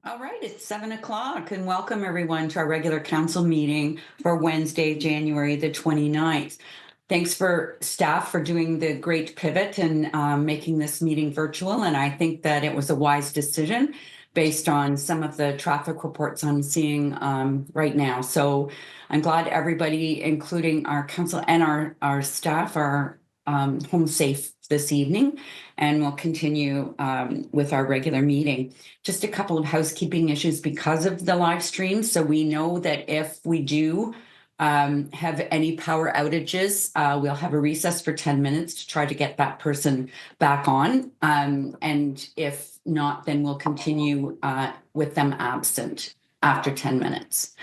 All right, it's 7 o'clock and welcome everyone to our regular council meeting for Wednesday, January the 29th. Thanks for staff for doing the great pivot and making this meeting virtual. And I think that it was a wise decision based on some of the traffic reports I'm seeing right now. So I'm glad everybody, including our council and our staff, are home safe this evening, and we'll continue with our regular meeting. Just a couple of housekeeping issues because of the live stream. So we know that if we do have any power outages, we'll have a recess for 10 minutes to try to get that person back on. And if not, then we'll continue with them absent after 10 minutes.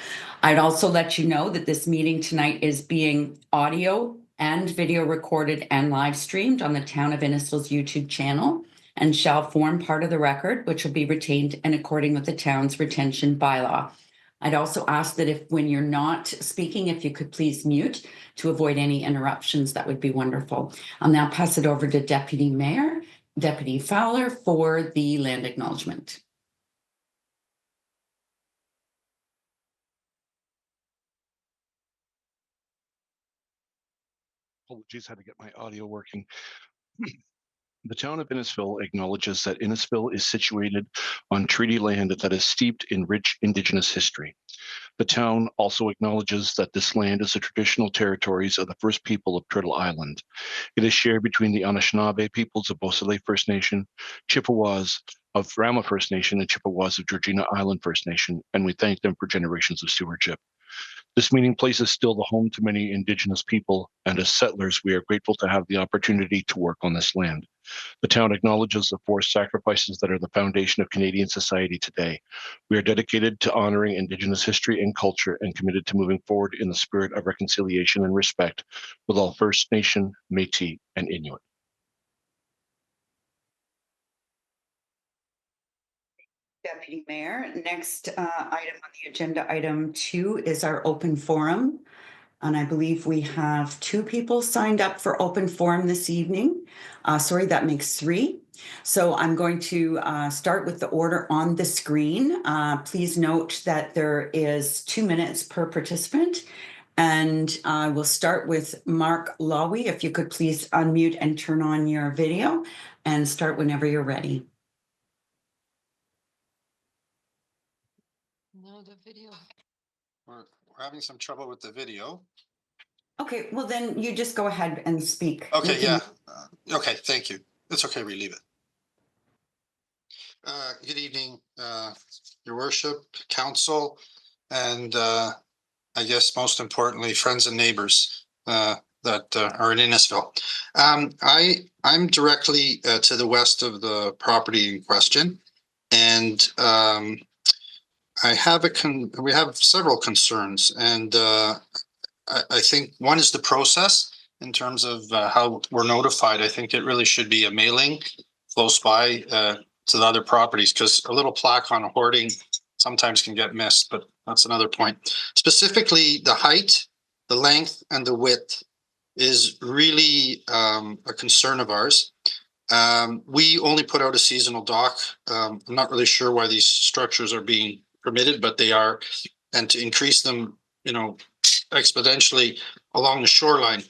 I'd also let you know that this meeting tonight is being audio and video recorded and live streamed on the Town of Innisfil's YouTube channel and shall form part of the record, which will be retained in according with the town's retention bylaw. I'd also ask that if, when you're not speaking, if you could please mute to avoid any interruptions, that would be wonderful. I'll now pass it over to Deputy Mayor, Deputy Fowler, for the land acknowledgement. Apologies, had to get my audio working. The town of Innisfil acknowledges that Innisfil is situated on treaty land that is steeped in rich Indigenous history. The town also acknowledges that this land is the traditional territories of the first people of Turtle Island. It is shared between the Anishinaabe peoples of Beausoleil First Nation, Chippewas of Rama First Nation, and Chippewas of Georgina Island First Nation, and we thank them for generations of stewardship. This meeting place is still the home to many Indigenous people, and as settlers, we are grateful to have the opportunity to work on this land. The town acknowledges the forced sacrifices that are the foundation of Canadian society today. We are dedicated to honoring Indigenous history and culture and committed to moving forward in the spirit of reconciliation and respect with all First Nation, Métis, and Inuit. Deputy Mayor, next item on the agenda, item 2, is our open forum. And I believe we have 2 people signed up for open forum this evening. Sorry, that makes 3. So I'm going to start with the order on the screen. Please note that there is 2 minutes per participant. And we'll start with Mark Lawi. If you could please unmute and turn on your video and start whenever you're ready. No, the video. We're having some trouble with the video. Okay, well then you just go ahead and speak. Okay, yeah. Okay, thank you. It's okay, we leave it. Good evening, Your Worship, Council, and I guess most importantly, friends and neighbors that are in Innisfil. I'm directly to the west of the property in question, and I have we have several concerns, and I think one is the process in terms of how we're notified. I think it really should be a mailing close by to the other properties, because a little plaque on hoarding sometimes can get missed, but that's another point. Specifically, the height, the length, and the width is really a concern of ours. We only put out a seasonal dock. I'm not really sure why these structures are being permitted, but they are, and to increase them, exponentially along the shoreline.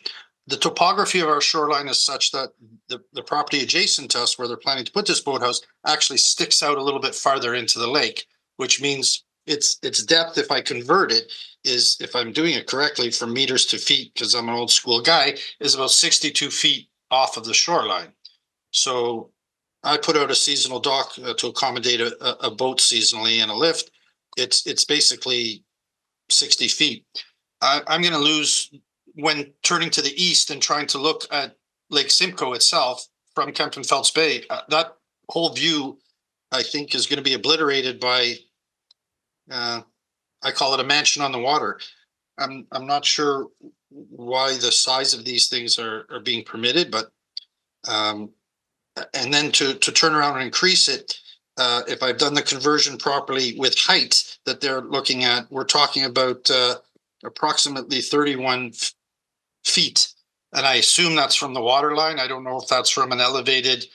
The topography of our shoreline is such that the property adjacent to us, where they're planning to put this boathouse, actually sticks out a little bit farther into the lake, which means its depth, if I convert it, is, if I'm doing it correctly, from meters to feet, because I'm an old school guy, is about 62 feet off of the shoreline. So I put out a seasonal dock to accommodate a boat seasonally and a lift. It's basically 60 feet. I'm going to lose when turning to the east and trying to look at Lake Simcoe itself from Kempton Phelps Bay. That whole view, I think, is going to be obliterated by, I call it a mansion on the water. I'm not sure why the size of these things are being permitted, but and then to turn around and increase it, if I've done the conversion properly with height that they're looking at, we're talking about approximately 31 feet. And I assume that's from the water line. I don't know if that's from an elevated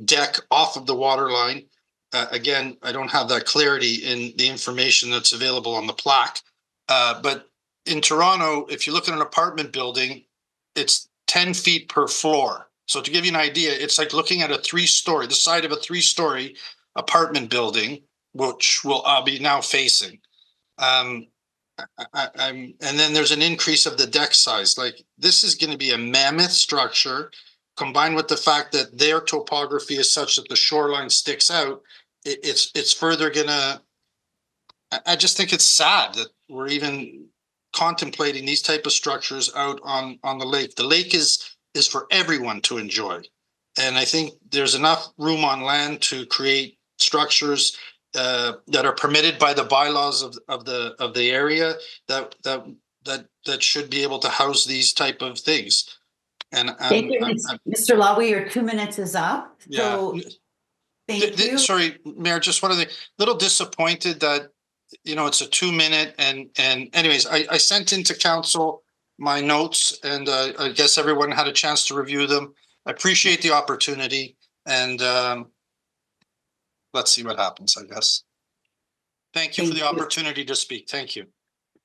deck off of the water line. again, I don't have that clarity in the information that's available on the plaque. But in Toronto, if you look at an apartment building, it's 10 feet per floor. So to give you an idea, it's like looking at the side of a 3-story apartment building, which will be now facing. And then there's an increase of the deck size. Like, this is going to be a mammoth structure, combined with the fact that their topography is such that the shoreline sticks out. It's further gonna. I just think it's sad that we're even contemplating these type of structures out on the lake. The lake is for everyone to enjoy, and I think there's enough room on land to create structures that are permitted by the bylaws of the area that should be able to house these type of things. And Thank you, Mr. Lawley. Your 2 minutes is up. yeah. So thank you. Sorry, Mayor, just one of the little disappointed that, it's a 2-minute and anyways, I sent into council my notes, and I guess everyone had a chance to review them. I appreciate the opportunity, and let's see what happens, I guess. Thank you for the opportunity to speak. Thank you.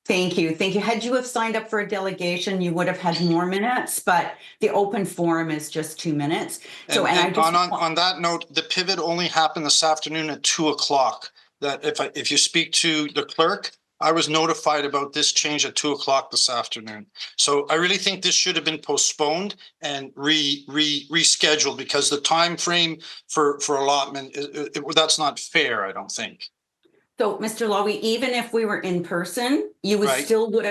Thank you. Thank you. Had you have signed up for a delegation, you would have had more minutes, but the open forum is just 2 minutes. So, and I just on that note, the pivot only happened this afternoon at 2:00. That if you speak to the clerk, I was notified about this change at 2:00 this afternoon. So I really think this should have been postponed and rescheduled, because the time frame for allotment, that's not fair, I don't think. So, Mr. Lawley, even if we were in person, you would Right. still would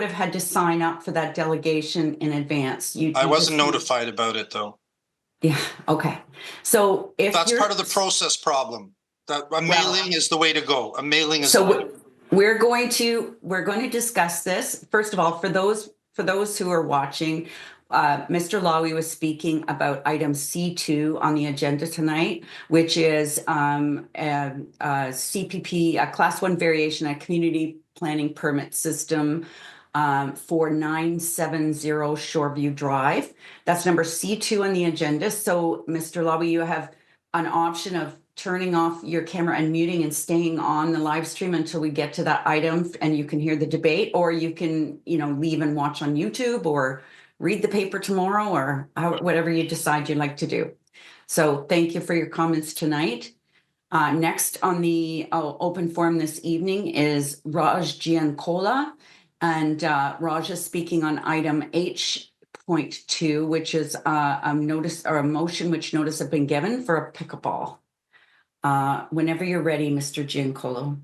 have had to sign up for that delegation in advance. I wasn't notified about it, though. Yeah. Okay. So if That's part of the process problem. That a mailing is the way to go. A mailing is. So we're going to discuss this. First of all, for those who are watching, Mr. Lawley was speaking about item C2 on the agenda tonight, which is CPP, a class 1 variation, a community planning permit system for 970 Shoreview Drive. That's number C2 on the agenda. So, Mr. Lawley, you have an option of turning off your camera and muting and staying on the live stream until we get to that item and you can hear the debate, or you can, leave and watch on YouTube or read the paper tomorrow, or whatever you decide you'd like to do. So thank you for your comments tonight. Next on the open forum this evening is Raj Giancola, and Raj is speaking on item H.2, which is a notice or a motion which notice have been given for a pickleball. Whenever you're ready, Mr. Giancola.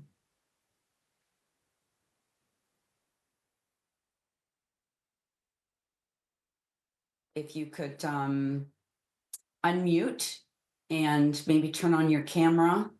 If you could unmute and maybe turn on your camera.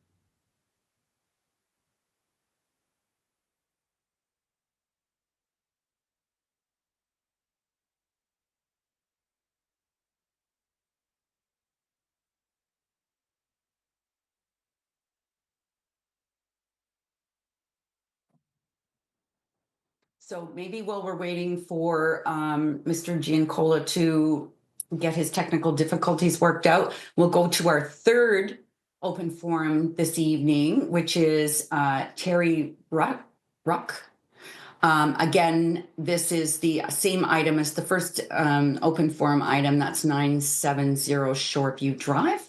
So maybe while we're waiting for Mr. Giancola to get his technical difficulties worked out, we'll go to our third open forum this evening, which is Terry Ruck. Again, this is the same item as the first open forum item. That's 970 Shoreview Drive.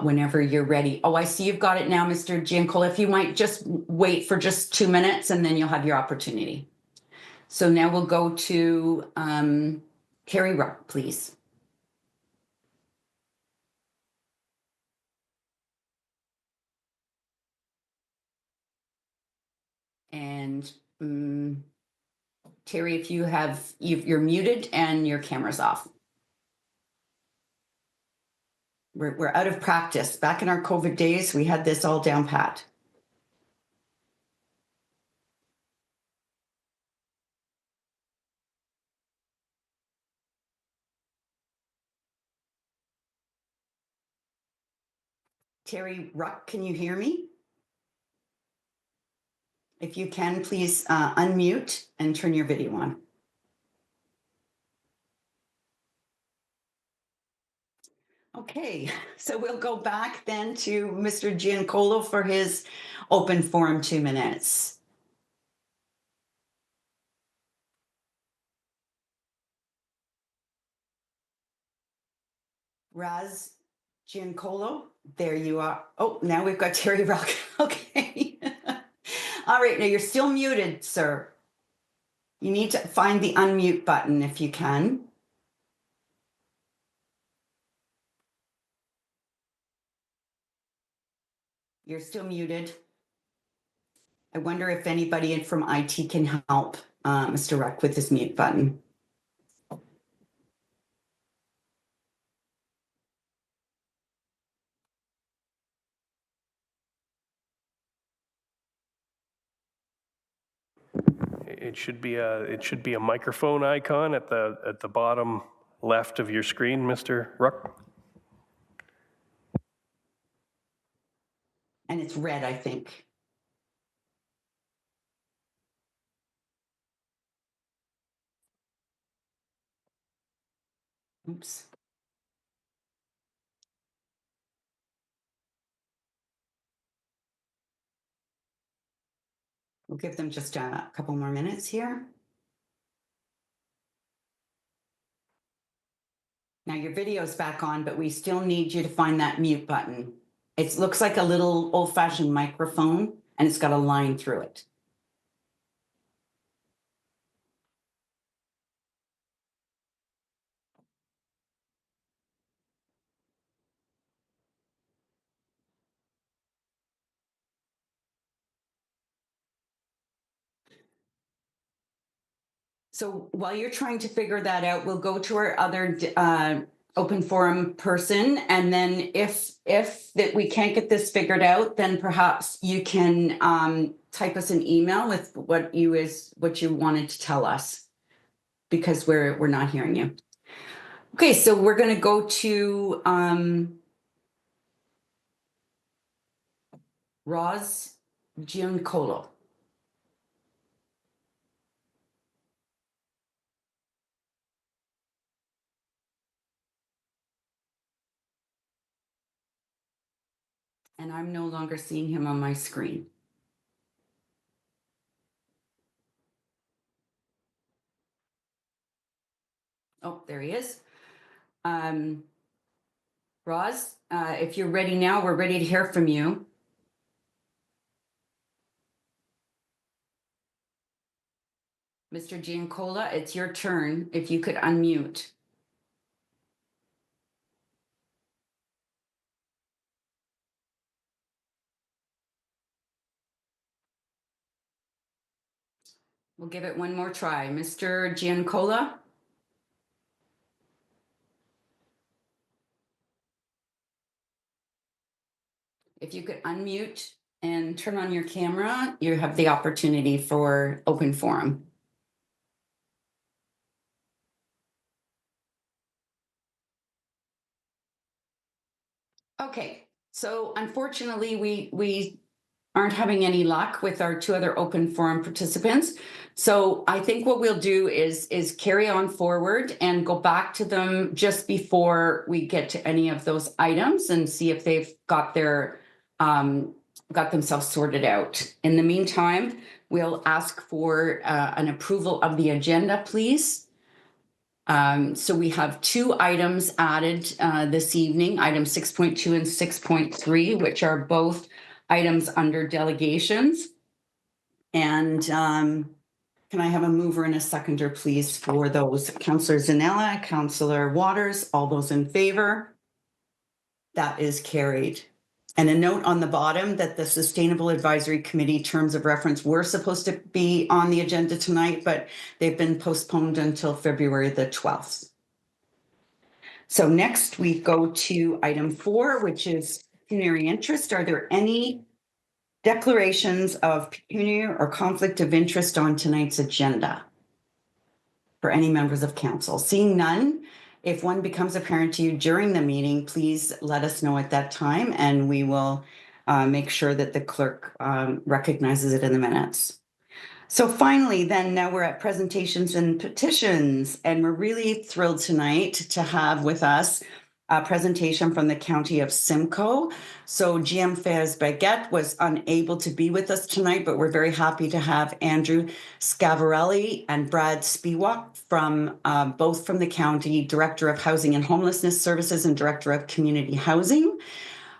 Whenever you're ready. Oh, I see you've got it now, Mr. Giancola. If you might just wait for just 2 minutes and then you'll have your opportunity. So now we'll go to Terry Ruck, please. And Terry, if you're muted and your camera's off. We're out of practice. Back in our COVID days, we had this all down pat. Terry Ruck, can you hear me? If you can, please unmute and turn your video on. Okay, so we'll go back then to Mr. Giancolo for his open forum 2 minutes. Raz Giancolo, there you are. Oh, now we've got Terry Rock. Okay. All right, now you're still muted, sir. You need to find the unmute button if you can. You're still muted. I wonder if anybody from IT can help Mr. Ruck with his mute button. It should be a microphone icon at the bottom left of your screen, Mr. Ruck. And it's red, I think. Oops. We'll give them just a couple more minutes here. Now your video's back on, but we still need you to find that mute button. It looks like a little old-fashioned microphone, and it's got a line through it. So while you're trying to figure that out, we'll go to our other open forum person, and then if that we can't get this figured out, then perhaps you can type us an email with what you wanted to tell us, because we're not hearing you. Okay, so we're going to go to Raz Giancolo. And I'm no longer seeing him on my screen. Oh, there he is. Roz, if you're ready now, we're ready to hear from you. Mr. Giancola, it's your turn. If you could unmute. We'll give it one more try. Mr. Giancola? If you could unmute and turn on your camera, you have the opportunity for open forum. Okay, so unfortunately, we aren't having any luck with our two other open forum participants. So I think what we'll do is carry on forward and go back to them just before we get to any of those items and see if they've got their got themselves sorted out. In the meantime, we'll ask for an approval of the agenda, please. So we have two items added this evening, items 6.2 and 6.3, which are both items under delegations. And can I have a mover and a seconder, please, for those? Councillor Zanella, Councillor Waters, all those in favor? That is carried. And a note on the bottom that the Sustainable Advisory Committee terms of reference were supposed to be on the agenda tonight, but they've been postponed until February the 12th. So next we go to item 4, which is pecuniary interest. Are there any declarations of pecuniary or conflict of interest on tonight's agenda for any members of council? Seeing none, if one becomes apparent to you during the meeting, please let us know at that time, and we will make sure that the clerk recognizes it in the minutes. So finally, then now we're at presentations and petitions, and we're really thrilled tonight to have with us presentation from the County of Simcoe. So GM Fez Baguette was unable to be with us tonight, but we're very happy to have Andrew Scavarelli and Brad Spiewak from both from the county, Director of Housing and Homelessness Services and Director of Community Housing.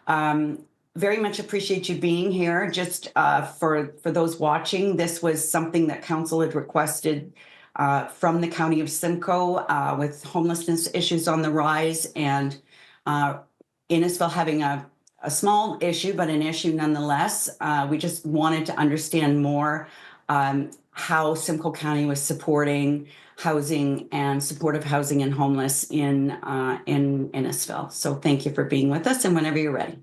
Very much appreciate you being here. Just for those watching, this was something that council had requested from the County of Simcoe with homelessness issues on the rise, and Innisfil having a small issue, but an issue nonetheless. We just wanted to understand more how Simcoe County was supporting housing and supportive housing and homeless in Innisfil. So thank you for being with us, and whenever you're ready.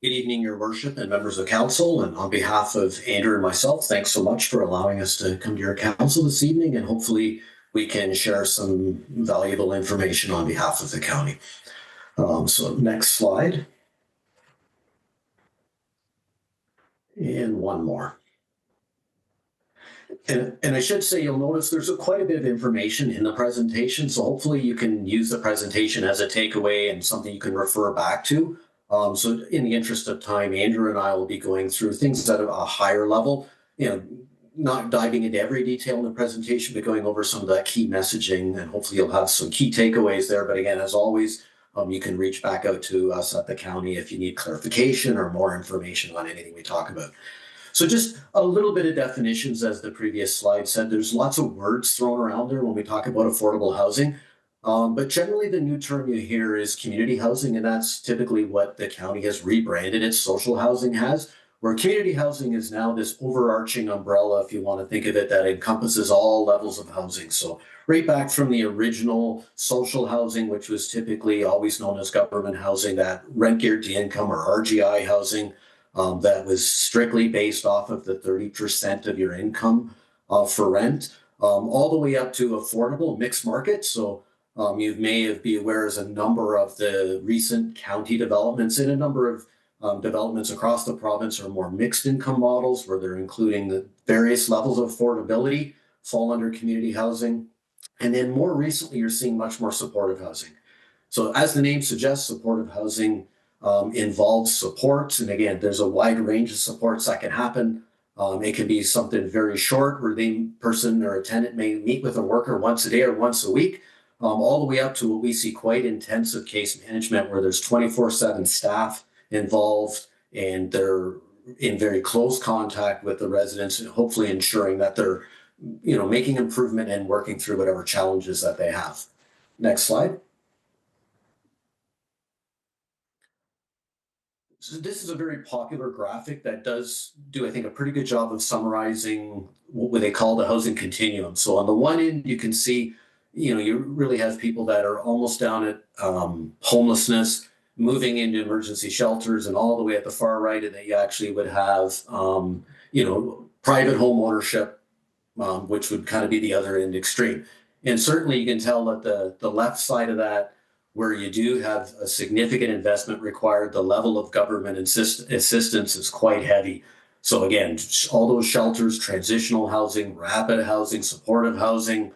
Good evening, Your Worship and members of council. And on behalf of Andrew and myself, thanks so much for allowing us to come to your council this evening. And hopefully we can share some valuable information on behalf of the county. So next slide. And one more. And I should say, you'll notice there's quite a bit of information in the presentation. So hopefully you can use the presentation as a takeaway and something you can refer back to. So in the interest of time, Andrew and I will be going through things at a higher level, not diving into every detail in the presentation, but going over some of that key messaging, and hopefully you'll have some key takeaways there. But again, as always, you can reach back out to us at the county if you need clarification or more information on anything we talk about. So just a little bit of definitions, as the previous slide said. There's lots of words thrown around there when we talk about affordable housing. But generally the new term you hear is community housing, and that's typically what the county has rebranded its social housing as, where community housing is now this overarching umbrella, if you want to think of it, that encompasses all levels of housing. So right back from the original social housing, which was typically always known as government housing, that rent guaranteed income or RGI housing, that was strictly based off of the 30% of your income for rent, all the way up to affordable mixed market. So you may be aware as a number of the recent county developments and a number of developments across the province are more mixed income models, where they're including the various levels of affordability fall under community housing. And then more recently, you're seeing much more supportive housing. So as the name suggests, supportive housing involves supports. And again, there's a wide range of supports that can happen. It can be something very short, where the person or a tenant may meet with a worker once a day or once a week, all the way up to what we see quite intensive case management, where there's 24/7 staff involved, and they're in very close contact with the residents, and hopefully ensuring that they're, making improvement and working through whatever challenges that they have. Next slide. So this is a very popular graphic that does do, I think, a pretty good job of summarizing what they call the housing continuum. So on the one end, you can see, you really have people that are almost down at homelessness, moving into emergency shelters, and all the way at the far right, and that you actually would have, private home ownership, which would kind of be the other end extreme. And certainly you can tell that the left side of that, where you do have a significant investment required, the level of government assistance is quite heavy. So again, all those shelters, transitional housing, rapid housing, supportive housing,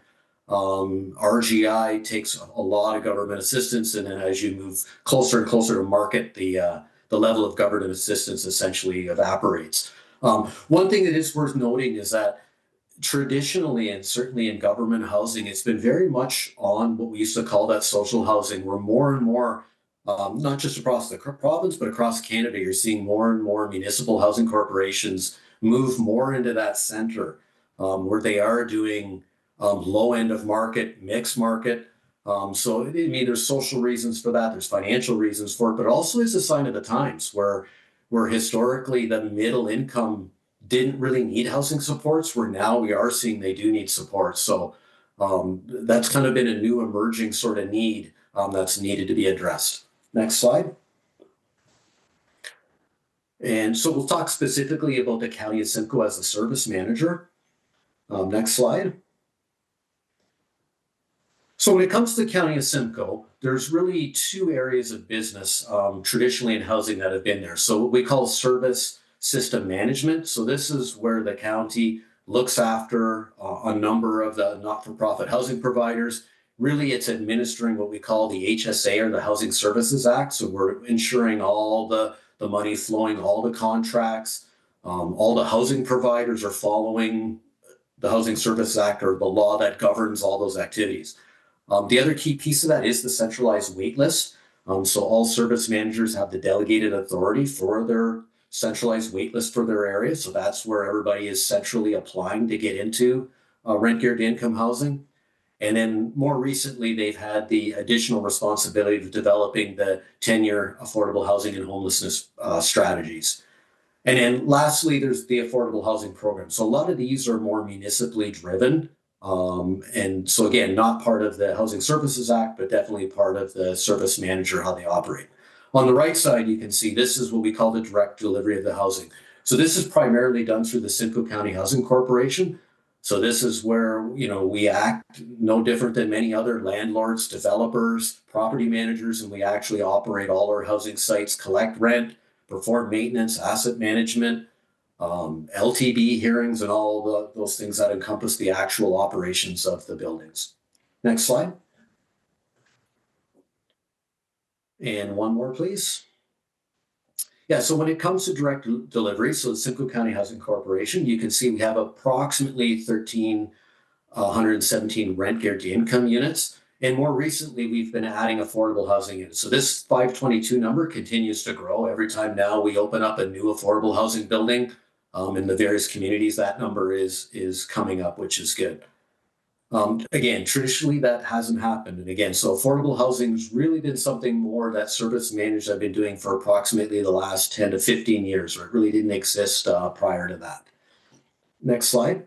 RGI takes a lot of government assistance. And then as you move closer and closer to market, the level of government assistance essentially evaporates. One thing that is worth noting is that traditionally, and certainly in government housing, it's been very much on what we used to call that social housing, where more and more, not just across the province, but across Canada, you're seeing more and more municipal housing corporations move more into that center, where they are doing low end of market, mixed market. So, there's social reasons for that, there's financial reasons for it, but also is a sign of the times, where historically the middle income didn't really need housing supports, where now we are seeing they do need support. So that's kind of been a new emerging sort of need that's needed to be addressed. Next slide. And so we'll talk specifically about the County of Simcoe as a service manager. Next slide. So when it comes to the County of Simcoe, there's really two areas of business traditionally in housing that have been there. So what we call service system management. So this is where the county looks after a number of the not-for-profit housing providers, really it's administering what we call the HSA, or the Housing Services Act. So we're ensuring all the money flowing, all the contracts, all the housing providers are following the Housing Services Act, or the law that governs all those activities. The other key piece of that is the centralized wait list. So all service managers have the delegated authority for their centralized wait list for their area. So that's where everybody is centrally applying to get into rent guaranteed income housing. And then more recently, they've had the additional responsibility of developing the 10-year affordable housing and homelessness strategies. And then lastly, there's the affordable housing program. So a lot of these are more municipally driven. And so again, not part of the Housing Services Act, but definitely part of the service manager, how they operate. On the right side, you can see this is what we call the direct delivery of the housing. So this is primarily done through the Simcoe County Housing Corporation. So this is where, we act no different than many other landlords, developers, property managers, and we actually operate all our housing sites, collect rent, perform maintenance, asset management, LTB hearings, and all those things that encompass the actual operations of the buildings. Next slide. And one more, please. Yeah, so when it comes to direct delivery, so the Simcoe County Housing Corporation, you can see we have approximately 1,317 rent guaranteed income units. And more recently, we've been adding affordable housing units. So this 522 number continues to grow. Every time now we open up a new affordable housing building in the various communities, that number is coming up, which is good. Again, traditionally that hasn't happened. And again, so affordable housing has really been something more that service managers have been doing for approximately the last 10 to 15 years, or it really didn't exist prior to that. Next slide.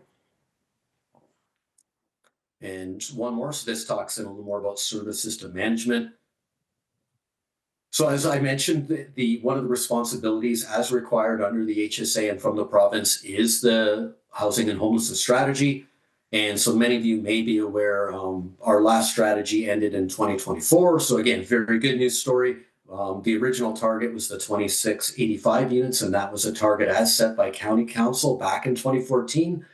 And one more. So this talks a little more about service system management. So as I mentioned, one of the responsibilities as required under the HSA and from the province is the housing and homelessness strategy. And so many of you may be aware, our last strategy ended in 2024. So again, very good news story. The original target was the 2685 units, and that was a target as set by County Council back in 2014.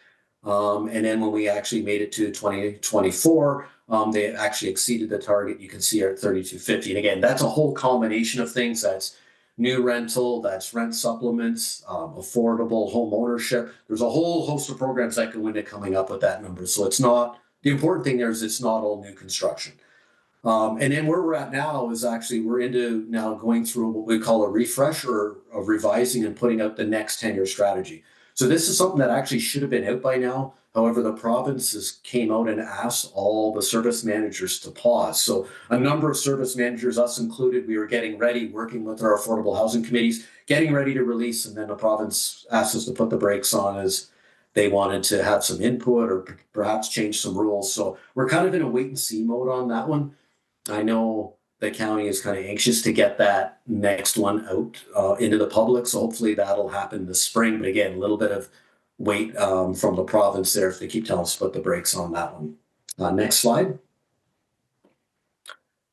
And then when we actually made it to 2024, they actually exceeded the target. You can see at 3250. And again, that's a whole combination of things. That's new rental, that's rent supplements, affordable home ownership. There's a whole host of programs that go into coming up with that number. So it's not, the important thing there is it's not all new construction. And then where we're at now is actually we're into now going through what we call a refresh, or of revising and putting out the next 10-year strategy. So this is something that actually should have been out by now. However, the provinces came out and asked all the service managers to pause. So a number of service managers, us included, we were getting ready, working with our affordable housing committees, getting ready to release, and then the province asked us to put the brakes on as they wanted to have some input or perhaps change some rules. So we're kind of in a wait and see mode on that one. I know the county is kind of anxious to get that next one out into the public. So hopefully that'll happen this spring. But again, a little bit of wait from the province there if they keep telling us to put the brakes on that one. Next slide.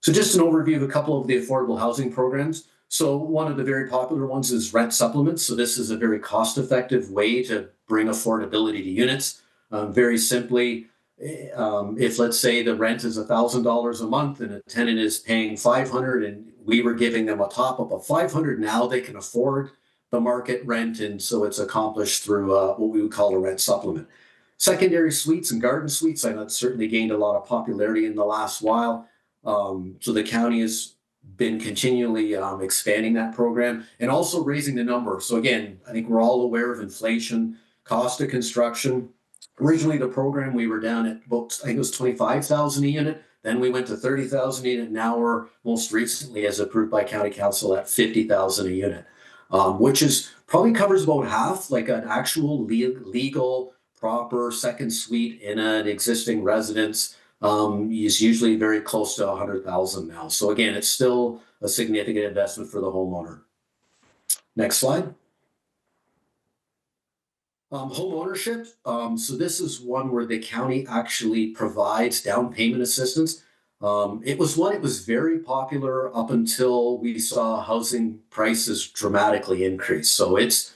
So just an overview of a couple of the affordable housing programs. So one of the very popular ones is rent supplements. So this is a very cost-effective way to bring affordability to units. Very simply, if let's say the rent is $1,000 a month and a tenant is paying $500 and we were giving them a top up of $500, now they can afford the market rent, and so it's accomplished through what we would call a rent supplement. Secondary suites and garden suites, I know it's certainly gained a lot of popularity in the last while. So the county has been continually expanding that program and also raising the number. So again, I think we're all aware of inflation, cost of construction. Originally, the program, we were down at about, I think it was 25,000 a unit. Then we went to 30,000 a unit. Now we're most recently, as approved by County Council, at 50,000 a unit, which is probably covers about half, like an actual legal, proper second suite in an existing residence. Is usually very close to 100,000 now. So again, it's still a significant investment for the homeowner. Next slide. Home ownership. So this is one where the county actually provides down payment assistance. It was very popular up until we saw housing prices dramatically increase. So it's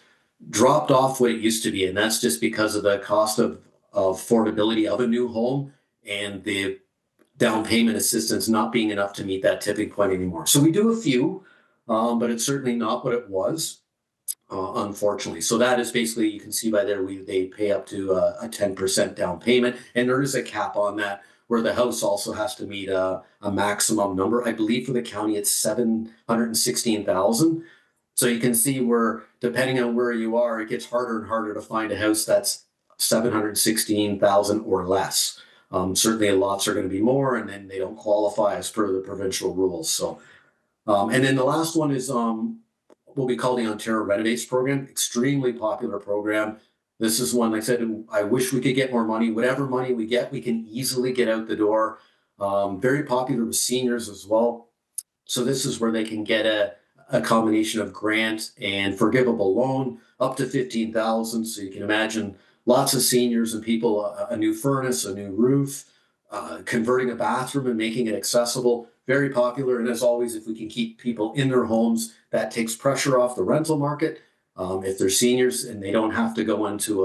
dropped off what it used to be, and that's just because of the cost of affordability of a new home and the down payment assistance not being enough to meet that tipping point anymore. So we do a few, but it's certainly not what it was, unfortunately. So that is basically, you can see by there, they pay up to a 10% down payment, and there is a cap on that, where the house also has to meet a maximum number. I believe for the county it's 716,000. So you can see where, depending on where you are, it gets harder and harder to find a house that's 716,000 or less. Certainly lots are going to be more, and then they don't qualify as per the provincial rules. So, and then the last one is what we call the Ontario Renovates program, extremely popular program. This is one, like I said, I wish we could get more money. Whatever money we get, we can easily get out the door. Very popular with seniors as well. So this is where they can get a combination of grant and forgivable loan up to 15,000. So you can imagine lots of seniors and people, a new furnace, a new roof, converting a bathroom and making it accessible. Very popular. And as always, if we can keep people in their homes, that takes pressure off the rental market. If they're seniors and they don't have to go into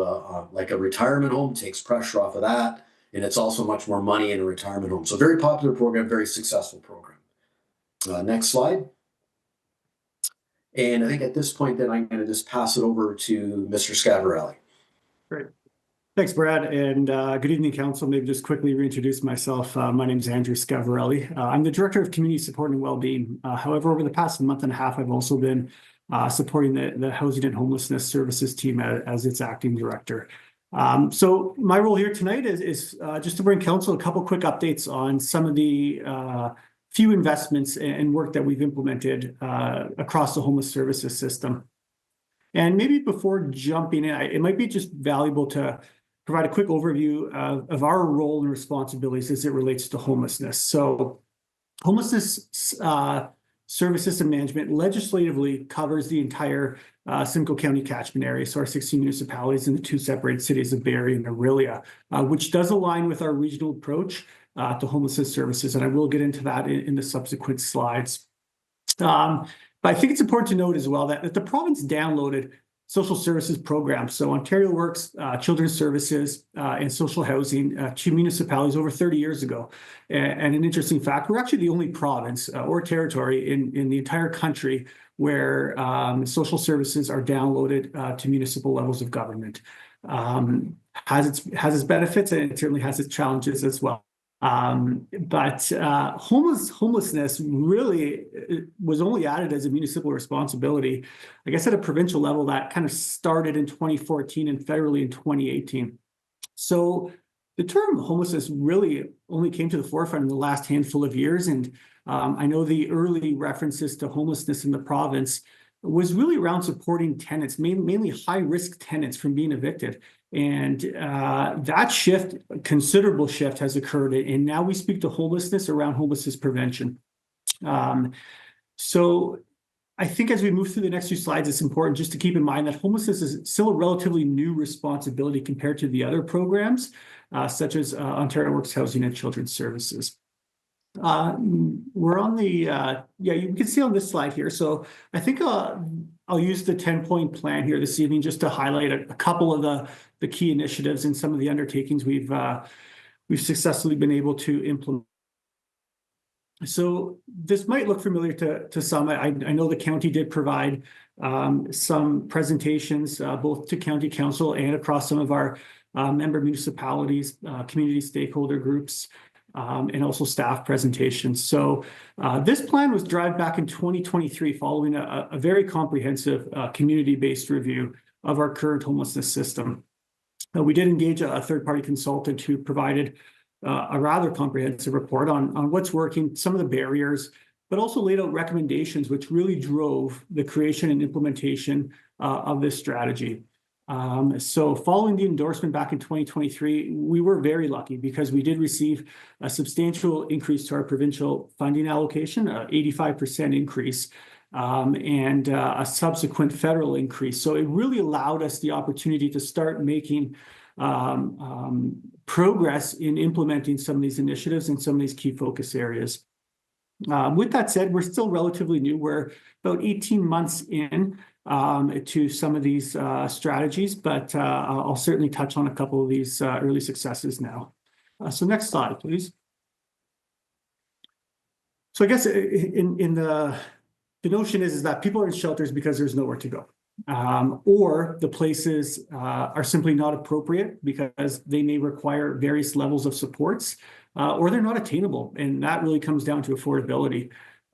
like a retirement home, takes pressure off of that. And it's also much more money in a retirement home. So very popular program, very successful program. Next slide. And I think at this point, then I'm going to just pass it over to Mr. Scavarelli. Great. Thanks, Brad, and good evening, Council. Maybe just quickly reintroduce myself. My name is Andrew Scavarelli. I'm the Director of Community Support and Wellbeing. However, over the past month and a half, I've also been supporting the Housing and Homelessness Services team as its acting director. So my role here tonight is just to bring Council a couple quick updates on some of the few investments and work that we've implemented across the homeless services system. And maybe before jumping in, it might be just valuable to provide a quick overview of our role and responsibilities as it relates to homelessness. So homelessness service system management legislatively covers the entire Simcoe County catchment area, so our 16 municipalities and the 2 separated cities of Barrie and Orillia, which does align with our regional approach to homelessness services, and I will get into that in the subsequent slides. But I think it's important to note as well that the province downloaded social services programs, so Ontario Works, Children's Services, and social housing to municipalities over 30 years ago. And an interesting fact, we're actually the only province or territory in the entire country where social services are downloaded to municipal levels of government. Has its benefits, and it certainly has its challenges as well. But homelessness really was only added as a municipal responsibility, I guess, at a provincial level. That kind of started in 2014 and federally in 2018. So the term homelessness really only came to the forefront in the last handful of years. And I know the early references to homelessness in the province was really around supporting tenants, mainly high-risk tenants, from being evicted. And that shift, considerable shift, has occurred. And now we speak to homelessness around homelessness prevention. So I think as we move through the next few slides, it's important just to keep in mind that homelessness is still a relatively new responsibility compared to the other programs, such as Ontario Works Housing and Children's Services. We're on the, you can see on this slide here. So I think I'll use the 10-point plan here this evening just to highlight a couple of the key initiatives and some of the undertakings we've successfully been able to implement. So this might look familiar to some. I know the county did provide some presentations both to county council and across some of our member municipalities, community stakeholder groups, and also staff presentations. So this plan was derived back in 2023 following a very comprehensive community-based review of our current homelessness system. We did engage a third-party consultant who provided a rather comprehensive report on what's working, some of the barriers, but also laid out recommendations which really drove the creation and implementation of this strategy. So following the endorsement back in 2023, we were very lucky because we did receive a substantial increase to our provincial funding allocation, an 85% increase, and a subsequent federal increase. So it really allowed us the opportunity to start making progress in implementing some of these initiatives and some of these key focus areas. With that said, we're still relatively new. We're about 18 months in to some of these strategies, but I'll certainly touch on a couple of these early successes now. So next slide, please. So I guess in the notion is that people are in shelters because there's nowhere to go. Or the places are simply not appropriate because they may require various levels of supports, or they're not attainable. And that really comes down to affordability.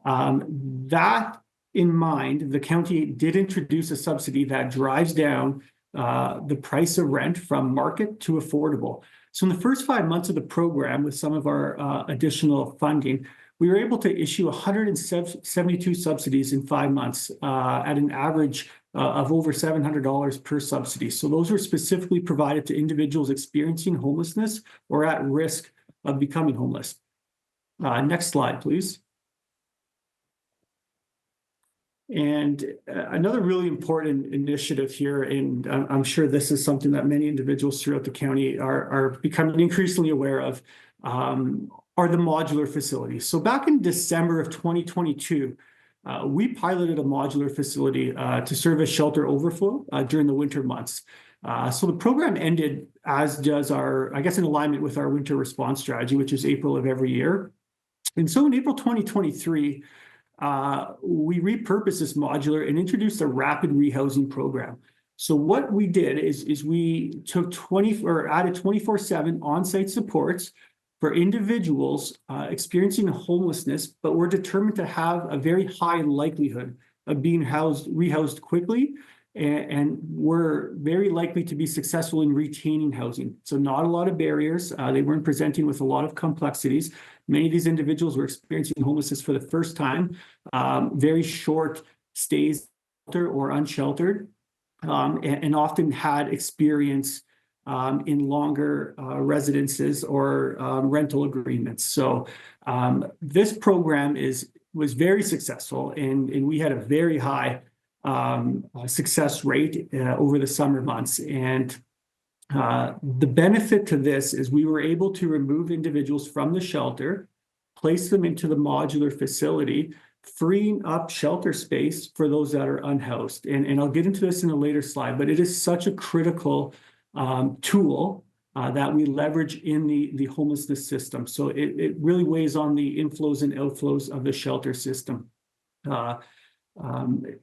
That in mind, the county did introduce a subsidy that drives down the price of rent from market to affordable. So in the first 5 months of the program, with some of our additional funding, we were able to issue 172 subsidies in 5 months at an average of over $700 per subsidy. So those are specifically provided to individuals experiencing homelessness or at risk of becoming homeless. Next slide, please. And another really important initiative here, and I'm sure this is something that many individuals throughout the county are becoming increasingly aware of, are the modular facilities. So back in December of 2022, we piloted a modular facility to serve as shelter overflow during the winter months. So the program ended, as does our, I guess, in alignment with our winter response strategy, which is April of every year. And so in April 2023, we repurposed this modular and introduced a rapid rehousing program. So what we did is we took added 24/7 on-site supports for individuals experiencing homelessness, but were determined to have a very high likelihood of being rehoused quickly, and were very likely to be successful in retaining housing. So not a lot of barriers. They weren't presenting with a lot of complexities. Many of these individuals were experiencing homelessness for the first time, very short stays or unsheltered, and often had experience in longer residences or rental agreements. So this program was very successful, and we had a very high success rate over the summer months. And the benefit to this is we were able to remove individuals from the shelter, place them into the modular facility, freeing up shelter space for those that are unhoused. And I'll get into this in a later slide, but it is such a critical tool that we leverage in the homelessness system. So it really weighs on the inflows and outflows of the shelter system.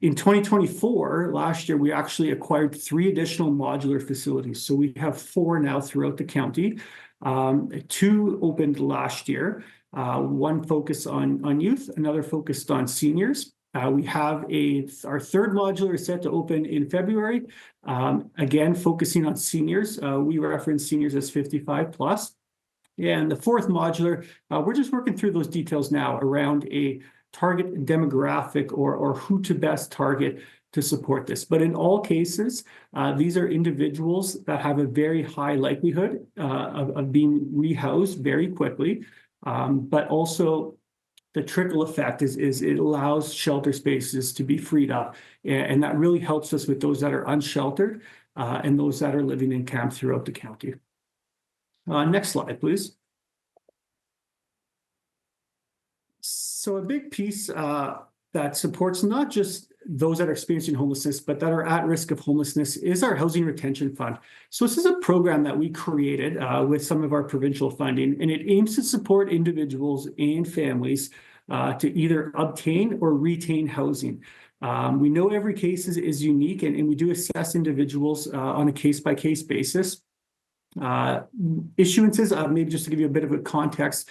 In 2024, last year, we actually acquired 3 additional modular facilities. So we have 4 now throughout the county. 2 opened last year. One focused on youth, another focused on seniors. We have our 3rd modular is set to open in February. Again, focusing on seniors. We reference seniors as 55 plus. And the 4th modular, we're just working through those details now around a target demographic or who to best target to support this. But in all cases, these are individuals that have a very high likelihood of being rehoused very quickly. But also the trickle effect is it allows shelter spaces to be freed up. And that really helps us with those that are unsheltered and those that are living in camp throughout the county. Next slide, please. So a big piece that supports not just those that are experiencing homelessness, but that are at risk of homelessness is our Housing Retention Fund. So this is a program that we created with some of our provincial funding, and it aims to support individuals and families to either obtain or retain housing. We know every case is unique, and we do assess individuals on a case-by-case basis. Issuances, maybe just to give you a bit of a context,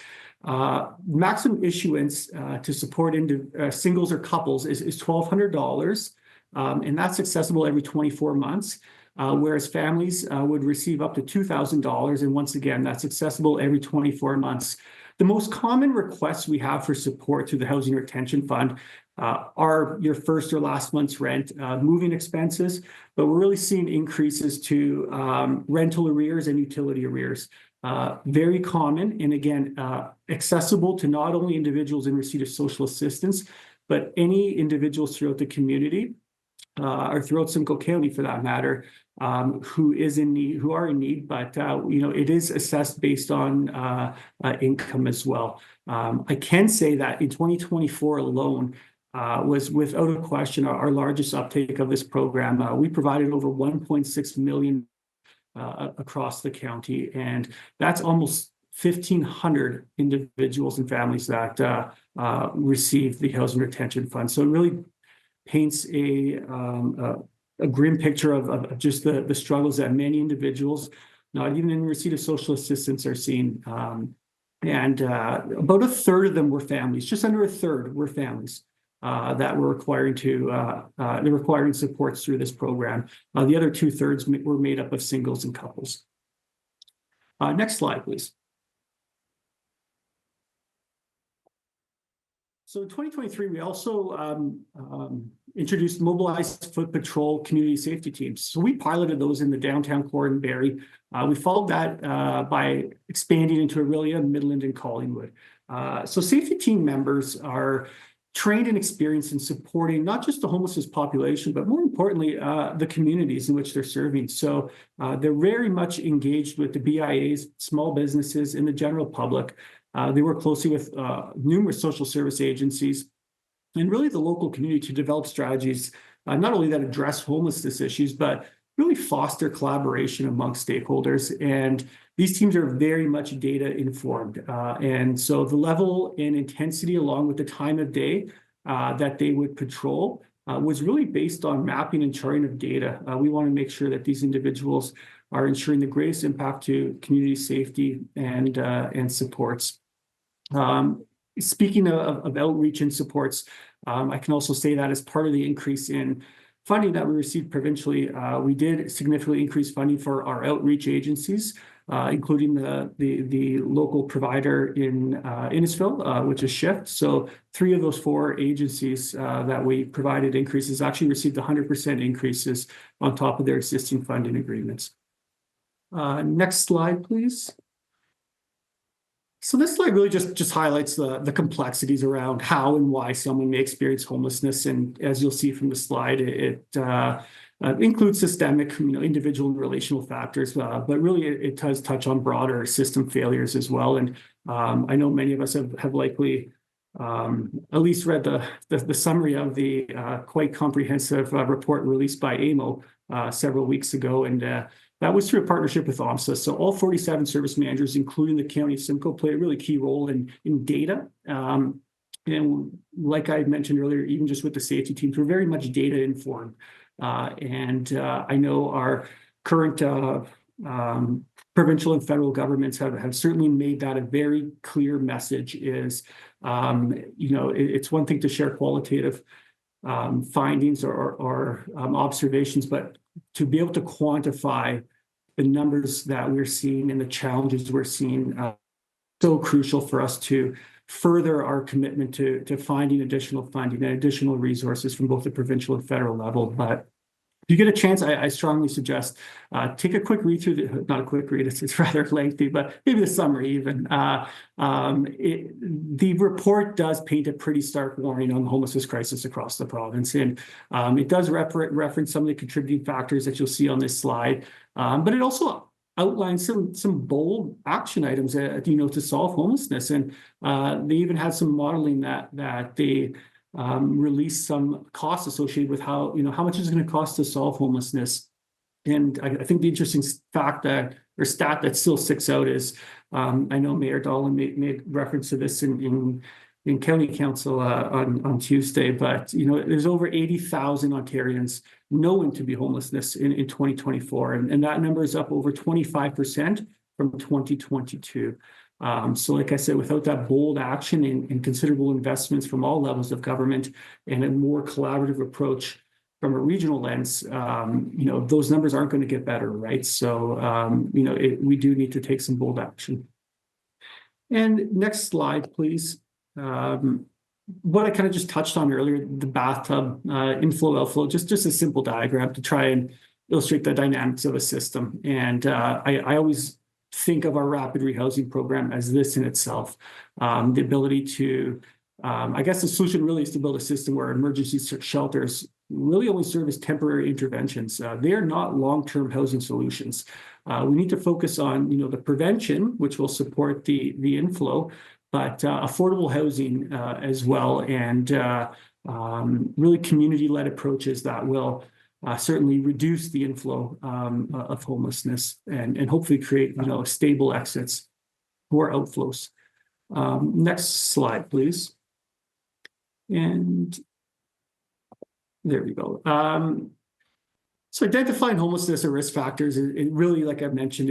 maximum issuance to support singles or couples is $1,200, and that's accessible every 24 months, whereas families would receive up to $2,000, and once again, that's accessible every 24 months. The most common requests we have for support through the Housing Retention Fund are your first or last month's rent, moving expenses, but we're really seeing increases to rental arrears and utility arrears. Very common, and again, accessible to not only individuals in receipt of social assistance, but any individuals throughout the community, or throughout Simcoe County for that matter, who are in need, but it is assessed based on income as well. I can say that in 2024 alone, was without a question our largest uptake of this program. We provided over 1.6 million across the county, and that's almost 1,500 individuals and families that receive the Housing Retention Fund. So it really paints a grim picture of just the struggles that many individuals, not even in receipt of social assistance, are seeing. And about a third of them were families, just under a third were families that were requiring supports through this program. The other 2/3 were made up of singles and couples. Next slide, please. So in 2023, we also introduced mobilized foot patrol community safety teams. So we piloted those in the downtown core in Barrie. We followed that by expanding into Orillia, Midland, and Collingwood. So safety team members are trained and experienced in supporting not just the homelessness population, but more importantly, the communities in which they're serving. So they're very much engaged with the BIAs, small businesses, and the general public. They work closely with numerous social service agencies and really the local community to develop strategies, not only that address homelessness issues, but really foster collaboration amongst stakeholders. And these teams are very much data informed. And so the level and intensity, along with the time of day that they would patrol, was really based on mapping and charting of data. We want to make sure that these individuals are ensuring the greatest impact to community safety and supports. Speaking of outreach and supports, I can also say that as part of the increase in funding that we received provincially, we did significantly increase funding for our outreach agencies, including the local provider in Innisfil, which is Shift. So 3 of those 4 agencies that we provided increases actually received 100% increases on top of their existing funding agreements. Next slide, please. So this slide really just highlights the complexities around how and why someone may experience homelessness. And as you'll see from the slide, it includes systemic, individual and relational factors, but really it does touch on broader system failures as well. And I know many of us have likely at least read the summary of the quite comprehensive report released by AMO several weeks ago. And that was through a partnership with OMSA. So all 47 service managers, including the County of Simcoe, play a really key role in data. And like I mentioned earlier, even just with the safety teams, we're very much data informed. And I know our current provincial and federal governments have certainly made that a very clear message is, it's one thing to share qualitative findings or observations, but to be able to quantify the numbers that we're seeing and the challenges we're seeing, so crucial for us to further our commitment to finding additional funding and additional resources from both the provincial and federal level. But if you get a chance, I strongly suggest take a quick read through not a quick read, it's rather lengthy, but maybe the summary even. The report does paint a pretty stark warning on the homelessness crisis across the province. And it does reference some of the contributing factors that you'll see on this slide. But it also outlines some bold action items, to solve homelessness. And they even had some modeling that they release some costs associated with how much is going to cost to solve homelessness. And I think the interesting stat that still sticks out is, I know Mayor Dolan made reference to this in County Council on Tuesday, but there's over 80,000 Ontarians known to be homelessness in 2024, and that number is up over 25% from 2022. So like I said, without that bold action and considerable investments from all levels of government and a more collaborative approach from a regional lens, those numbers aren't going to get better, right? So, we do need to take some bold action. And next slide, please. What I kind of just touched on earlier, the bathtub, inflow, outflow, just a simple diagram to try and illustrate the dynamics of a system. And I always think of our rapid rehousing program as this in itself. The ability to, I guess the solution really is to build a system where emergency shelters really only serve as temporary interventions. They are not long-term housing solutions. We need to focus on, the prevention, which will support the inflow, but affordable housing as well, and really community-led approaches that will certainly reduce the inflow of homelessness and hopefully create stable exits. poor outflows. Next slide, please. And there we go. So identifying homelessness or risk factors, it really, like I mentioned,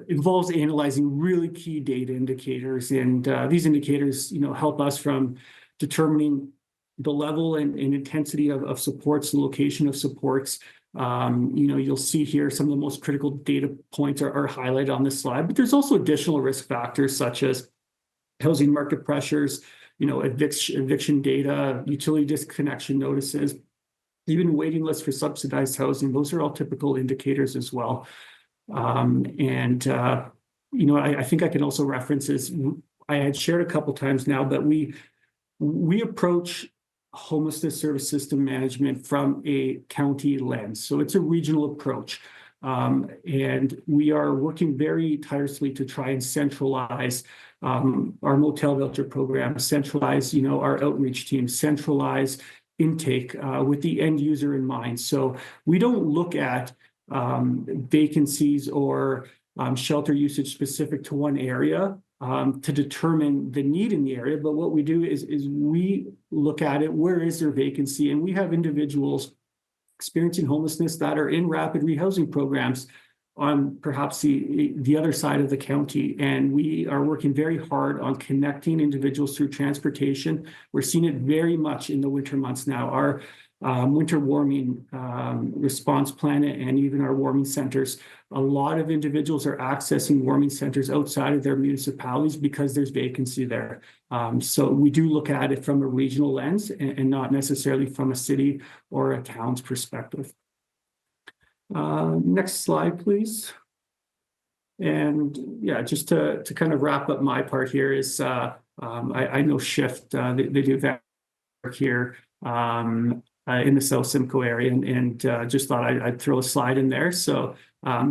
involves analyzing really key data indicators, and these indicators, help us from determining the level and intensity of supports, the location of supports. You'll see here some of the most critical data points are highlighted on this slide, but there's also additional risk factors such as housing market pressures, eviction data, utility disconnection notices, even waiting lists for subsidized housing. Those are all typical indicators as well. I think I can also reference this. I had shared a couple times now, but we approach homelessness service system management from a county lens. So it's a regional approach. And we are working very tirelessly to try and centralize our motel voucher program, centralize, our outreach team, centralize intake with the end user in mind. So we don't look at vacancies or shelter usage specific to one area to determine the need in the area. But what we do is we look at it, where is there vacancy? And we have individuals experiencing homelessness that are in rapid rehousing programs on perhaps the other side of the county. And we are working very hard on connecting individuals through transportation. We're seeing it very much in the winter months now. Our winter warming response plan and even our warming centers, a lot of individuals are accessing warming centers outside of their municipalities because there's vacancy there. So we do look at it from a regional lens and not necessarily from a city or a town's perspective. Next slide, please. And yeah, just to kind of wrap up my part here is I know Shift, they do that work here in the South Simcoe area, and just thought I'd throw a slide in there. So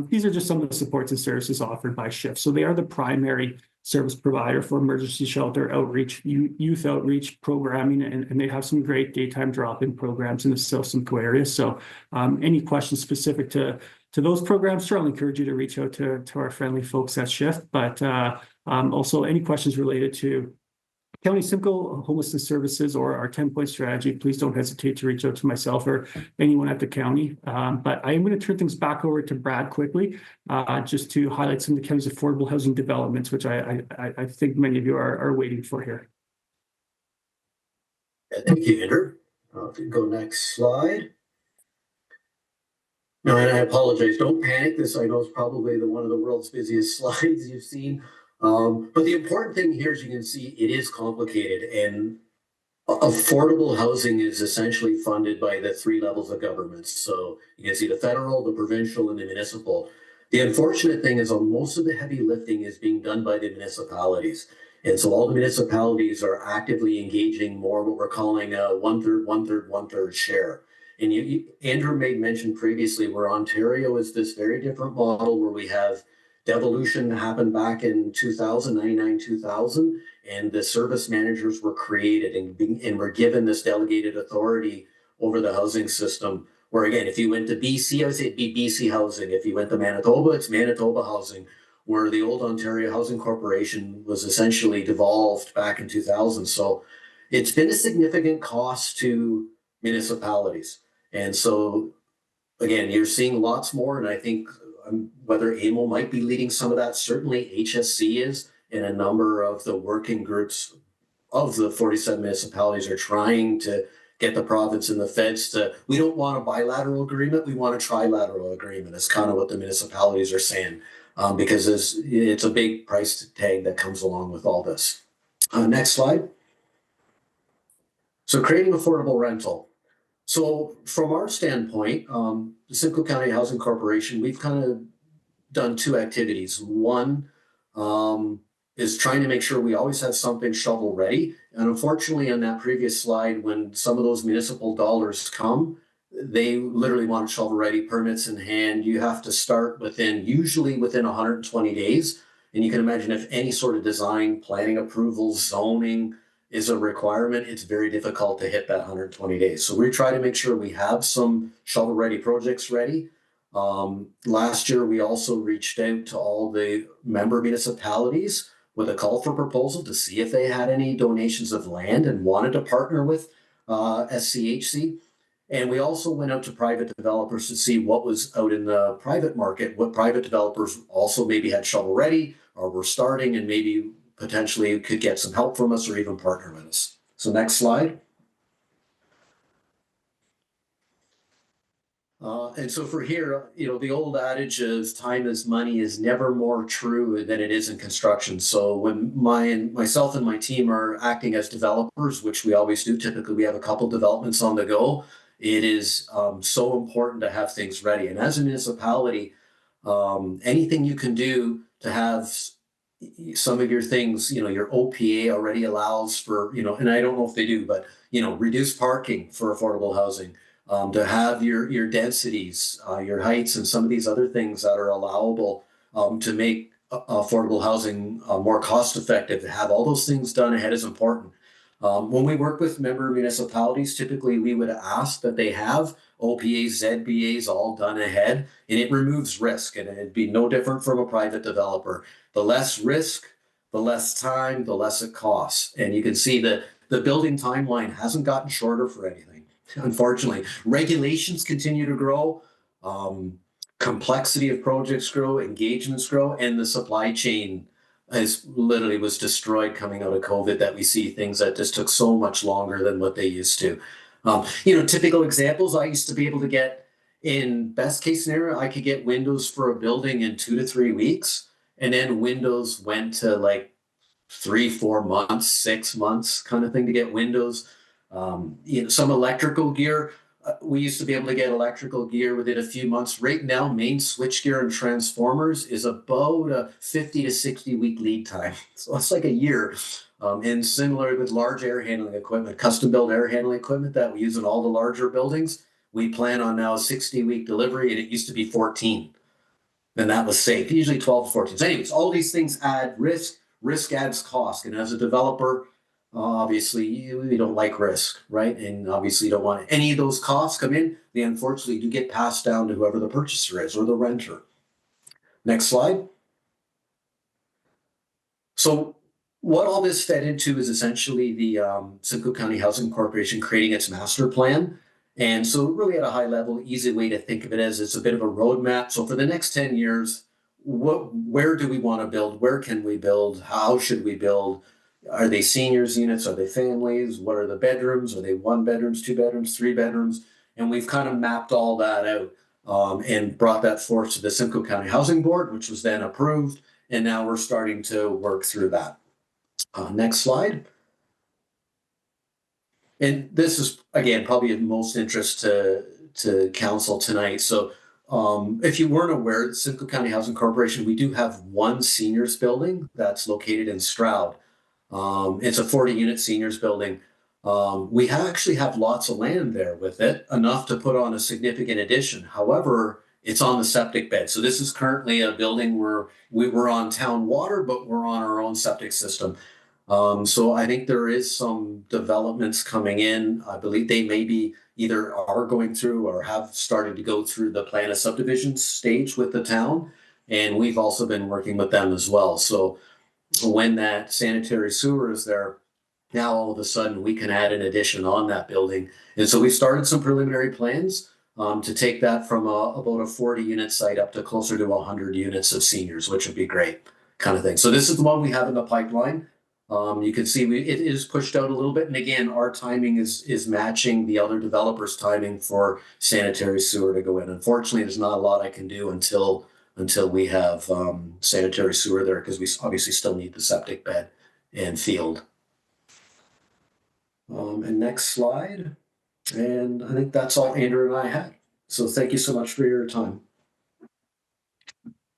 these are just some of the supports and services offered by Shift. So they are the primary service provider for emergency shelter outreach, youth outreach programming, and they have some great daytime drop-in programs in the South Simcoe area. So any questions specific to those programs, sure, I'll encourage you to reach out to our friendly folks at Shift. But also any questions related to County Simcoe homelessness services or our 10-point strategy, please don't hesitate to reach out to myself or anyone at the county. But I am going to turn things back over to Brad quickly, just to highlight some of the county's affordable housing developments, which I think many of you are waiting for here. Thank you, Andrew. If you go next slide. No, and I apologize. Don't panic. This I know is probably one of the world's busiest slides you've seen. But the important thing here, as you can see, it is complicated, and affordable housing is essentially funded by the three levels of government. So you can see the federal, the provincial, and the municipal. The unfortunate thing is most of the heavy lifting is being done by the municipalities. And so all the municipalities are actively engaging more what we're calling a one-third, one-third, one-third share. And Andrew made mention previously where Ontario is this very different model where we have devolution happened back in 99, 2000, and the service managers were created and were given this delegated authority over the housing system. Where again, if you went to BC, I would say it'd be BC Housing. If you went to Manitoba, it's Manitoba Housing, where the old Ontario Housing Corporation was essentially devolved back in 2000. So it's been a significant cost to municipalities. And so again, you're seeing lots more, and I think whether AMO might be leading some of that, certainly HSC is, and a number of the working groups of the 47 municipalities are trying to get the province and the feds to, we don't want a bilateral agreement, we want a trilateral agreement. That's kind of what the municipalities are saying, because it's a big price tag that comes along with all this. Next slide. So creating affordable rental. So from our standpoint, the Simcoe County Housing Corporation, we've kind of done two activities. One is trying to make sure we always have something shovel ready. And unfortunately, on that previous slide, when some of those municipal dollars come, they literally want shovel ready, permits in hand. You have to start usually within 120 days. And you can imagine if any sort of design, planning approvals, zoning is a requirement, it's very difficult to hit that 120 days. So we try to make sure we have some shovel ready projects ready. Last year, we also reached out to all the member municipalities with a call for proposal to see if they had any donations of land and wanted to partner with SCHC. And we also went out to private developers to see what was out in the private market, what private developers also maybe had shovel ready or were starting and maybe potentially could get some help from us or even partner with us. So next slide. And so for here, the old adage of time is money is never more true than it is in construction. So when myself and my team are acting as developers, which we always do, typically we have a couple developments on the go, it is so important to have things ready. And as a municipality, anything you can do to have some of your things, your OPA already allows for, and I don't know if they do, but, reduced parking for affordable housing. To have your densities, your heights, and some of these other things that are allowable to make affordable housing more cost effective. To have all those things done ahead is important. When we work with member municipalities, typically we would ask that they have OPAs, ZBAs all done ahead, and it removes risk. And it'd be no different from a private developer. The less risk, the less time, the less it costs. And you can see that the building timeline hasn't gotten shorter for anything. Unfortunately, regulations continue to grow, complexity of projects grow, engagements grow, and the supply chain was destroyed coming out of COVID, that we see things that just took so much longer than what they used to. Typical examples, I used to be able to get, in best case scenario, I could get windows for a building in 2 to 3 weeks, and then windows went to like 3-4 months, 6 months kind of thing to get windows. Some electrical gear, we used to be able to get electrical gear within a few months. Right now, main switchgear and transformers is about a 50 to 60 week lead time. So it's like a year. And similar with large air handling equipment, custom built air handling equipment that we use in all the larger buildings, we plan on now a 60-week delivery, and it used to be 14. And that was safe, usually 12 to 14. So anyways, all these things add risk adds cost. And as a developer, obviously you don't like risk, right? And obviously you don't want any of those costs come in. They unfortunately do get passed down to whoever the purchaser is or the renter. Next slide. So what all this fed into is essentially the Simcoe County Housing Corporation creating its master plan. And so really at a high level, easy way to think of it as it's a bit of a roadmap. So for the next 10 years, where do we want to build? Where can we build? How should we build? Are they seniors units? Are they families? What are the bedrooms? Are they 1 bedrooms, 2 bedrooms, 3 bedrooms? And we've kind of mapped all that out and brought that forth to the Simcoe County Housing Board, which was then approved. And now we're starting to work through that. Next slide. And this is, again, probably of most interest to council tonight. So if you weren't aware, Simcoe County Housing Corporation, we do have 1 seniors building that's located in Stroud. It's a 40-unit seniors building. We actually have lots of land there with it, enough to put on a significant addition. However, it's on the septic bed. So this is currently a building where we were on town water, but we're on our own septic system. So I think there is some developments coming in. I believe they maybe either are going through or have started to go through the plan of subdivision stage with the town. And we've also been working with them as well. So when that sanitary sewer is there, now all of a sudden we can add an addition on that building. And so we've started some preliminary plans to take that from about a 40-unit site up to closer to 100 units of seniors, which would be great kind of thing. So this is the one we have in the pipeline. You can see it is pushed out a little bit. And again, our timing is matching the other developers' timing for sanitary sewer to go in. Unfortunately, there's not a lot I can do until we have sanitary sewer there, because we obviously still need the septic bed and field. And next slide. And I think that's all Andrew and I had. So thank you so much for your time.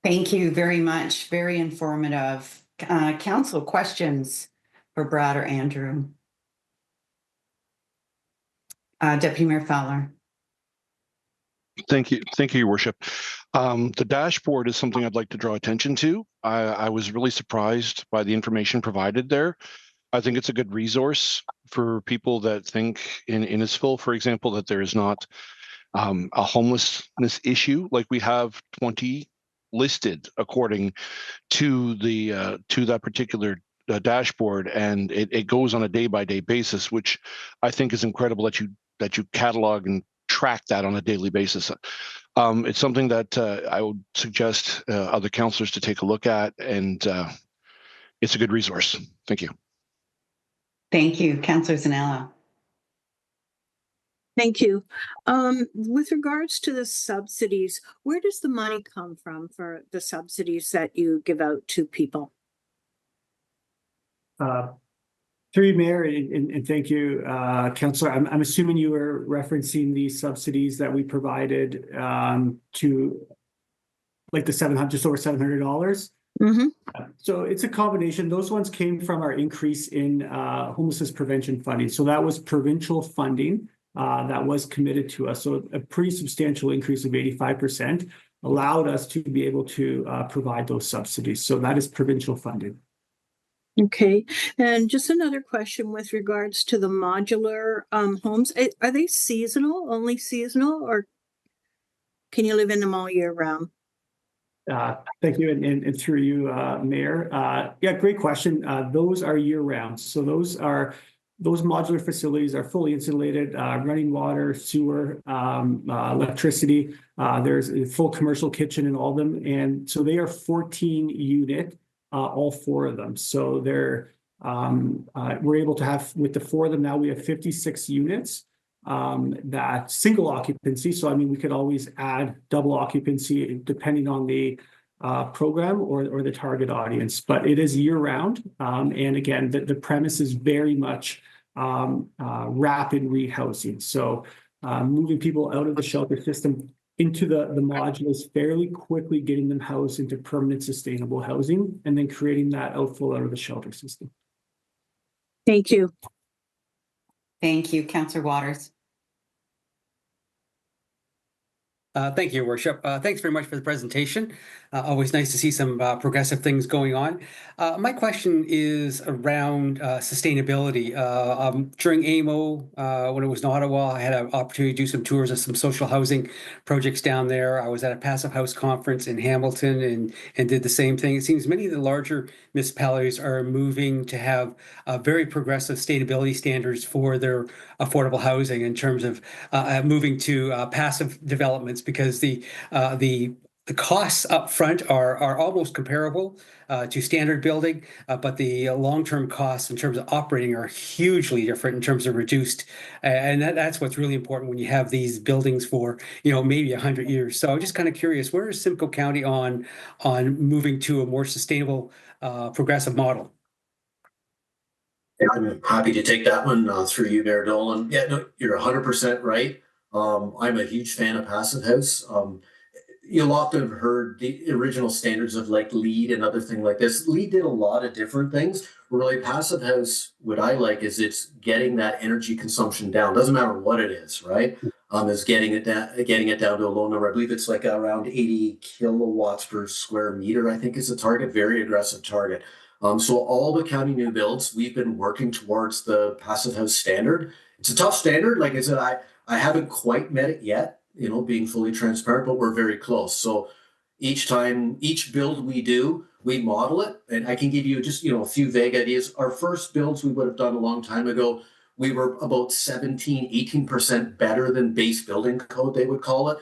Thank you very much. Very informative. Council questions for Brad or Andrew? Deputy Mayor Fowler. Thank you, Your Worship. The dashboard is something I'd like to draw attention to. I was really surprised by the information provided there. I think it's a good resource for people that think in Innisfil, for example, that there is not a homelessness issue. Like we have 20 listed according to the to that particular dashboard, and it goes on a day-by-day basis, which I think is incredible that you catalog and track that on a daily basis. It's something that I would suggest other councillors to take a look at, and it's a good resource. Thank you. Thank you, Councillor Zanella. Thank you. With regards to the subsidies, where does the money come from for the subsidies that you give out to people? Through you, Mayor, and thank you, Councillor. I'm assuming you were referencing the subsidies that we provided to, like, the just over $700. So it's a combination. Those ones came from our increase in homelessness prevention funding. So that was provincial funding that was committed to us. So a pretty substantial increase of 85% allowed us to be able to provide those subsidies. So that is provincial funding. Okay, and just another question with regards to the modular homes. Are they seasonal, only seasonal, or can you live in them all year round? Thank you, and through you, Mayor. Yeah, great question. Those are year round. So those modular facilities are fully insulated, running water, sewer, electricity. There's a full commercial kitchen in all of them, and so they are 14 unit. All four of them. So we're able to have, with the four of them now, we have 56 units that single occupancy. So, I mean, we could always add double occupancy depending on the program or the target audience, but it is year round. And again, the premise is very much rapid rehousing. So moving people out of the shelter system into the modulars fairly quickly, getting them housed into permanent sustainable housing, and then creating that outflow out of the shelter system. Thank you. Thank you, Councillor Waters. Thank you, Your Worship. Thanks very much for the presentation. Always nice to see some progressive things going on. My question is around sustainability. During AMO, when it was in Ottawa, I had an opportunity to do some tours of some social housing projects down there. I was at a Passive House conference in Hamilton and did the same thing. It seems many of the larger municipalities are moving to have very progressive sustainability standards for their affordable housing in terms of moving to passive developments, because the costs up front are almost comparable to standard building, but the long-term costs in terms of operating are hugely different in terms of reduced, and that's what's really important when you have these buildings for maybe 100 years. So I'm just kind of curious, where is Simcoe County on moving to a more sustainable, progressive model? I'm happy to take that one through you, Mayor Dolan. Yeah, no, you're 100% right. I'm a huge fan of Passive House. You'll often have heard the original standards of like LEED and other things like this. LEED did a lot of different things. Really, Passive House, what I like is it's getting that energy consumption down. Doesn't matter what it is, right? Is getting it down to a low number. I believe it's like around 80 kilowatts per square meter, I think is the target. Very aggressive target. So all the county new builds, we've been working towards the Passive House standard. It's a tough standard. Like I said, I haven't quite met it yet, being fully transparent, but we're very close. So each build we do, we model it. And I can give you just, a few vague ideas. Our first builds we would have done a long time ago, we were about 18% better than base building code, they would call it.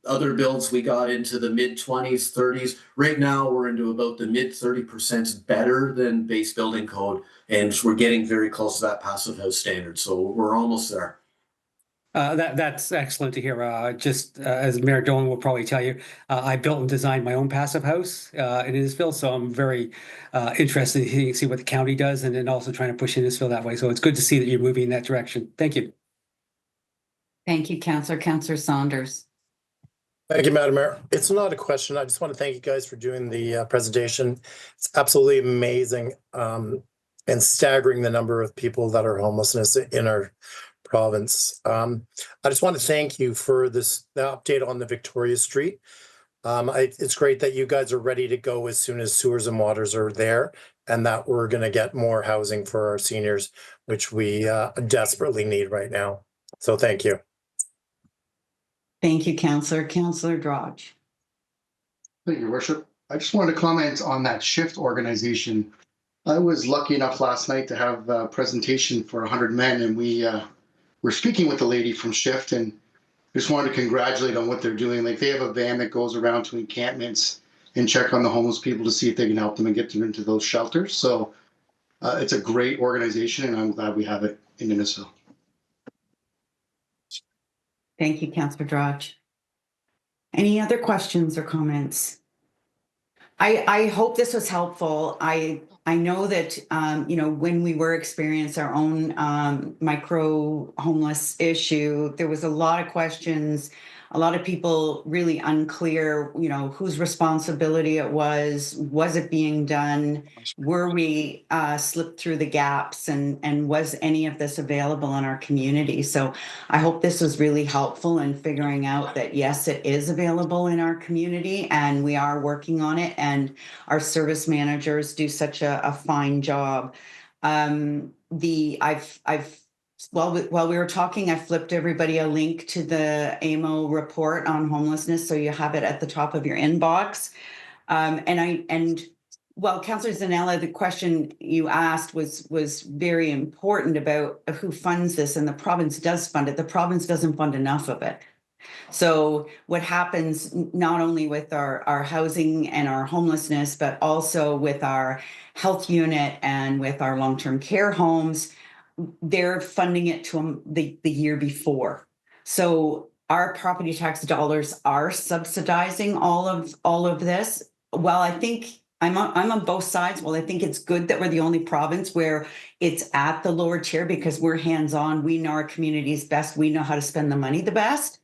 Other builds, we got into the mid-20s, 30s. Right now, we're into about the mid-30% better than base building code, and we're getting very close to that Passive House standard. So we're almost there. That's excellent to hear. Just as Mayor Dolan will probably tell you, I built and designed my own Passive House in Innisfil, so I'm very interested to see what the county does, and then also trying to push Innisfil that way. So it's good to see that you're moving in that direction. Thank you. Thank you, Councillor. Councillor Saunders. Thank you, Madam Mayor. It's not a question. I just want to thank you guys for doing the presentation. It's absolutely amazing and staggering the number of people that are homelessness in our province. I just want to thank you for the update on the Victoria Street. It's great that you guys are ready to go as soon as sewers and waters are there, and that we're going to get more housing for our seniors, which we desperately need right now. So thank you. Thank you, Councillor. Councillor Drodge. Thank you, Your Worship. I just wanted to comment on that shift organization. I was lucky enough last night to have a presentation for 100 men, and we were speaking with the lady from Shift, and just wanted to congratulate on what they're doing. Like, they have a van that goes around to encampments and check on the homeless people to see if they can help them and get them into those shelters. So it's a great organization, and I'm glad we have it in Innisfil. Thank you, Councillor Drudge. Any other questions or comments? I hope this was helpful. I know that, when we were experiencing our own micro homeless issue, there was a lot of questions, a lot of people really unclear, whose responsibility it was it being done? Were we slipped through the gaps, and was any of this available in our community? So I hope this was really helpful in figuring out that, yes, it is available in our community, and we are working on it, and our service managers do such a fine job. While we were talking, I flipped everybody a link to the AMO report on homelessness, so you have it at the top of your inbox. Councillor Zanella, the question you asked was very important about who funds this, and the province does fund it. The province doesn't fund enough of it. So what happens not only with our housing and our homelessness, but also with our health unit and with our long-term care homes, they're funding it to the year before. So our property tax dollars are subsidizing all of this. Well, I think I'm on both sides. Well, I think it's good that we're the only province where it's at the lower tier, because we're hands-on. We know our communities best. We know how to spend the money the best.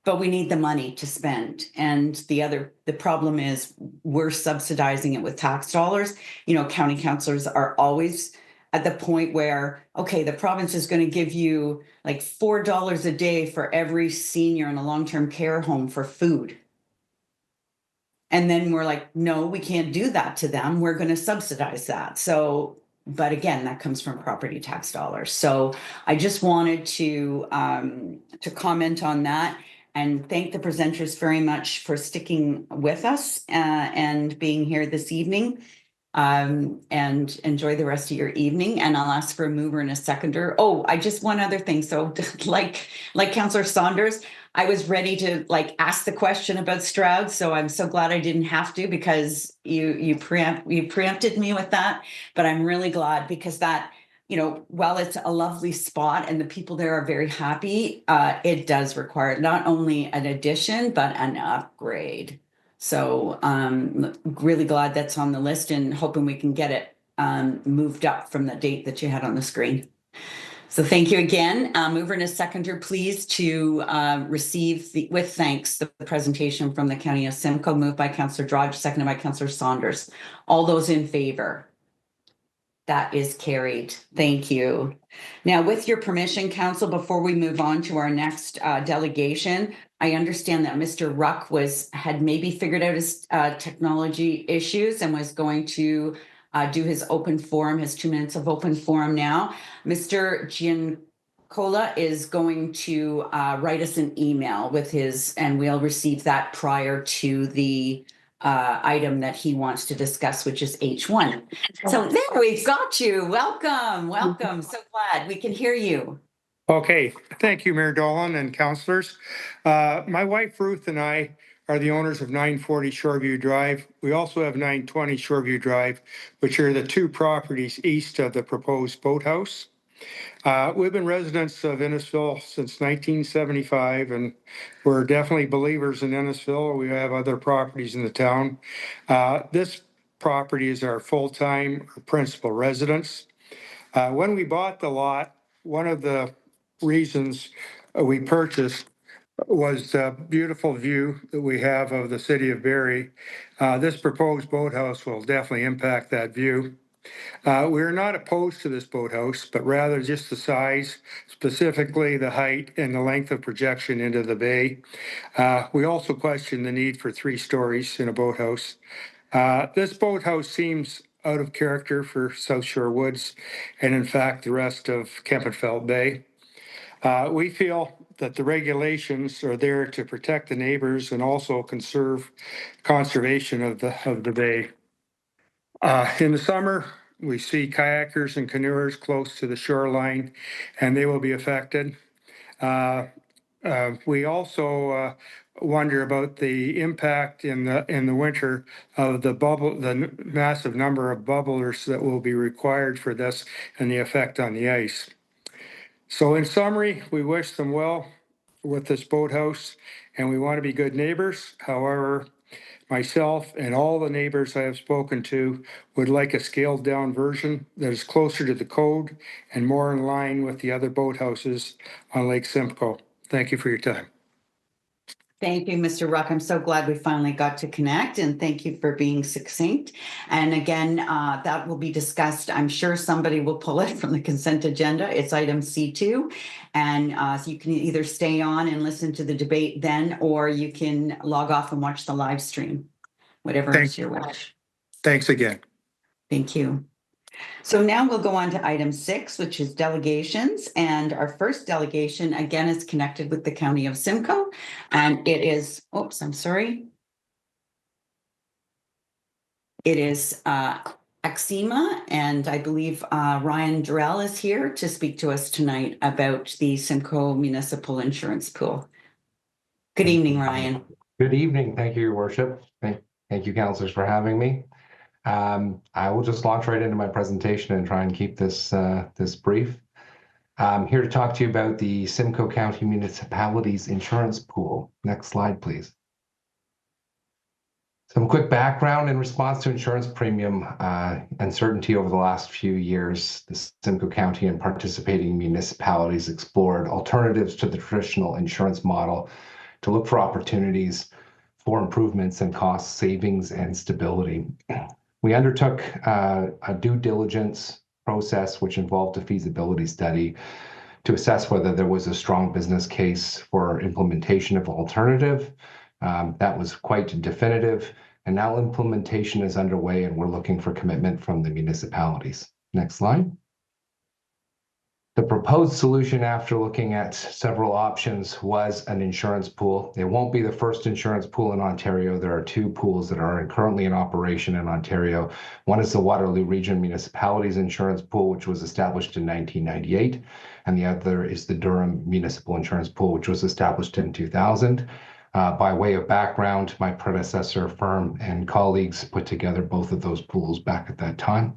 But we need the money to spend. And the problem is we're subsidizing it with tax dollars. County councillors are always at the point where, okay, the province is going to give you like $4 a day for every senior in a long-term care home for food. And then we're like, no, we can't do that to them. We're going to subsidize that. So, but again, that comes from property tax dollars. So I just wanted to comment on that, and thank the presenters very much for sticking with us and being here this evening. And enjoy the rest of your evening. And I'll ask for a mover and a seconder. Oh, one other thing. So like Councillor Saunders, I was ready to ask the question about Stroud. So I'm so glad I didn't have to, because you preempted me with that. But I'm really glad, because that, while it's a lovely spot and the people there are very happy, it does require not only an addition, but an upgrade. So really glad that's on the list, and hoping we can get it moved up from the date that you had on the screen. So thank you again. Mover and a seconder, please, to receive with thanks the presentation from the County of Simcoe. Moved by Councillor Drudge, seconded by Councillor Saunders. All those in favor? That is carried. Thank you. Now, with your permission, Council, before we move on to our next delegation, I understand that Mr. Ruck had maybe figured out his technology issues and was going to do his open forum, his 2 minutes of open forum now. Mr. Giancola is going to write us an email with and we'll receive that prior to the item that he wants to discuss, which is H1. So there, we've got you. Welcome. So glad we can hear you. Okay, thank you, Mayor Dolan and councillors. My wife Ruth and I are the owners of 940 Shoreview Drive. We also have 920 Shoreview Drive, which are the two properties east of the proposed boathouse. We've been residents of Innisfil since 1975, and we're definitely believers in Innisfil. We have other properties in the town. This property is our full-time principal residence. When we bought the lot, one of the reasons we purchased was the beautiful view that we have of the city of Barrie. This proposed boathouse will definitely impact that view. We're not opposed to this boathouse, but rather just the size, specifically the height and the length of projection into the bay. We also question the need for 3 stories in a boathouse. This boathouse seems out of character for South Shore Woods and in fact the rest of Kempenfelt Bay. We feel that the regulations are there to protect the neighbors and also conservation of the bay. In the summer, we see kayakers and canoers close to the shoreline, and they will be affected. We also wonder about the impact in the winter of the massive number of bubblers that will be required for this and the effect on the ice. So in summary, we wish them well with this boathouse, and we want to be good neighbors. However, myself and all the neighbors I have spoken to would like a scaled down version that is closer to the code and more in line with the other boathouses on Lake Simcoe. Thank you for your time. Thank you, Mr. Ruck. I'm so glad we finally got to connect, and thank you for being succinct. And again, that will be discussed. I'm sure somebody will pull it from the consent agenda. It's item C2. And so you can either stay on and listen to the debate then, or you can log off and watch the live stream, whatever is your wish. Thanks again. Thank you. So now we'll go on to item 6, which is delegations. And our first delegation, again, is connected with the County of Simcoe. And it is, oops, I'm sorry. It is Axima, and I believe Ryan Durrell is here to speak to us tonight about the Simcoe Municipal Insurance Pool. Good evening, Ryan. Good evening. Thank you, Your Worship. Thank you, councillors, for having me. I will just launch right into my presentation and try and keep this brief. I'm here to talk to you about the Simcoe County Municipalities Insurance Pool. Next slide, please. Some quick background in response to insurance premium uncertainty over the last few years. The Simcoe County and participating municipalities explored alternatives to the traditional insurance model to look for opportunities for improvements in cost savings and stability. We undertook a due diligence process, which involved a feasibility study to assess whether there was a strong business case for implementation of alternative. That was quite definitive, and now implementation is underway, and we're looking for commitment from the municipalities. Next slide. The proposed solution, after looking at several options, was an insurance pool. It won't be the first insurance pool in Ontario. There are 2 pools that are currently in operation in Ontario. One is the Waterloo Region Municipalities Insurance Pool, which was established in 1998, and the other is the Durham Municipal Insurance Pool, which was established in 2000. By way of background, my predecessor firm and colleagues put together both of those pools back at that time.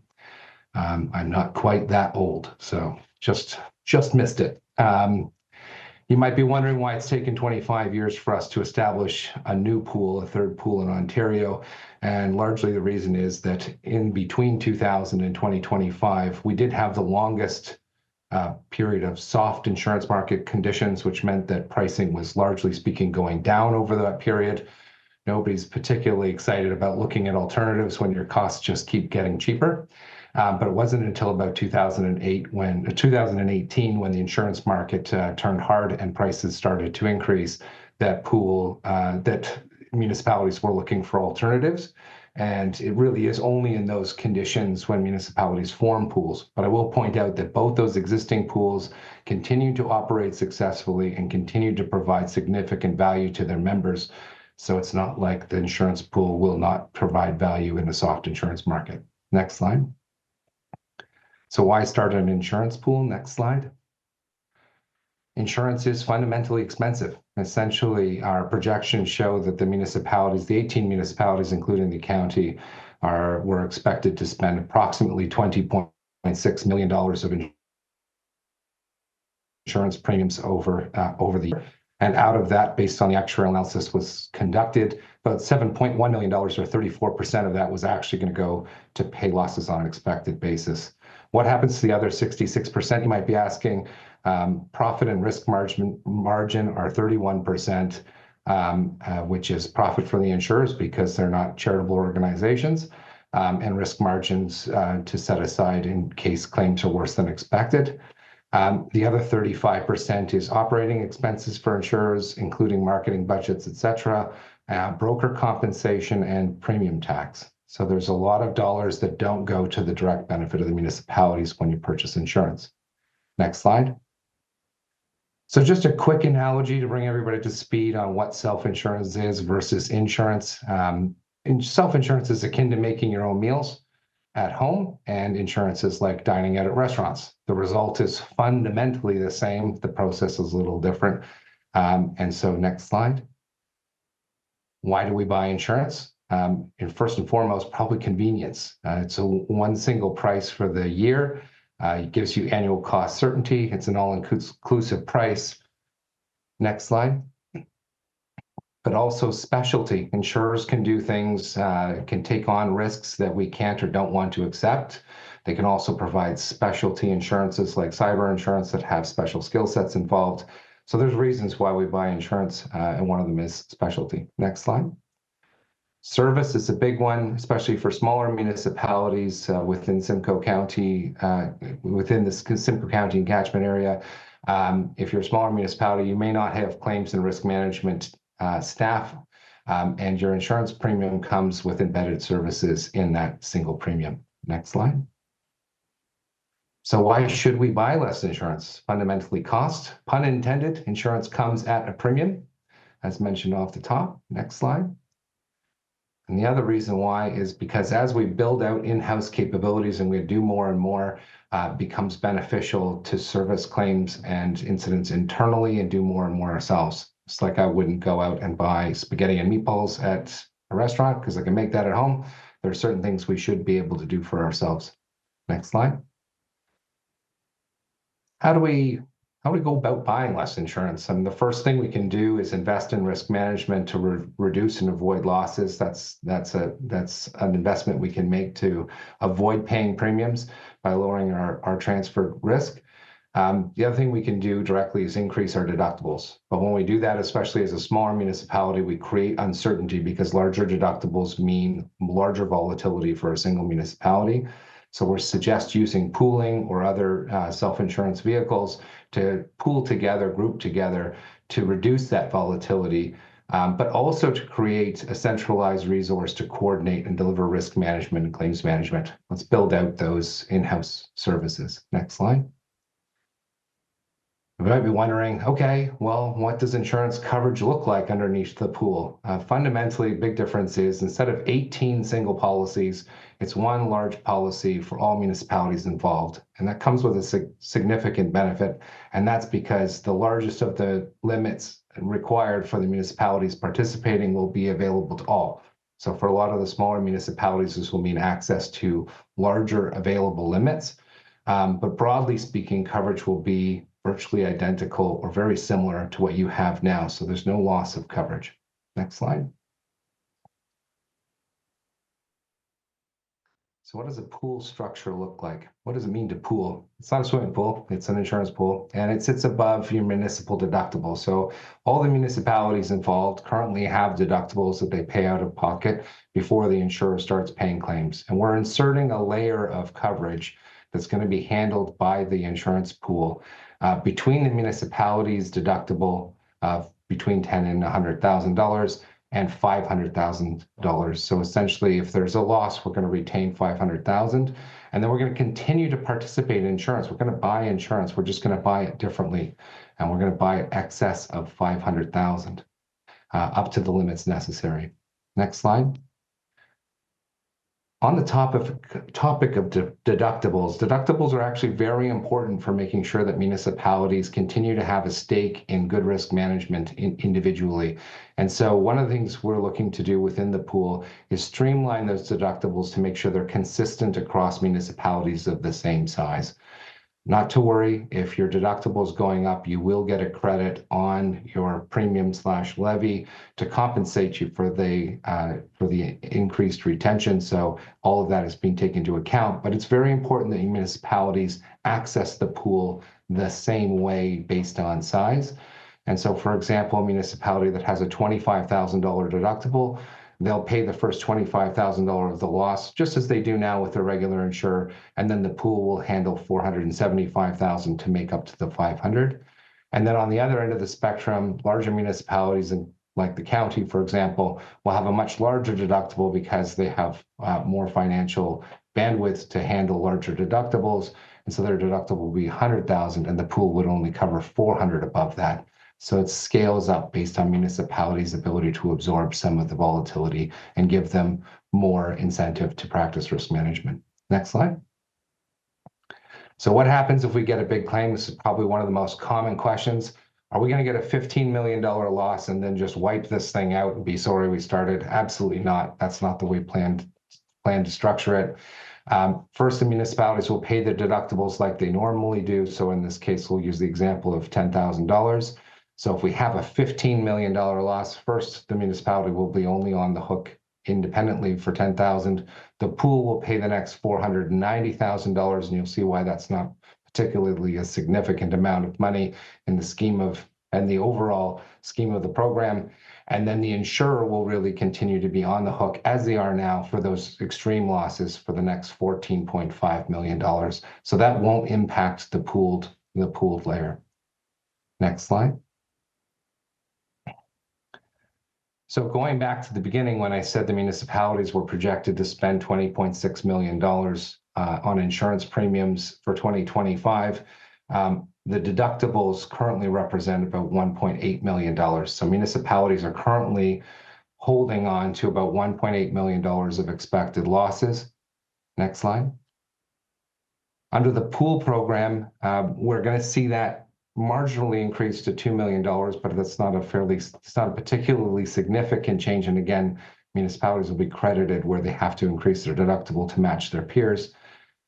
I'm not quite that old, so just missed it. You might be wondering why it's taken 25 years for us to establish a new pool, a third pool in Ontario. And largely the reason is that in between 2000 and 2025, we did have the longest period of soft insurance market conditions, which meant that pricing was largely speaking going down over that period. Nobody's particularly excited about looking at alternatives when your costs just keep getting cheaper. But it wasn't until about 2018 when the insurance market turned hard and prices started to increase that municipalities were looking for alternatives. And it really is only in those conditions when municipalities form pools. But I will point out that both those existing pools continue to operate successfully and continue to provide significant value to their members. So it's not like the insurance pool will not provide value in a soft insurance market. Next slide. So why start an insurance pool? Next slide. Insurance is fundamentally expensive. Essentially, our projections show that the municipalities, the 18 municipalities, including the county, were expected to spend approximately $20.6 million of insurance premiums over the year. And out of that, based on the actuarial analysis was conducted, about $7.1 million, or 34% of that, was actually going to go to pay losses on an expected basis. What happens to the other 66%, you might be asking? Profit and risk margin are 31%, which is profit for the insurers because they're not charitable organizations, and risk margins to set aside in case claims are worse than expected. The other 35% is operating expenses for insurers, including marketing budgets, etc., broker compensation, and premium tax. So there's a lot of dollars that don't go to the direct benefit of the municipalities when you purchase insurance. Next slide. So just a quick analogy to bring everybody to speed on what self-insurance is versus insurance. Self-insurance is akin to making your own meals at home, and insurance is like dining out at restaurants. The result is fundamentally the same. The process is a little different. And so next slide. Why do we buy insurance? And first and foremost, probably convenience. It's a one single price for the year. It gives you annual cost certainty. It's an all-inclusive price. Next slide. But also specialty. Insurers can do things, can take on risks that we can't or don't want to accept. They can also provide specialty insurances like cyber insurance that have special skill sets involved. So there's reasons why we buy insurance, and one of them is specialty. Next slide. Service is a big one, especially for smaller municipalities within Simcoe County, within the Simcoe County and catchment area. If you're a smaller municipality, you may not have claims and risk management staff, and your insurance premium comes with embedded services in that single premium. Next slide. So why should we buy less insurance? Fundamentally cost. Pun intended, insurance comes at a premium, as mentioned off the top. Next slide. And the other reason why is because as we build out in-house capabilities and we do more and more, becomes beneficial to service claims and incidents internally and do more and more ourselves. It's like I wouldn't go out and buy spaghetti and meatballs at a restaurant because I can make that at home. There are certain things we should be able to do for ourselves. Next slide. How do we go about buying less insurance? I mean, the first thing we can do is invest in risk management to reduce and avoid losses. That's an investment we can make to avoid paying premiums by lowering our transfer risk. The other thing we can do directly is increase our deductibles. But when we do that, especially as a smaller municipality, we create uncertainty because larger deductibles mean larger volatility for a single municipality. So we suggest using pooling or other self-insurance vehicles to pool together, group together to reduce that volatility, but also to create a centralized resource to coordinate and deliver risk management and claims management. Let's build out those in-house services. Next slide. You might be wondering, okay, well, what does insurance coverage look like underneath the pool? Fundamentally, big difference is instead of 18 single policies, it's one large policy for all municipalities involved. And that comes with a significant benefit. And that's because the largest of the limits required for the municipalities participating will be available to all. So for a lot of the smaller municipalities, this will mean access to larger available limits. But broadly speaking, coverage will be virtually identical or very similar to what you have now. So there's no loss of coverage. Next slide. So what does a pool structure look like? What does it mean to pool? It's not a swimming pool, it's an insurance pool, and it sits above your municipal deductible. So all the municipalities involved currently have deductibles that they pay out of pocket before the insurer starts paying claims. And we're inserting a layer of coverage that's going to be handled by the insurance pool between the municipality's deductible of between $10,000 and $100,000 and $500,000. So essentially, if there's a loss, we're going to retain $500,000, and then we're going to continue to participate in insurance. We're going to buy insurance. We're just going to buy it differently, and we're going to buy it excess of $500,000 up to the limits necessary. Next slide. On the topic of deductibles, deductibles are actually very important for making sure that municipalities continue to have a stake in good risk management individually. And so one of the things we're looking to do within the pool is streamline those deductibles to make sure they're consistent across municipalities of the same size. Not to worry, if your deductible is going up, you will get a credit on your premium/levy to compensate you for the increased retention. So all of that is being taken into account. But it's very important that municipalities access the pool the same way based on size. And so, for example, a municipality that has a $25,000 deductible, they'll pay the first $25,000 of the loss, just as they do now with their regular insurer, and then the pool will handle $475,000 to make up to the $500,000. And then on the other end of the spectrum, larger municipalities, like the county, for example, will have a much larger deductible because they have more financial bandwidth to handle larger deductibles, And so their deductible will be 100,000 and the pool would only cover 400 above that. So it scales up based on municipalities' ability to absorb some of the volatility and give them more incentive to practice risk management. Next slide. So what happens if we get a big claim? This is probably one of the most common questions. Are we going to get a $15 million loss and then just wipe this thing out and be sorry we started? Absolutely not. That's not the way we plan to structure it. First, the municipalities will pay their deductibles like they normally do. So in this case, we'll use the example of $10,000. So if we have a $15 million loss, first, the municipality will be only on the hook independently for $10,000. The pool will pay the next $490,000, and you'll see why that's not particularly a significant amount of money in the scheme of, and the overall scheme of the program. And then the insurer will really continue to be on the hook as they are now for those extreme losses for the next $14.5 million. So that won't impact the pooled layer. Next slide. So going back to the beginning, when I said the municipalities were projected to spend $20.6 million on insurance premiums for 2025, the deductibles currently represent about $1.8 million. So municipalities are currently holding on to about $1.8 million of expected losses. Next slide. Under the pool program, we're going to see that marginally increased to $2 million, but it's not a particularly significant change. And again, municipalities will be credited where they have to increase their deductible to match their peers.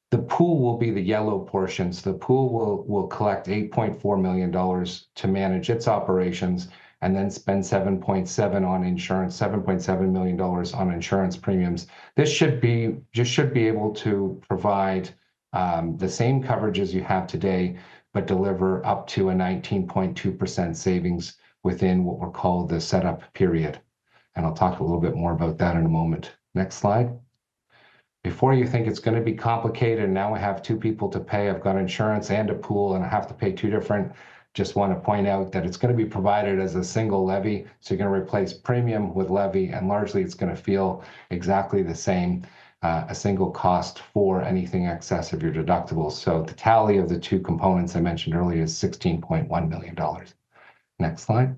The pool will be the yellow portion. So the pool will collect $8.4 million to manage its operations and then spend $7.7 million on insurance premiums. This should be able to provide the same coverage as you have today, but deliver up to a 19.2% savings within what we're called the setup period. And I'll talk a little bit more about that in a moment. Next slide. Before you think it's going to be complicated, now I have two people to pay. I've got insurance and a pool, and I have to pay two different. Just want to point out that it's going to be provided as a single levy. So you're going to replace premium with levy, and largely it's going to feel exactly the same. A single cost for anything excess of your deductibles. So the tally of the two components I mentioned earlier is $16.1 million. Next slide.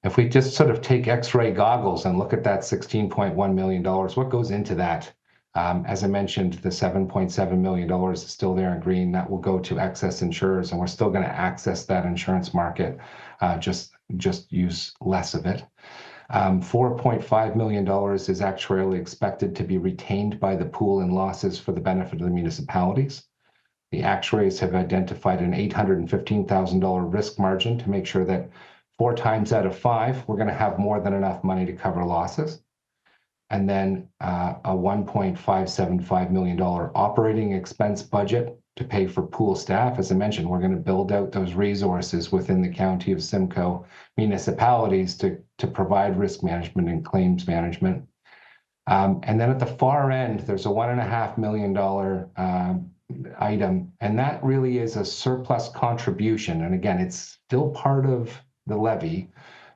If we just sort of take X-ray goggles and look at that $16.1 million, what goes into that? As I mentioned, the $7.7 million is still there in green. That will go to excess insurers, and we're still going to access that insurance market, just use less of it. $4.5 million is actuarially expected to be retained by the pool in losses for the benefit of the municipalities. The actuaries have identified an $815,000 risk margin to make sure that 4 times out of 5, we're going to have more than enough money to cover losses. And then a $1.575 million operating expense budget to pay for pool staff. As I mentioned, we're going to build out those resources within the County of Simcoe municipalities to provide risk management and claims management. And then at the far end, there's a $1.5 million item, and that really is a surplus contribution. And again, it's still part of the levy.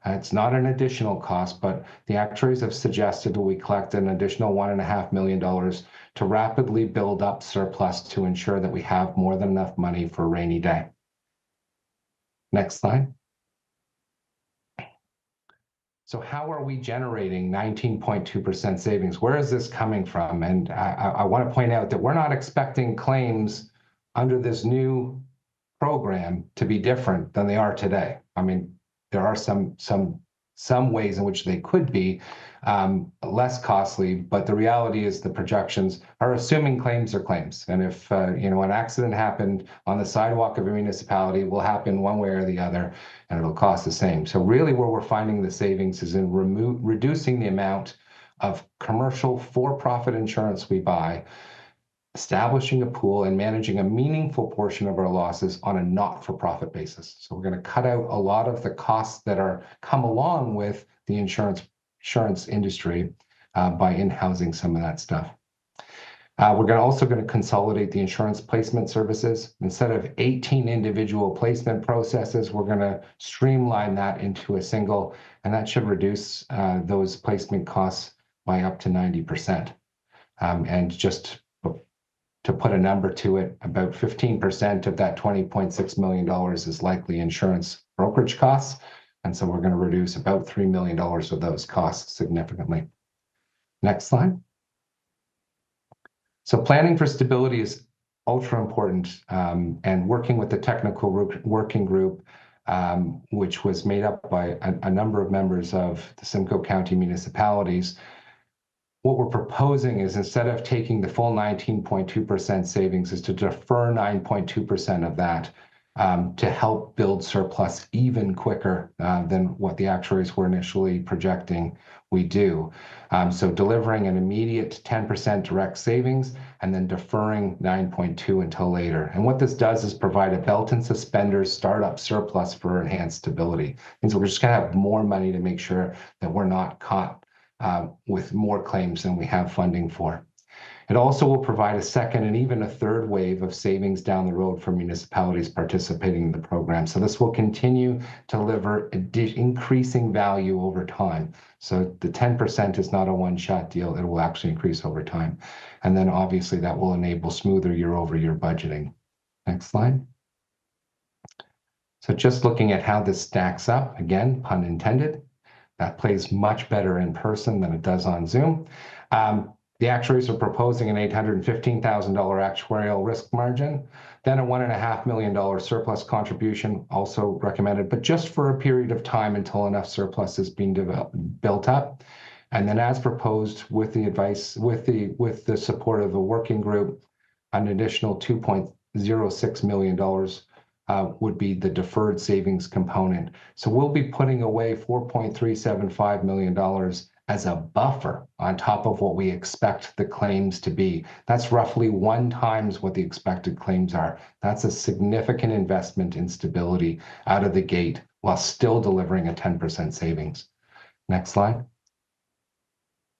It's not an additional cost, but the actuaries have suggested that we collect an additional $1.5 million to rapidly build up surplus to ensure that we have more than enough money for a rainy day. Next slide. So how are we generating 19.2% savings? Where is this coming from? And I want to point out that we're not expecting claims under this new program to be different than they are today. I mean, there are some ways in which they could be less costly, but the reality is the projections are assuming claims are claims. And if an accident happened on the sidewalk of a municipality, it will happen one way or the other, and it'll cost the same. So really where we're finding the savings is in reducing the amount of commercial for-profit insurance we buy, establishing a pool and managing a meaningful portion of our losses on a not-for-profit basis. So we're going to cut out a lot of the costs that come along with the insurance industry by in-housing some of that stuff. We're also going to consolidate the insurance placement services. Instead of 18 individual placement processes, we're going to streamline that into a single, and that should reduce those placement costs by up to 90%. And just To put a number to it, about 15% of that $20.6 million is likely insurance brokerage costs. And so we're going to reduce about $3 million of those costs significantly. Next slide. So planning for stability is ultra important, and working with the technical working group, which was made up by a number of members of the Simcoe County municipalities. What we're proposing is, instead of taking the full 19.2% savings, is to defer 9.2% of that to help build surplus even quicker than what the actuaries were initially projecting we do. So delivering an immediate 10% direct savings and then deferring 9.2 until later. And what this does is provide a belt and suspenders startup surplus for enhanced stability. And so we're just going to have more money to make sure that we're not caught with more claims than we have funding for. It also will provide a second and even a third wave of savings down the road for municipalities participating in the program. So this will continue to deliver increasing value over time. So the 10% is not a one-shot deal. It will actually increase over time. And then obviously that will enable smoother year-over-year budgeting. Next slide. So just looking at how this stacks up, again, pun intended, that plays much better in person than it does on Zoom. The actuaries are proposing an $815,000 actuarial risk margin, then a $1.5 million surplus contribution also recommended, but just for a period of time until enough surplus is being built up. And then, as proposed, with the advice, with the support of the working group, an additional $2.06 million would be the deferred savings component. So we'll be putting away $4.375 million as a buffer on top of what we expect the claims to be. That's roughly 1 times what the expected claims are. That's a significant investment in stability out of the gate while still delivering a 10% savings. Next slide.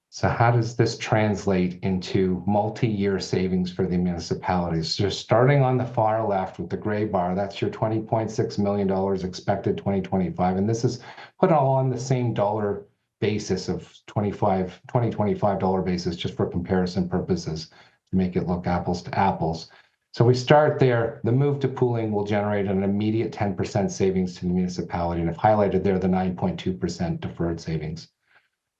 So how does this translate into multi-year savings for the municipalities? So starting on the far left with the gray bar, that's your $20.6 million expected 2025. And this is put all on the same dollar basis of $2025 basis, just for comparison purposes, to make it look apples to apples. So we start there. The move to pooling will generate an immediate 10% savings to the municipality. And I've highlighted there the 9.2% deferred savings.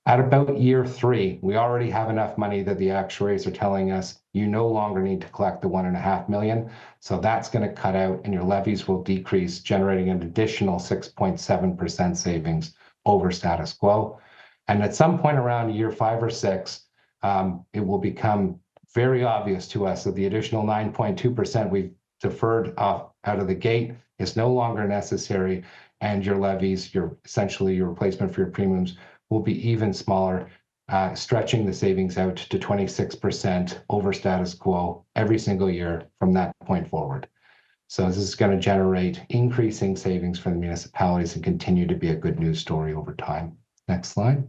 At about year 3, we already have enough money that the actuaries are telling us you no longer need to collect the $1.5 million. So that's going to cut out and your levies will decrease, generating an additional 6.7% savings over status quo. And at some point around year 5 or 6, it will become very obvious to us that the additional 9.2% we've deferred out of the gate is no longer necessary, and your levies, essentially your replacement for your premiums, will be even smaller, stretching the savings out to 26% over status quo every single year from that point forward. So this is going to generate increasing savings for the municipalities and continue to be a good news story over time. Next slide.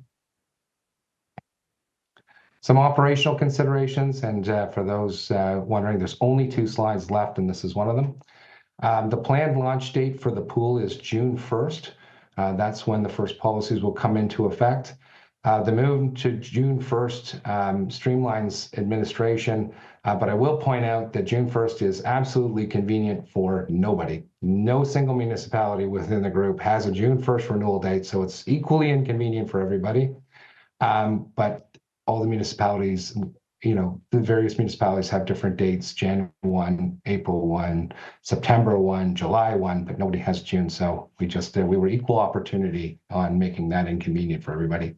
Some operational considerations, and for those wondering, there's only 2 slides left, and this is one of them. The planned launch date for the pool is June 1st. That's when the first policies will come into effect. The move to June 1st streamlines administration, but I will point out that June 1st is absolutely convenient for nobody. No single municipality within the group has a June 1st renewal date, so it's equally inconvenient for everybody. But all the municipalities, the various municipalities have different dates: January 1, April 1, September 1, July 1, but nobody has June. So we were equal opportunity on making that inconvenient for everybody.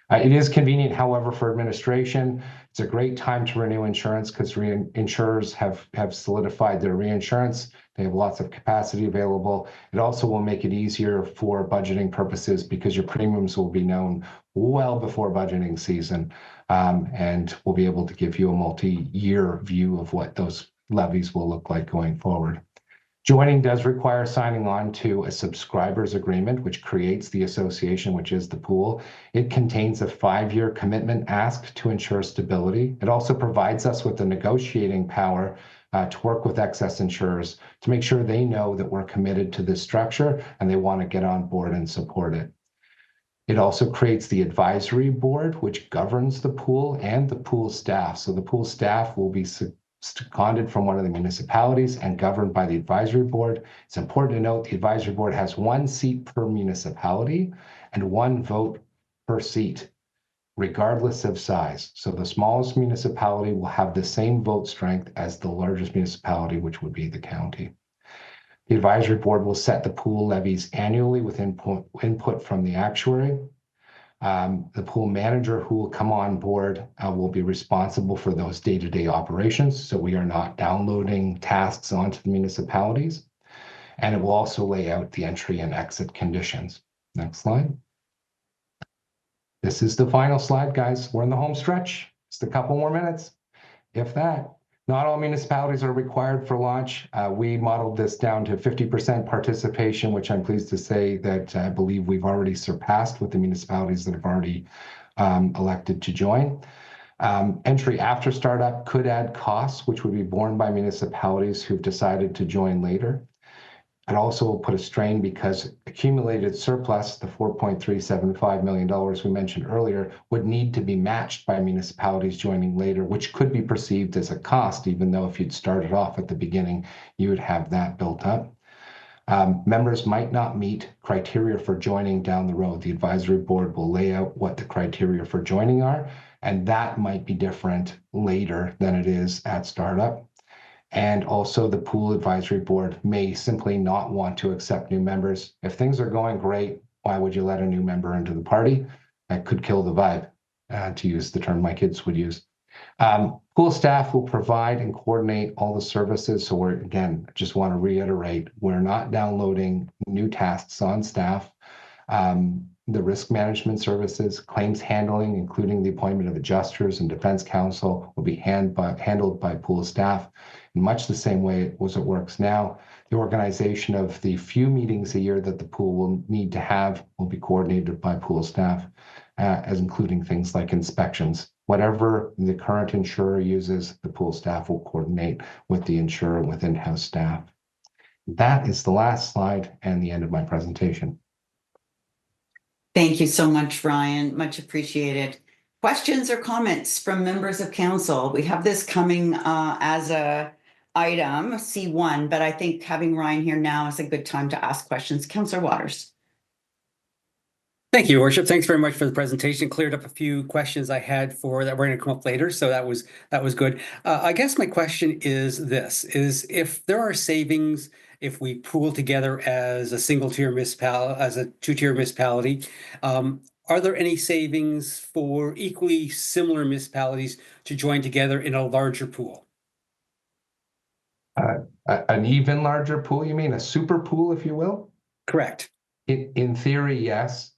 It is convenient, however, for administration. It's a great time to renew insurance because insurers have solidified their reinsurance. They have lots of capacity available. It also will make it easier for budgeting purposes because your premiums will be known well before budgeting season, and we'll be able to give you a multi-year view of what those levies will look like going forward. Joining does require signing on to a subscribers agreement, which creates the association, which is the pool. It contains a 5-year commitment ask to ensure stability. It also provides us with the negotiating power to work with excess insurers to make sure they know that we're committed to this structure and they want to get on board and support it. It also creates the advisory board, which governs the pool and the pool staff. So the pool staff will be seconded from one of the municipalities and governed by the advisory board. It's important to note the advisory board has 1 seat per municipality and 1 vote per seat, regardless of size. So the smallest municipality will have the same vote strength as the largest municipality, which would be the county. The advisory board will set the pool levies annually with input from the actuary. The pool manager who will come on board will be responsible for those day-to-day operations. So we are not downloading tasks onto the municipalities. And it will also lay out the entry and exit conditions. Next slide. This is the final slide, guys. We're in the home stretch. Just a couple more minutes, if that. Not all municipalities are required for launch. We modeled this down to 50% participation, which I'm pleased to say that I believe we've already surpassed with the municipalities that have already elected to join. Entry after startup could add costs, which would be borne by municipalities who've decided to join later. It also will put a strain because accumulated surplus, the $4.375 million we mentioned earlier, would need to be matched by municipalities joining later, which could be perceived as a cost, even though if you'd started off at the beginning, you would have that built up. Members might not meet criteria for joining down the road. The advisory board will lay out what the criteria for joining are, and that might be different later than it is at startup. And also the pool advisory board may simply not want to accept new members. If things are going great, why would you let a new member into the party? That could kill the vibe, to use the term my kids would use. Pool staff will provide and coordinate all the services. So we're, again, just want to reiterate, we're not downloading new tasks on staff. The risk management services, claims handling, including the appointment of adjusters and defense counsel, will be handled by pool staff in much the same way as it works now. The organization of the few meetings a year that the pool will need to have will be coordinated by pool staff, as including things like inspections. Whatever the current insurer uses, the pool staff will coordinate with the insurer with in-house staff. That is the last slide and the end of my presentation. Thank you so much, Ryan. Much appreciated. Questions or comments from members of council? We have this coming as a item C1, but I think having Ryan here now is a good time to ask questions. Councillor Waters. Thank you, Your Worship. Thanks very much for the presentation. Cleared up a few questions I had for that were going to come up later, so that was good. I guess my question is this: is if there are savings if we pool together as a single-tier municipality, as a two-tier municipality, are there any savings for equally similar municipalities to join together in a larger pool? An even larger pool, you mean a super pool, if you will? Correct. In theory, yes.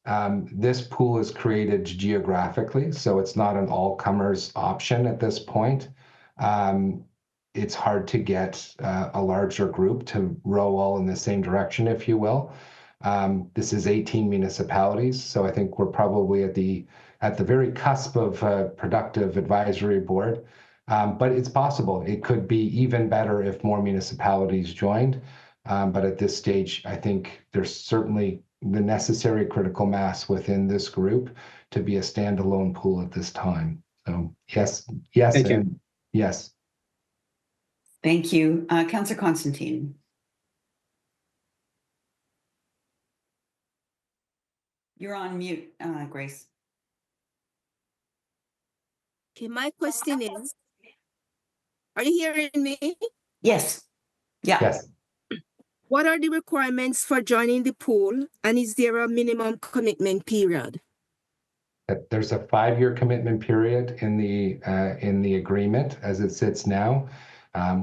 This pool is created geographically, so it's not an all-comers option at this point. It's hard to get a larger group to row all in the same direction, if you will. This is 18 municipalities, so I think we're probably at the very cusp of a productive advisory board. But it's possible. It could be even better if more municipalities joined. But at this stage, I think there's certainly the necessary critical mass within this group to be a standalone pool at this time. So yes, Thank you. and yes. Thank you. Councillor Constantine. You're on mute, Grace. Okay, my question is, are you hearing me? Yes. Yeah. Yes. What are the requirements for joining the pool, and is there a minimum commitment period? There's a 5-year commitment period in the agreement as it sits now,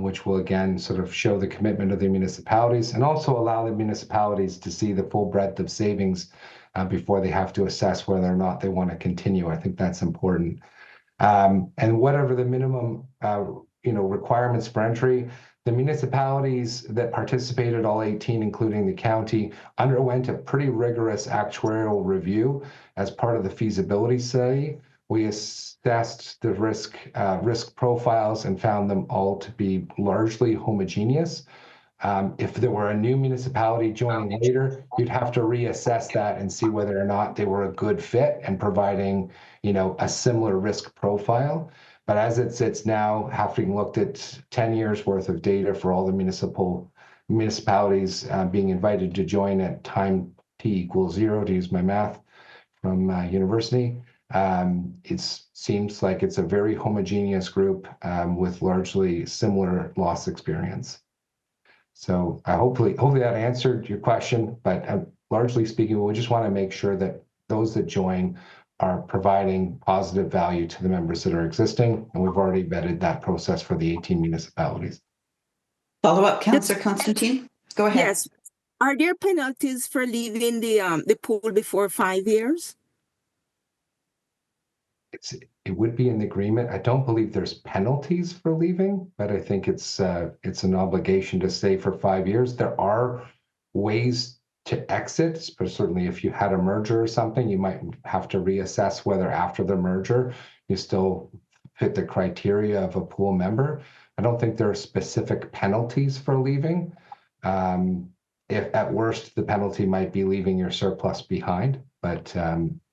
which will again sort of show the commitment of the municipalities and also allow the municipalities to see the full breadth of savings before they have to assess whether or not they want to continue. I think that's important. And whatever the minimum requirements for entry, the municipalities that participated, all 18, including the county, underwent a pretty rigorous actuarial review as part of the feasibility study. We assessed the risk profiles and found them all to be largely homogeneous. If there were a new municipality joining later, you'd have to reassess that and see whether or not they were a good fit and providing, a similar risk profile. But as it sits now, having looked at 10 years worth of data for all the municipalities being invited to join at time t=0, to use my math from university, it seems like it's a very homogeneous group with largely similar loss experience. So hopefully that answered your question, but largely speaking, we just want to make sure that those that join are providing positive value to the members that are existing, and we've already vetted that process for the 18 municipalities. Follow up, Councillor Constantine. Go ahead. Yes. Are there penalties for leaving the pool before 5 years? It would be in the agreement. I don't believe there's penalties for leaving, but I think it's an obligation to stay for 5 years. There are ways to exit, but certainly if you had a merger or something, you might have to reassess whether after the merger you still fit the criteria of a pool member. I don't think there are specific penalties for leaving. If at worst, the penalty might be leaving your surplus behind, but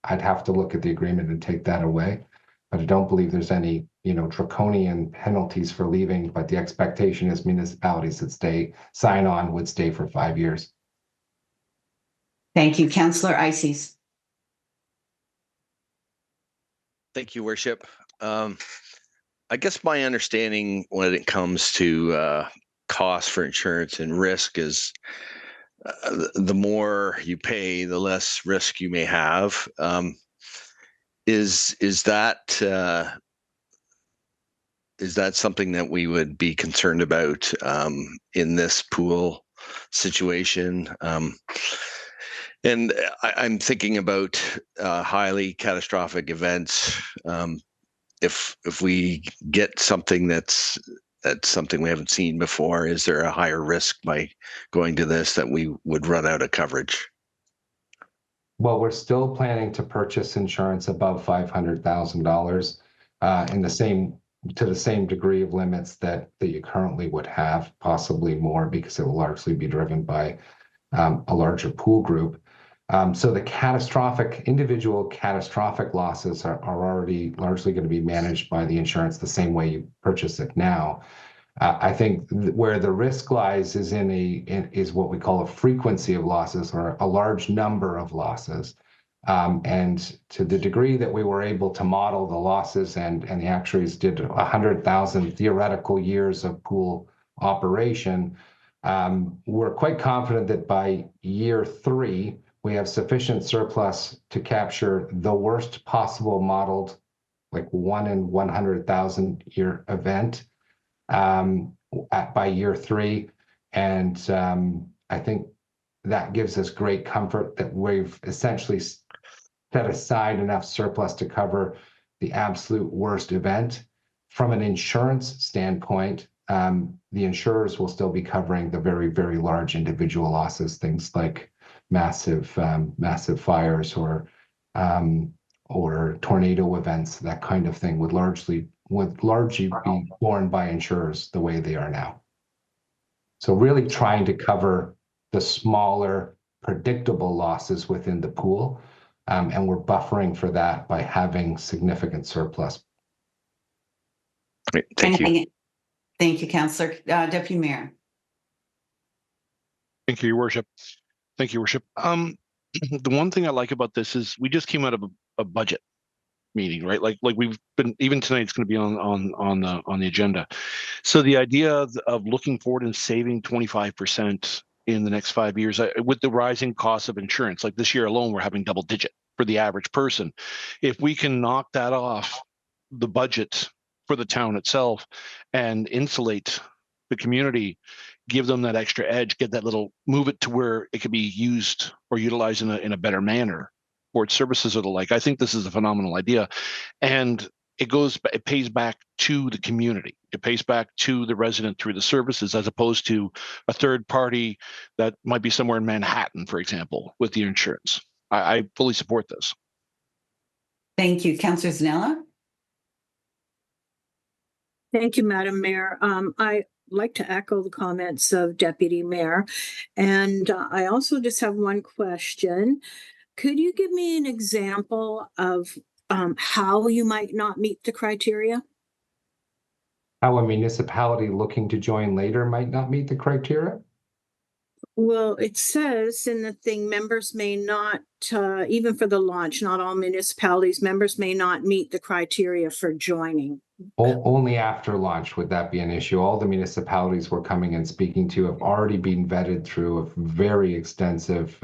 I'd have to look at the agreement and take that away. But I don't believe there's any, draconian penalties for leaving, but the expectation is municipalities that sign on would stay for 5 years. Thank you, Councillor Ices. Thank you, Worship. I guess my understanding when it comes to cost for insurance and risk is the more you pay, the less risk you may have. Is that something that we would be concerned about in this pool situation? And I'm thinking about highly catastrophic events. If we get something that's something we haven't seen before, is there a higher risk by going to this that we would run out of coverage? Well, we're still planning to purchase insurance above $500,000 to the same degree of limits that you currently would have, possibly more, because it will largely be driven by a larger pool group. So the individual catastrophic losses are already largely going to be managed by the insurance the same way you purchase it now. I think where the risk lies is what we call a frequency of losses, or a large number of losses. And to the degree that we were able to model the losses, and the actuaries did 100,000 theoretical years of pool operation, we're quite confident that by year 3, we have sufficient surplus to capture the worst possible modeled, like 1 in 100,000 year event by year 3. And I think that gives us great comfort that we've essentially set aside enough surplus to cover the absolute worst event. From an insurance standpoint, the insurers will still be covering the very, very large individual losses, things like massive fires or tornado events. That kind of thing would largely be borne by insurers the way they are now. So really trying to cover the smaller, predictable losses within the pool, and we're buffering for that by having significant surplus. Great. Thank you. Thank you, Councillor. Deputy Mayor. Thank you, Your Worship. Thank you, Worship. The one thing I like about this is we just came out of a budget meeting, right? Like we've been, even tonight it's going to be on the agenda. So the idea of looking forward and saving 25% in the next 5 years with the rising cost of insurance, like this year alone, we're having double digit for the average person. If we can knock that off the budget for the town itself and insulate the community, give them that extra edge, move it to where it could be used or utilized in a better manner for its services or the like. I think this is a phenomenal idea. And it pays back to the community. It pays back to the resident through the services, as opposed to a third party that might be somewhere in Manhattan, for example, with the insurance. I fully support this. Thank you. Councillor Zanella? Thank you, Madam Mayor. I like to echo the comments of Deputy Mayor. And I also just have one question. Could you give me an example of how you might not meet the criteria? How a municipality looking to join later might not meet the criteria? Well, it says in the thing, members may not, even for the launch, not all municipalities, members may not meet the criteria for joining. Only after launch would that be an issue. All the municipalities we're coming and speaking to have already been vetted through a very extensive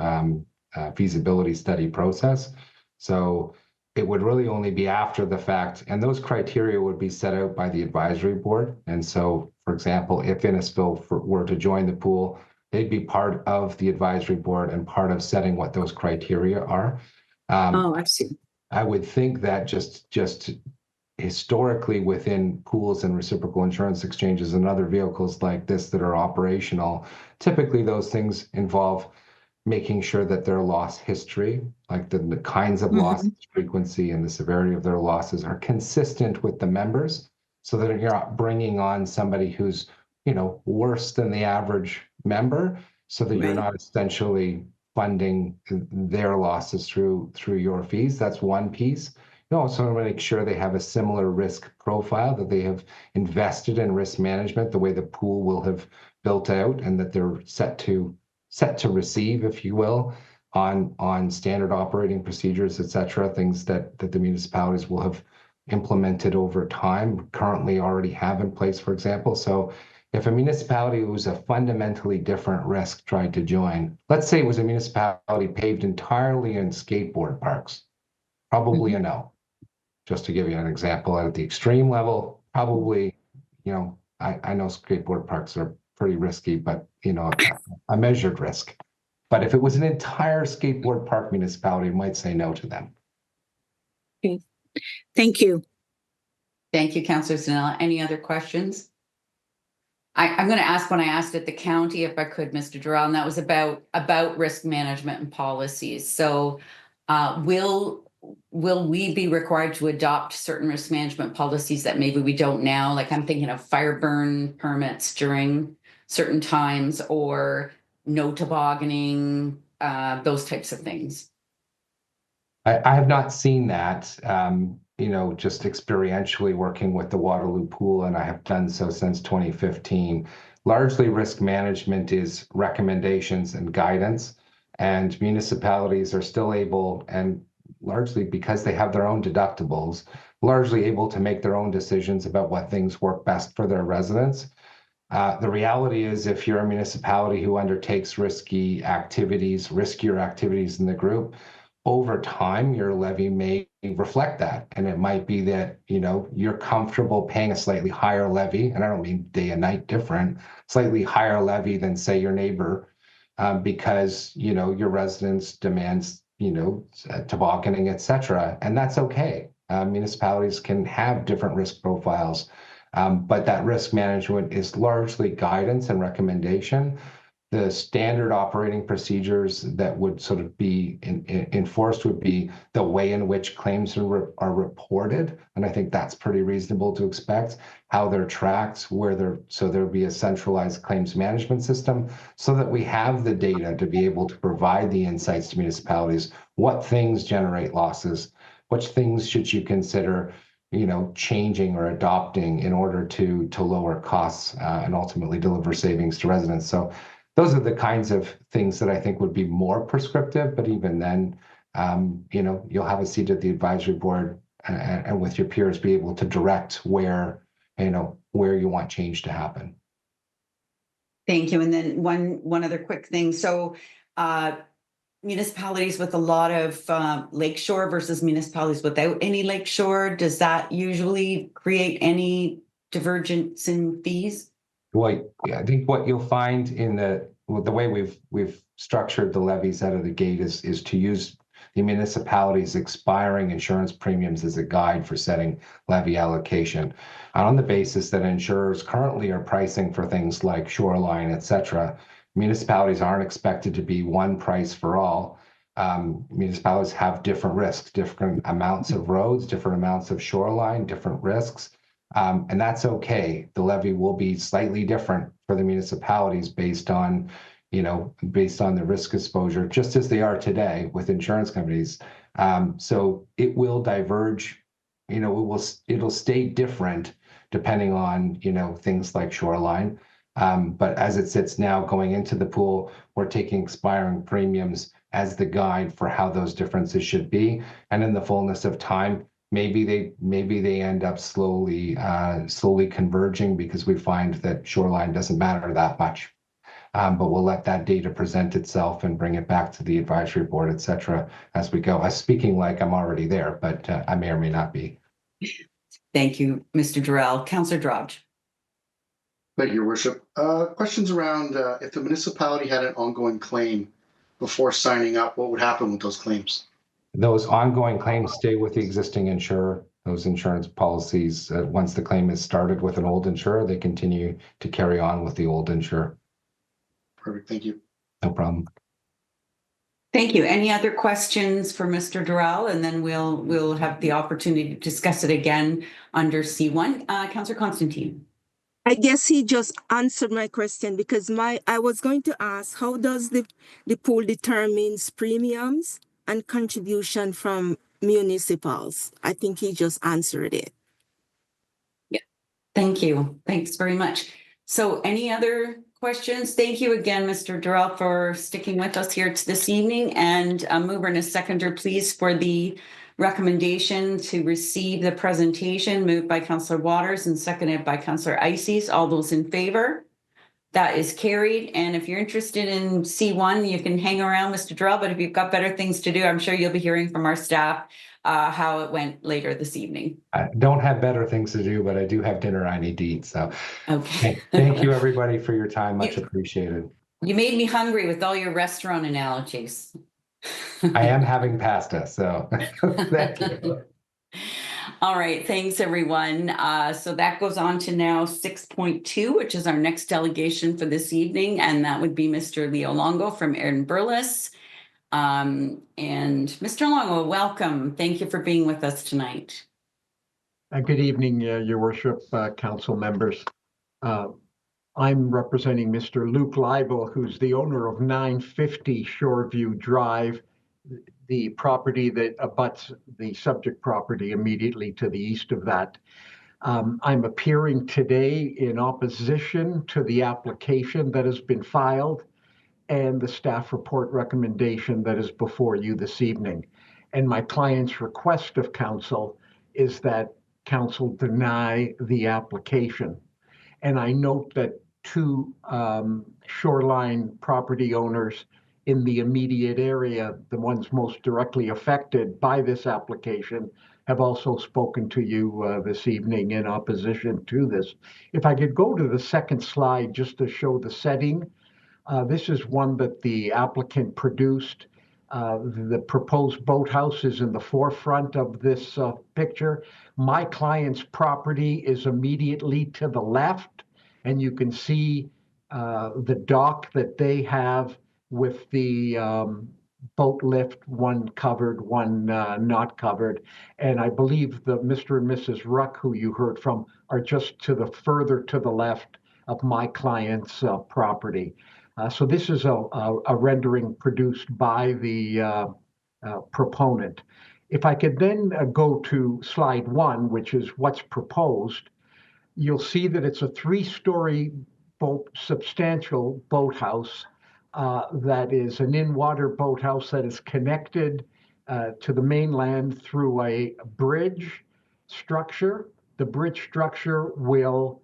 feasibility study process. So it would really only be after the fact, and those criteria would be set out by the advisory board. And so, for example, if Innisfil were to join the pool, they'd be part of the advisory board and part of setting what those criteria are. Oh, I see. I would think that just historically within pools and reciprocal insurance exchanges and other vehicles like this that are operational, typically those things involve making sure that their loss history, like the kinds of loss frequency and the severity of their losses, are consistent with the members, so that you're not bringing on somebody who's, worse than the average member, so that you're not essentially funding their losses through your fees. That's one piece. You also want to make sure they have a similar risk profile, that they have invested in risk management the way the pool will have built out, and that they're set to receive, if you will, on standard operating procedures, et cetera, things that the municipalities will have implemented over time, currently already have in place, for example. So if a municipality who's a fundamentally different risk tried to join, let's say it was a municipality paved entirely in skateboard parks, probably a no. Just to give you an example, at the extreme level, probably, I know skateboard parks are pretty risky, but, a measured risk. But if it was an entire skateboard park municipality, we might say no to them. Okay. Thank you. Thank you, Councillor Zanella. Any other questions? I'm going to ask when I asked at the county, if I could, Mr. Durrell, and that was about risk management and policies. So will we be required to adopt certain risk management policies that maybe we don't now? Like I'm thinking of fire burn permits during certain times, or no tobogganing, those types of things. I have not seen that, just experientially working with the Waterloo Pool, and I have done so since 2015. Largely risk management is recommendations and guidance, and municipalities are still able, and largely because they have their own deductibles, largely able to make their own decisions about what things work best for their residents. The reality is, if you're a municipality who undertakes riskier activities in the group, over time, your levy may reflect that. And it might be that, you're comfortable paying a slightly higher levy, and I don't mean day and night different, slightly higher levy than, say, your neighbor, because, your residents demands, tobogganing, et cetera. And that's okay. Municipalities can have different risk profiles, but that risk management is largely guidance and recommendation. The standard operating procedures that would sort of be enforced would be the way in which claims are reported. And I think that's pretty reasonable to expect, how they're tracked, so there'll be a centralized claims management system, so that we have the data to be able to provide the insights to municipalities. What things generate losses? Which things should you consider changing or adopting in order to lower costs and ultimately deliver savings to residents? So those are the kinds of things that I think would be more prescriptive, but even then, you'll have a seat at the advisory board and with your peers be able to direct where you want change to happen. Thank you. And then one other quick thing. So municipalities with a lot of lakeshore versus municipalities without any lakeshore, does that usually create any divergence in fees? Well, yeah, I think what you'll find in the way we've structured the levies out of the gate is to use the municipality's expiring insurance premiums as a guide for setting levy allocation, on the basis that insurers currently are pricing for things like shoreline, et cetera. Municipalities aren't expected to be one price for all. Municipalities have different risks, different amounts of roads, different amounts of shoreline, different risks. And that's okay. The levy will be slightly different for the municipalities based on the risk exposure, just as they are today with insurance companies. So it will diverge, it'll stay different depending on, things like shoreline. But as it sits now going into the pool, we're taking expiring premiums as the guide for how those differences should be. And in the fullness of time, maybe they end up slowly converging because we find that shoreline doesn't matter that much. But we'll let that data present itself and bring it back to the advisory board, et cetera, as we go. I'm speaking like I'm already there, but I may or may not be. Thank you, Mr. Durrell. Councillor Drodge. Thank you, Your Worship. Questions around if the municipality had an ongoing claim before signing up, what would happen with those claims? Those ongoing claims stay with the existing insurer. Those insurance policies, once the claim is started with an old insurer, they continue to carry on with the old insurer. Perfect. Thank you. No problem. Thank you. Any other questions for Mr. Durrell? And then we'll have the opportunity to discuss it again under C1. Councillor Constantine. I guess he just answered my question because I was going to ask, how does the pool determines premiums and contribution from municipals? I think he just answered it. Yeah. Thank you. Thanks very much. So any other questions? Thank you again, Mr. Durrell, for sticking with us here this evening. And a mover and a seconder, please, for the recommendation to receive the presentation, moved by Councillor Waters and seconded by Councillor Ices. All those in favor? That is carried. And if you're interested in C1, you can hang around, Mr. Durrell, but if you've got better things to do, I'm sure you'll be hearing from our staff how it went later this evening. I don't have better things to do, but I do have dinner I need to eat. So okay. Thank you, everybody, for your time. Much appreciated. You made me hungry with all your restaurant analogies. I am having pasta, so thank you. All right, thanks everyone. So that goes on to now 6.2, which is our next delegation for this evening, and that would be Mr. Leo Longo from Aaron Burles. And Mr. Longo, welcome. Thank you for being with us tonight. Good evening, Your Worship, council members. I'm representing Mr. Luke Leibel, who's the owner of 950 Shoreview Drive, the property that abuts the subject property immediately to the east of that. I'm appearing today in opposition to the application that has been filed and the staff report recommendation that is before you this evening. And my client's request of council is that council deny the application. And I note that two shoreline property owners in the immediate area, the ones most directly affected by this application, have also spoken to you this evening in opposition to this. If I could go to the second slide just to show the setting. This is one that the applicant produced. The proposed boathouse is in the forefront of this picture. My client's property is immediately to the left, and you can see the dock that they have with the boat lift, one covered, one not covered. And I believe the Mr. and Mrs. Ruck, who you heard from, are just to the further to the left of my client's property. So this is a rendering produced by the proponent. If I could then go to slide 1, which is what's proposed, you'll see that it's a 3-story substantial boathouse that is an in-water boathouse that is connected to the mainland through a bridge structure. The bridge structure will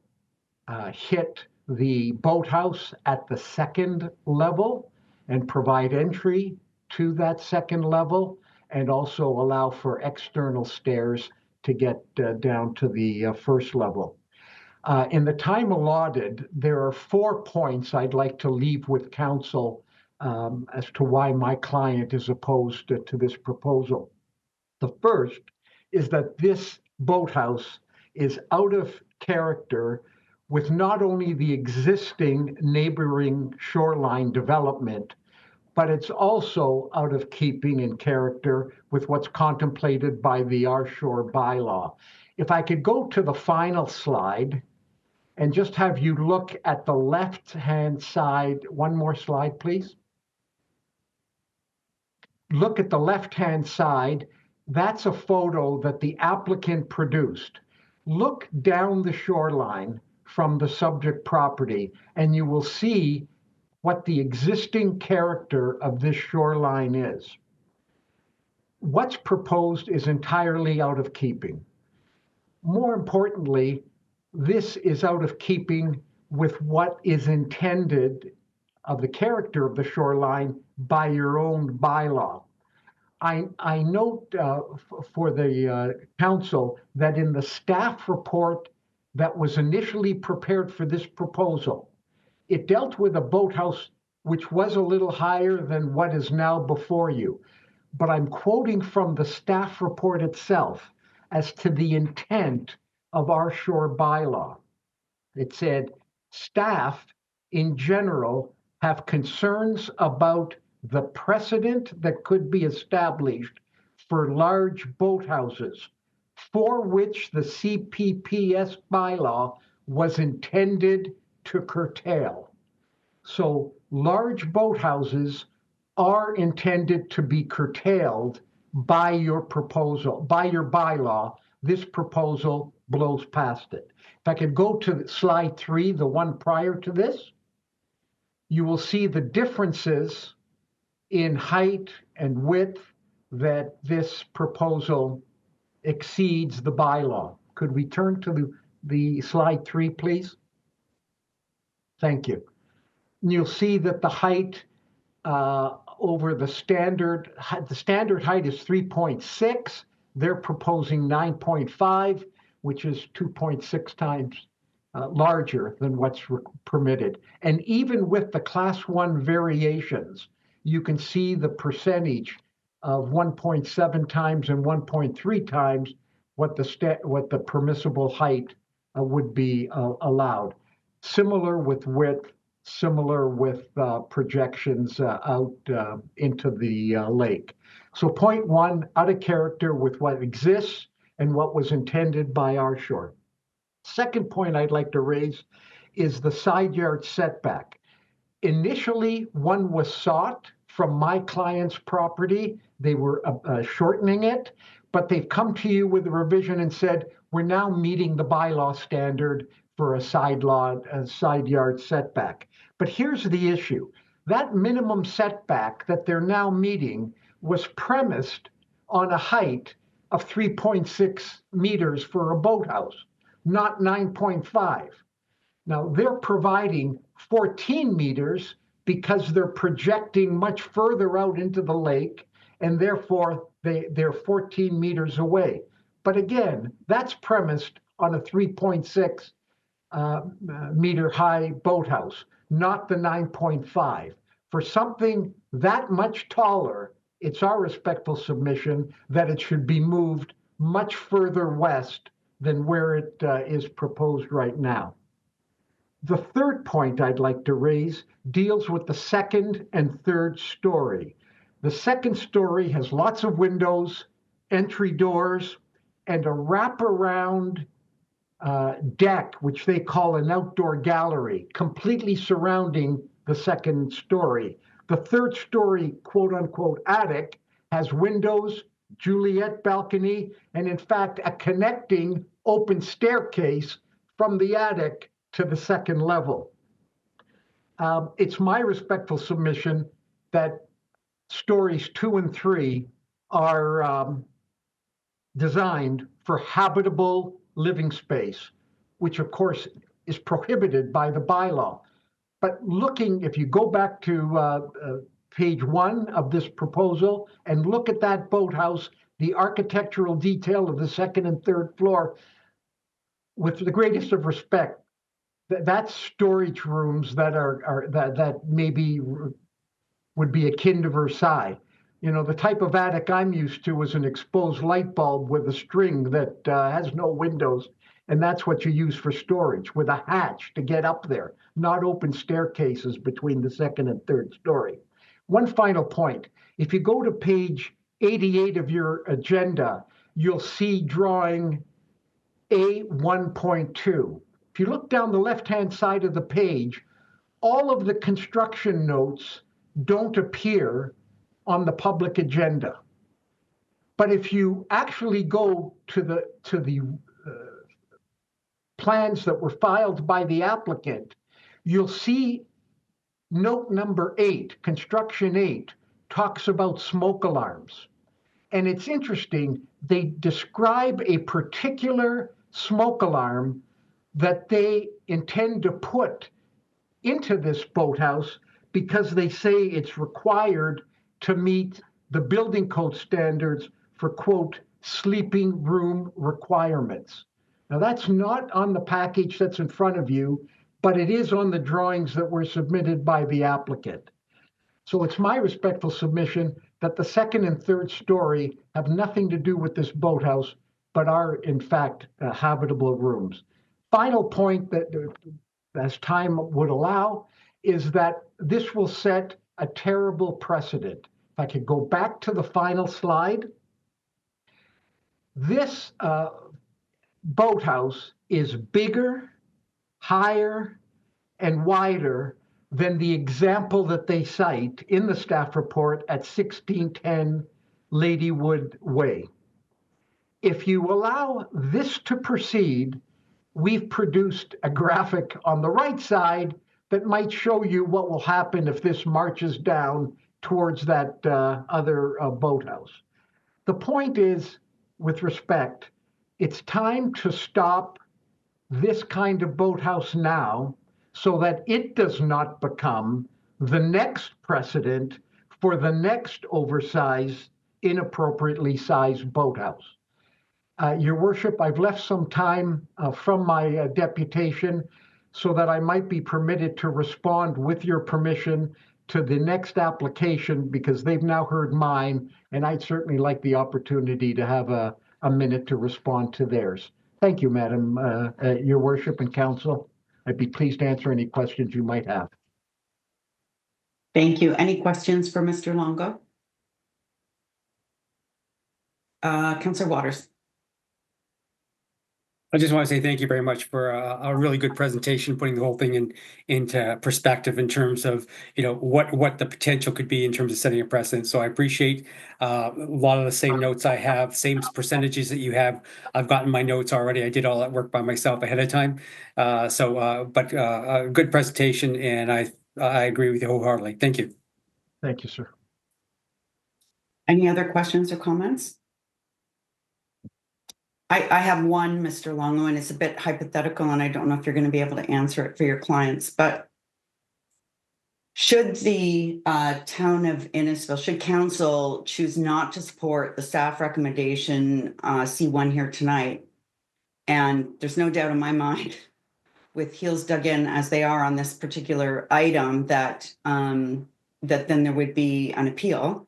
hit the boathouse at the second level and provide entry to that second level, and also allow for external stairs to get down to the first level. In the time allotted, there are 4 points I'd like to leave with council as to why my client is opposed to this proposal. The first is that this boathouse is out of character with not only the existing neighboring shoreline development, but it's also out of keeping in character with what's contemplated by the Our Shore bylaw. If I could go to the final slide and just have you look at the left-hand side. One more slide, please. Look at the left-hand side. That's a photo that the applicant produced. look down the shoreline from the subject property and you will see what the existing character of this shoreline is. What's proposed is entirely out of keeping. More importantly, this is out of keeping with what is intended of the character of the shoreline by your own bylaw. I note for the council that in the staff report that was initially prepared for this proposal, it dealt with a boathouse which was a little higher than what is now before you. But I'm quoting from the staff report itself as to the intent of our shore bylaw. It said, staff in general have concerns about the precedent that could be established for large boathouses for which the CPPS bylaw was intended to curtail. So large boathouses are intended to be curtailed by your proposal, by your bylaw. This proposal blows past it. If I could go to slide 3, the one prior to this, you will see the differences in height and width that this proposal exceeds the bylaw. Could we turn to the slide 3, please? Thank you. And you'll see that the height over the standard height is 3.6. They're proposing 9.5, which is 2.6 times larger than what's permitted. And even with the class 1 variations, you can see the percentage of 1.7 times and 1.3 times what the permissible height would be allowed. Similar with width, similar with projections out into the lake. So point 1, out of character with what exists and what was intended by our shore. Second point I'd like to raise is the side yard setback. Initially, one was sought from my client's property. They were shortening it, but they've come to you with a revision and said, we're now meeting the bylaw standard for a side yard setback. But here's the issue. That minimum setback that they're now meeting was premised on a height of 3.6 meters for a boathouse, not 9.5. Now they're providing 14 meters because they're projecting much further out into the lake, and therefore they're 14 meters away. But again, that's premised on a 3.6 meter high boathouse, not the 9.5. For something that much taller, it's our respectful submission that it should be moved much further west than where it is proposed right now. The third point I'd like to raise deals with the second and third story. The second story has lots of windows, entry doors, and a wraparound deck, which they call an outdoor gallery, completely surrounding the second story. The third story, quote unquote, attic has windows, Juliet balcony, and in fact, a connecting open staircase from the attic to the second level. It's my respectful submission that stories 2 and 3 are designed for habitable living space, which of course is prohibited by the bylaw. But if you go back to page 1 of this proposal and look at that boathouse, the architectural detail of the second and third floor, with the greatest of respect, that's storage rooms that maybe would be akin to Versailles. You know, the type of attic I'm used to is an exposed light bulb with a string that has no windows, and that's what you use for storage, with a hatch to get up there, not open staircases between the second and third story. One final point. If you go to page 88 of your agenda, you'll see drawing A1.2. If you look down the left-hand side of the page, all of the construction notes don't appear on the public agenda. But if you actually go to the plans that were filed by the applicant, you'll see note number 8, construction 8, talks about smoke alarms. And it's interesting, they describe a particular smoke alarm that they intend to put into this boathouse because they say it's required to meet the building code standards for, quote, sleeping room requirements. Now, that's not on the package that's in front of you, but it is on the drawings that were submitted by the applicant. So it's my respectful submission that the second and third story have nothing to do with this boathouse, but are in fact habitable rooms. Final point that, as time would allow, is that this will set a terrible precedent. If I could go back to the final slide, this boathouse is bigger, higher, and wider than the example that they cite in the staff report at 1610 Ladywood Way. If you allow this to proceed, we've produced a graphic on the right side that might show you what will happen if this marches down towards that other boathouse. The point is, with respect, it's time to stop this kind of boathouse now so that it does not become the next precedent for the next oversized, inappropriately sized boathouse. Your Worship, I've left some time from my deputation so that I might be permitted to respond with your permission to the next application because they've now heard mine, and I'd certainly like the opportunity to have a minute to respond to theirs. Thank you, Madam, Your Worship and Council. I'd be pleased to answer any questions you might have. Thank you. Any questions for Mr. Longo? Councillor Waters. I just want to say thank you very much for a really good presentation, putting the whole thing into perspective in terms of what the potential could be in terms of setting a precedent. So I appreciate a lot of the same notes I have, same percentages that you have. I've gotten my notes already. I did all that work by myself ahead of time. But a good presentation, and I agree with you wholeheartedly. Thank you. Thank you, sir. Any other questions or comments? I have one, Mr. Longo, and it's a bit hypothetical, and I don't know if you're going to be able to answer it for your clients, but should the town of Innisfil, should council choose not to support the staff recommendation C1 here tonight, and there's no doubt in my mind, with heels dug in as they are on this particular item, that then there would be an appeal.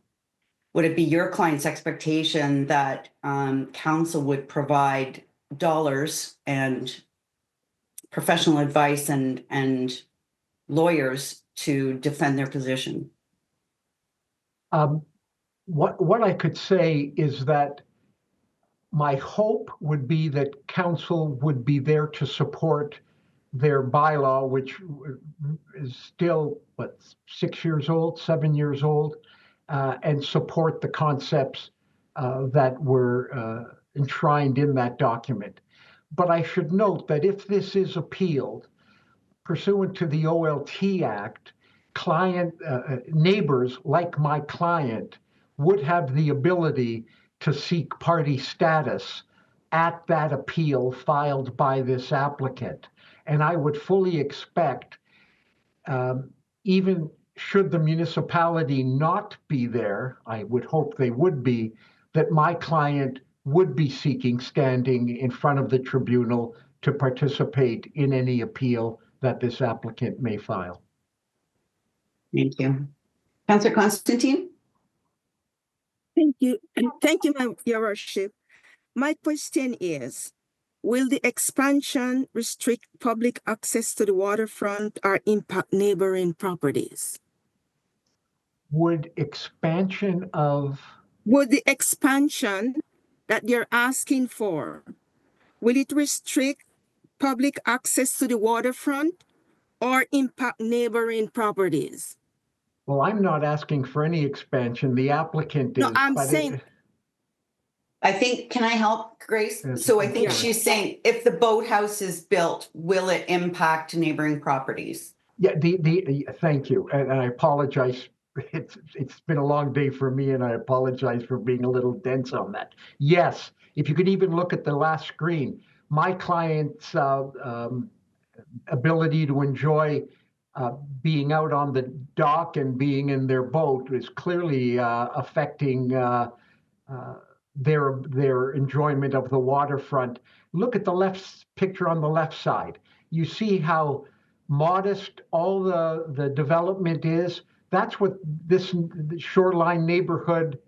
Would it be your client's expectation that council would provide dollars and professional advice and lawyers to defend their position? What I could say is that my hope would be that council would be there to support their bylaw, which is still, 6 years old, 7 years old, and support the concepts that were enshrined in that document. But I should note that if this is appealed pursuant to the OLT Act, neighbors like my client would have the ability to seek party status at that appeal filed by this applicant. And I would fully expect, even should the municipality not be there, I would hope they would be, that my client would be seeking standing in front of the tribunal to participate in any appeal that this applicant may file. Thank you. Councillor Constantine? Thank you. And thank you, Your Worship. My question is, will the expansion restrict public access to the waterfront or impact neighboring properties? Would expansion of... Would the expansion that you're asking for, will it restrict public access to the waterfront or impact neighboring properties? Well, I'm not asking for any expansion. The applicant is. No, I'm saying... I think, can I help, Grace? So I think she's saying if the boathouse is built, will it impact neighboring properties? Yeah, thank you. And I apologize. It's been a long day for me, and I apologize for being a little dense on that. Yes, if you could even look at the last screen, my client's ability to enjoy being out on the dock and being in their boat is clearly affecting their enjoyment of the waterfront. Look at the left picture on the left side. You see how modest all the development is. That's what this shoreline neighborhood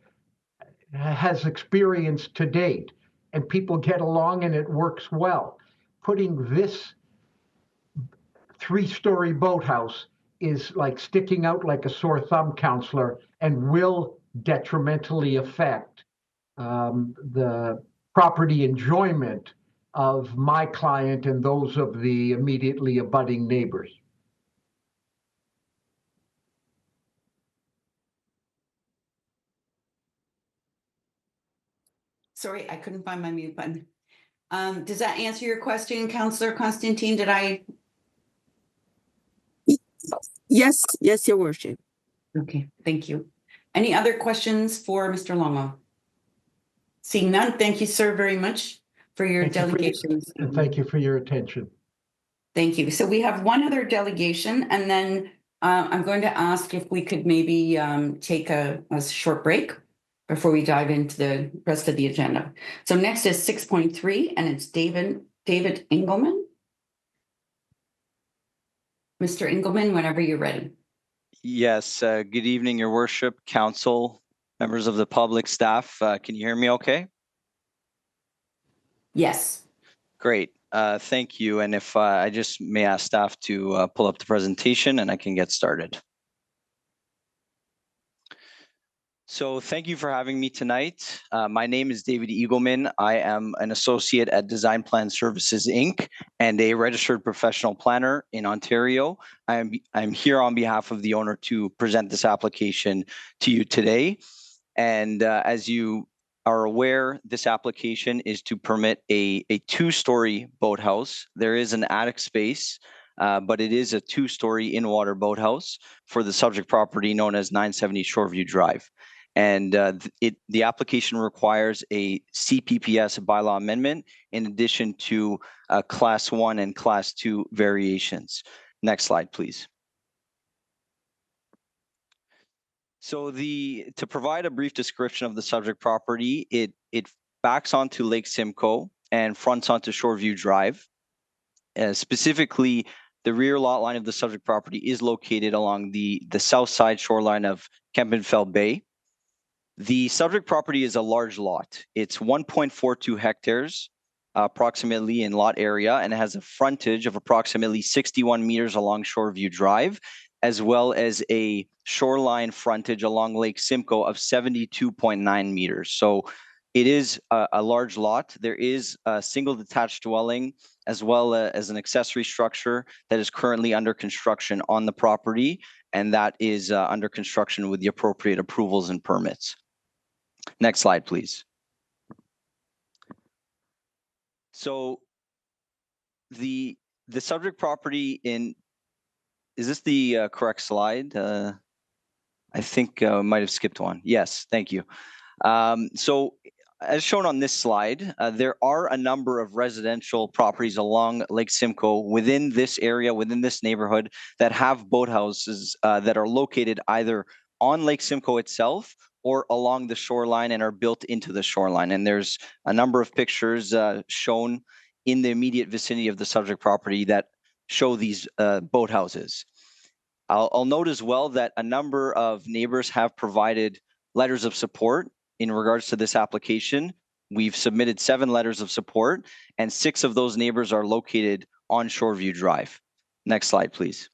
has experienced to date. And people get along and it works well. Putting this 3-story boathouse is like sticking out like a sore thumb, counselor, and will detrimentally affect the property enjoyment of my client and those of the immediately abutting neighbors. Sorry, I couldn't find my mute button. Does that answer your question, Councillor Constantine? Did I? Yes, yes, Your Worship. Okay, thank you. Any other questions for Mr. Longo? Seeing none, thank you, sir, very much for your delegation. And thank you for your attention. Thank you. So we have one other delegation, and then I'm going to ask if we could maybe take a short break before we dive into the rest of the agenda. So next is 6.3, and it's David Engelman. Mr. Engelman, whenever you're ready. Yes, good evening, Your Worship, Council, members of the public, staff. Can you hear me okay? Yes. Great, thank you. And if I just may ask staff to pull up the presentation and I can get started. So thank you for having me tonight. My name is David Eagleman. I am an associate at Design Plan Services, Inc. and a registered professional planner in Ontario. I'm here on behalf of the owner to present this application to you today. And as you are aware, this application is to permit a 2-story boathouse. There is an attic space, but it is a 2-story in-water boathouse for the subject property known as 970 Shoreview Drive. And the application requires a CPPS bylaw amendment in addition to Class 1 and Class 2 variations. Next slide, please. So to provide a brief description of the subject property, it backs onto Lake Simcoe and fronts onto Shoreview Drive. Specifically, the rear lot line of the subject property is located along the south side shoreline of Kempenfeld Bay. The subject property is a large lot. It's 1.42 hectares approximately in lot area, and it has a frontage of approximately 61 meters along Shoreview Drive, as well as a shoreline frontage along Lake Simcoe of 72.9 meters. So it is a large lot. There is a single detached dwelling as well as an accessory structure that is currently under construction on the property, and that is under construction with the appropriate approvals and permits. Next slide, please. So the subject property is this the correct slide? I think I might have skipped one. Yes, thank you. So as shown on this slide, there are a number of residential properties along Lake Simcoe within this area, within this neighborhood, that have boathouses that are located either on Lake Simcoe itself or along the shoreline and are built into the shoreline. And there's a number of pictures shown in the immediate vicinity of the subject property that show these boathouses. I'll note as well that a number of neighbors have provided letters of support in regards to this application. We've submitted 7 letters of support, and 6 of those neighbors are located on Shoreview Drive. Next slide, please.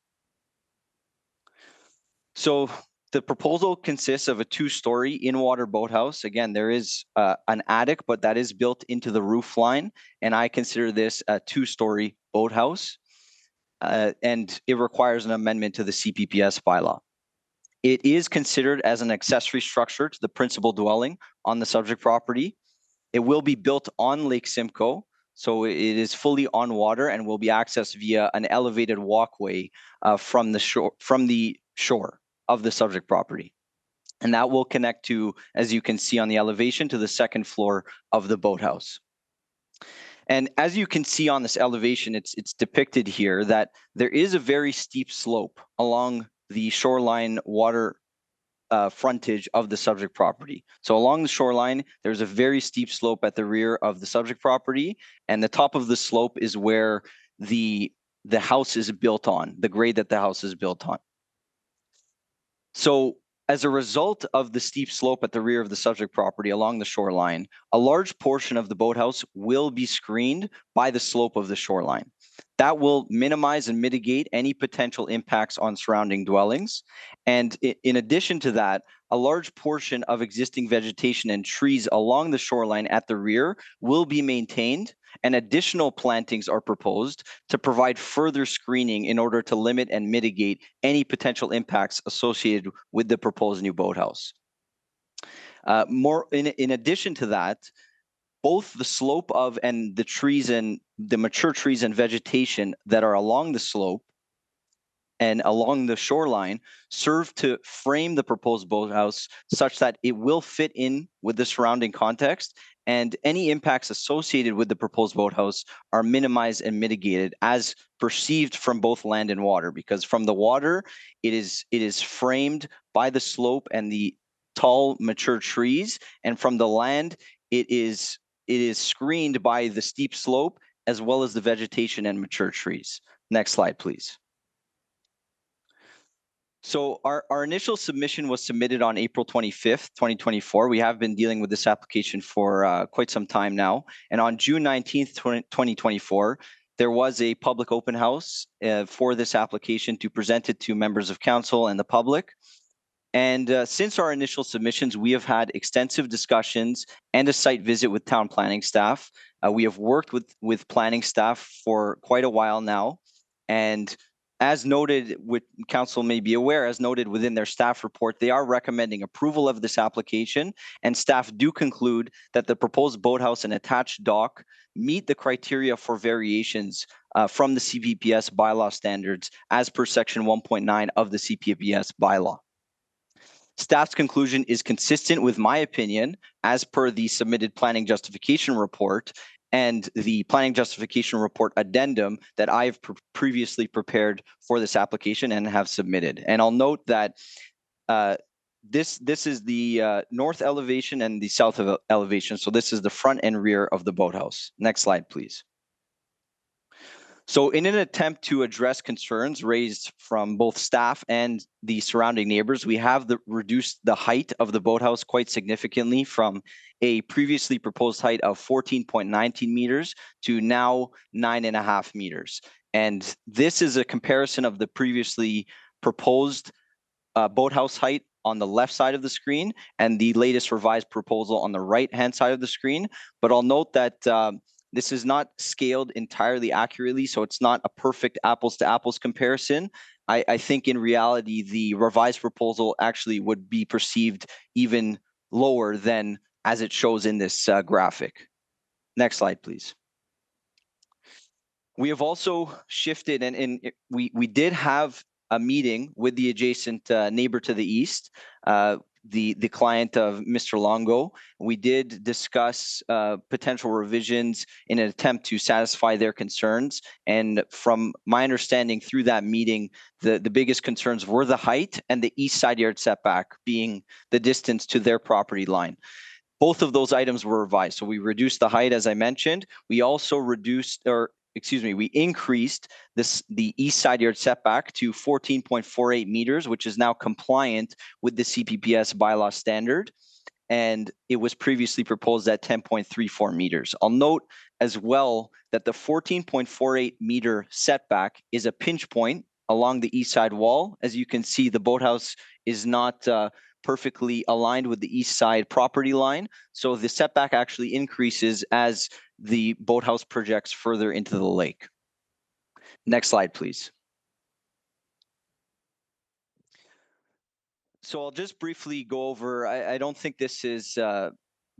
So the proposal consists of a 2-story in-water boathouse. Again, there is an attic, but that is built into the roof line, and I consider this a 2-story boathouse, and it requires an amendment to the CPPS bylaw. It is considered as an accessory structure to the principal dwelling on the subject property. It will be built on Lake Simcoe, so it is fully on water and will be accessed via an elevated walkway from the shore of the subject property. And that will connect to, as you can see on the elevation, to the second floor of the boathouse. And as you can see on this elevation, it's depicted here that there is a very steep slope along the shoreline water frontage of the subject property. So along the shoreline, there's a very steep slope at the rear of the subject property, and the top of the slope is where the house is built on, the grade that the house is built on. So as a result of the steep slope at the rear of the subject property along the shoreline, a large portion of the boathouse will be screened by the slope of the shoreline. That will minimize and mitigate any potential impacts on surrounding dwellings. And in addition to that, a large portion of existing vegetation and trees along the shoreline at the rear will be maintained, and additional plantings are proposed to provide further screening in order to limit and mitigate any potential impacts associated with the proposed new boathouse. In addition to that, both the slope of and the trees and the mature trees and vegetation that are along the slope and along the shoreline serve to frame the proposed boathouse such that it will fit in with the surrounding context, and any impacts associated with the proposed boathouse are minimized and mitigated as perceived from both land and water, because from the water, it is framed by the slope and the tall mature trees, and from the land, it is screened by the steep slope as well as the vegetation and mature trees. Next slide, please. So our initial submission was submitted on April 25th, 2024. We have been dealing with this application for quite some time now. And on June 19th, 2024, there was a public open house for this application to present it to members of council and the public. And since our initial submissions, we have had extensive discussions and a site visit with town planning staff. We have worked with planning staff for quite a while now. And as noted, with council may be aware, as noted within their staff report, they are recommending approval of this application, and staff do conclude that the proposed boathouse and attached dock meet the criteria for variations from the CPPS bylaw standards as per section 1.9 of the CPPS bylaw. Staff's conclusion is consistent with my opinion as per the submitted planning justification report and the planning justification report addendum that I've previously prepared for this application and have submitted. And I'll note that this is the north elevation and the south elevation. So this is the front and rear of the boathouse. Next slide, please. So in an attempt to address concerns raised from both staff and the surrounding neighbors, we have reduced the height of the boathouse quite significantly from a previously proposed height of 14.19 meters to now 9.5 meters. And this is a comparison of the previously proposed boathouse height on the left side of the screen and the latest revised proposal on the right-hand side of the screen. But I'll note that this is not scaled entirely accurately, so it's not a perfect apples to apples comparison. I think in reality, the revised proposal actually would be perceived even lower than as it shows in this graphic. Next slide, please. We have also shifted, and we did have a meeting with the adjacent neighbor to the east, the client of Mr. Longo. We did discuss potential revisions in an attempt to satisfy their concerns. And from my understanding through that meeting, the biggest concerns were the height and the east side yard setback being the distance to their property line. Both of those items were revised. So we reduced the height, as I mentioned. We also we increased the east side yard setback to 14.48 meters, which is now compliant with the CPPS bylaw standard. And it was previously proposed at 10.34 meters. I'll note as well that the 14.48 meter setback is a pinch point along the east side wall. As you can see, the boathouse is not perfectly aligned with the east side property line. So the setback actually increases as the boathouse projects further into the lake. Next slide, please. So I'll just briefly go over, I don't think this is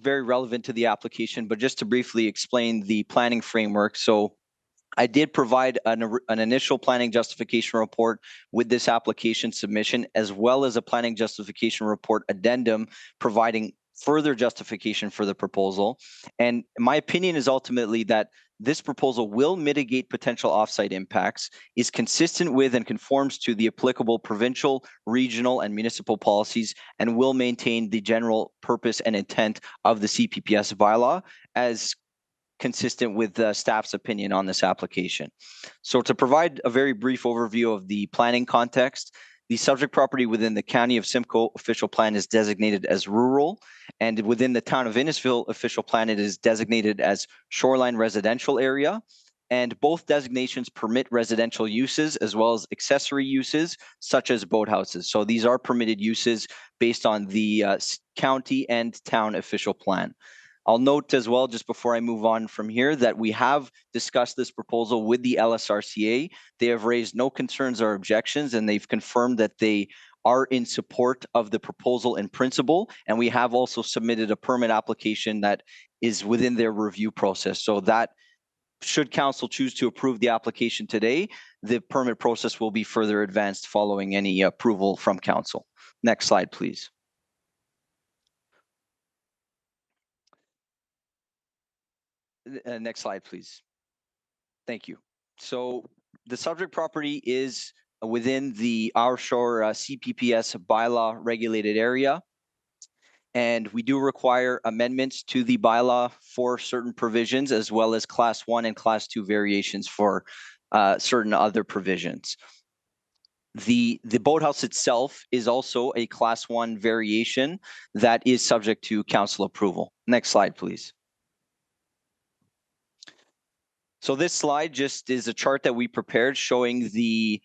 very relevant to the application, but just to briefly explain the planning framework. So I did provide an initial planning justification report with this application submission, as well as a planning justification report addendum providing further justification for the proposal. And my opinion is ultimately that this proposal will mitigate potential offsite impacts, is consistent with and conforms to the applicable provincial, regional, and municipal policies, and will maintain the general purpose and intent of the CPPS bylaw as consistent with the staff's opinion on this application. So to provide a very brief overview of the planning context, the subject property within the County of Simcoe official plan is designated as rural, and within the Town of Innisfil official plan, it is designated as shoreline residential area. And both designations permit residential uses as well as accessory uses, such as boathouses. So these are permitted uses based on the county and town official plan. I'll note as well, just before I move on from here, that we have discussed this proposal with the LSRCA. They have raised no concerns or objections, and they've confirmed that they are in support of the proposal in principle. And we have also submitted a permit application that is within their review process. So that, should council choose to approve the application today, the permit process will be further advanced following any approval from council. Next slide, please. Next slide, please. Thank you. So the subject property is within the Our Shore CPPS bylaw regulated area. And we do require amendments to the bylaw for certain provisions, as well as Class 1 and Class 2 variations for certain other provisions. The boathouse itself is also a Class 1 variation that is subject to council approval. Next slide, please. So this slide just is a chart that we prepared showing the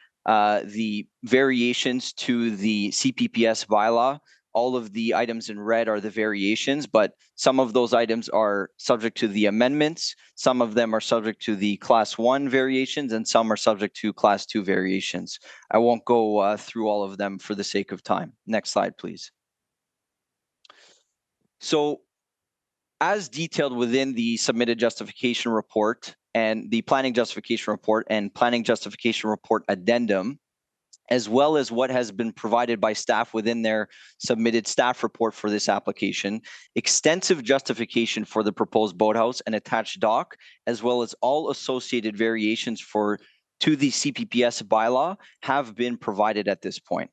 variations to the CPPS bylaw. All of the items in red are the variations, but some of those items are subject to the amendments. Some of them are subject to the Class 1 variations, and some are subject to Class 2 variations. I won't go through all of them for the sake of time. Next slide, please. So, as detailed within the submitted justification report and the planning justification report and planning justification report addendum, as well as what has been provided by staff within their submitted staff report for this application, extensive justification for the proposed boathouse and attached dock, as well as all associated variations to the CPPS bylaw have been provided at this point.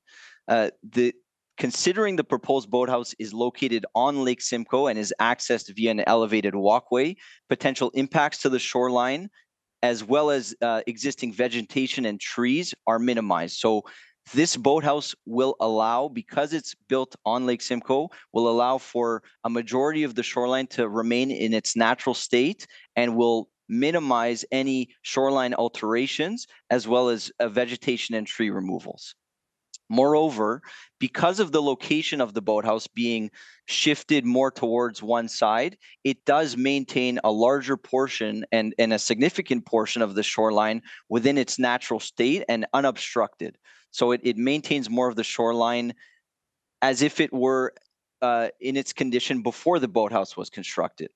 Considering the proposed boathouse is located on Lake Simcoe and is accessed via an elevated walkway, potential impacts to the shoreline, as well as existing vegetation and trees, are minimized. So this boathouse will allow, because it's built on Lake Simcoe, will allow for a majority of the shoreline to remain in its natural state and will minimize any shoreline alterations, as well as vegetation and tree removals. Moreover, because of the location of the boathouse being shifted more towards one side, it does maintain a larger portion and a significant portion of the shoreline within its natural state and unobstructed. So it maintains more of the shoreline as if it were in its condition before the boathouse was constructed.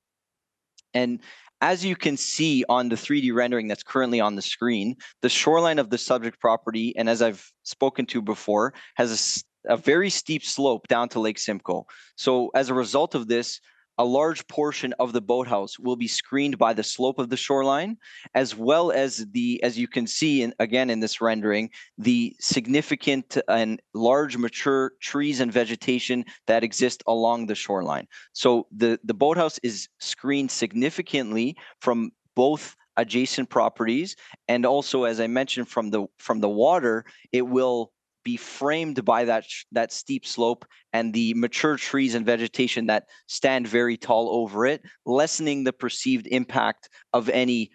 And as you can see on the 3D rendering that's currently on the screen, the shoreline of the subject property, and as I've spoken to before, has a very steep slope down to Lake Simcoe. So as a result of this, a large portion of the boathouse will be screened by the slope of the shoreline, as well as as you can see again in this rendering, the significant and large mature trees and vegetation that exist along the shoreline. So the boathouse is screened significantly from both adjacent properties, and also, as I mentioned, from the water, it will be framed by that steep slope and the mature trees and vegetation that stand very tall over it, lessening the perceived impact of any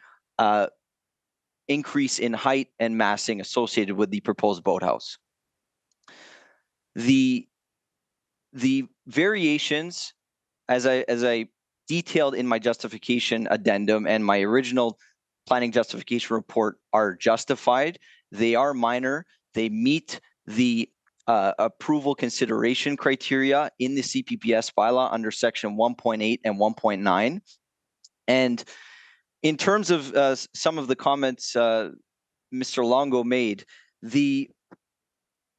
increase in height and massing associated with the proposed boathouse. The variations, as I detailed in my justification addendum and my original planning justification report, are justified. They are minor. They meet the approval consideration criteria in the CPPS bylaw under section 1.8 and 1.9. And in terms of some of the comments Mr. Longo made, the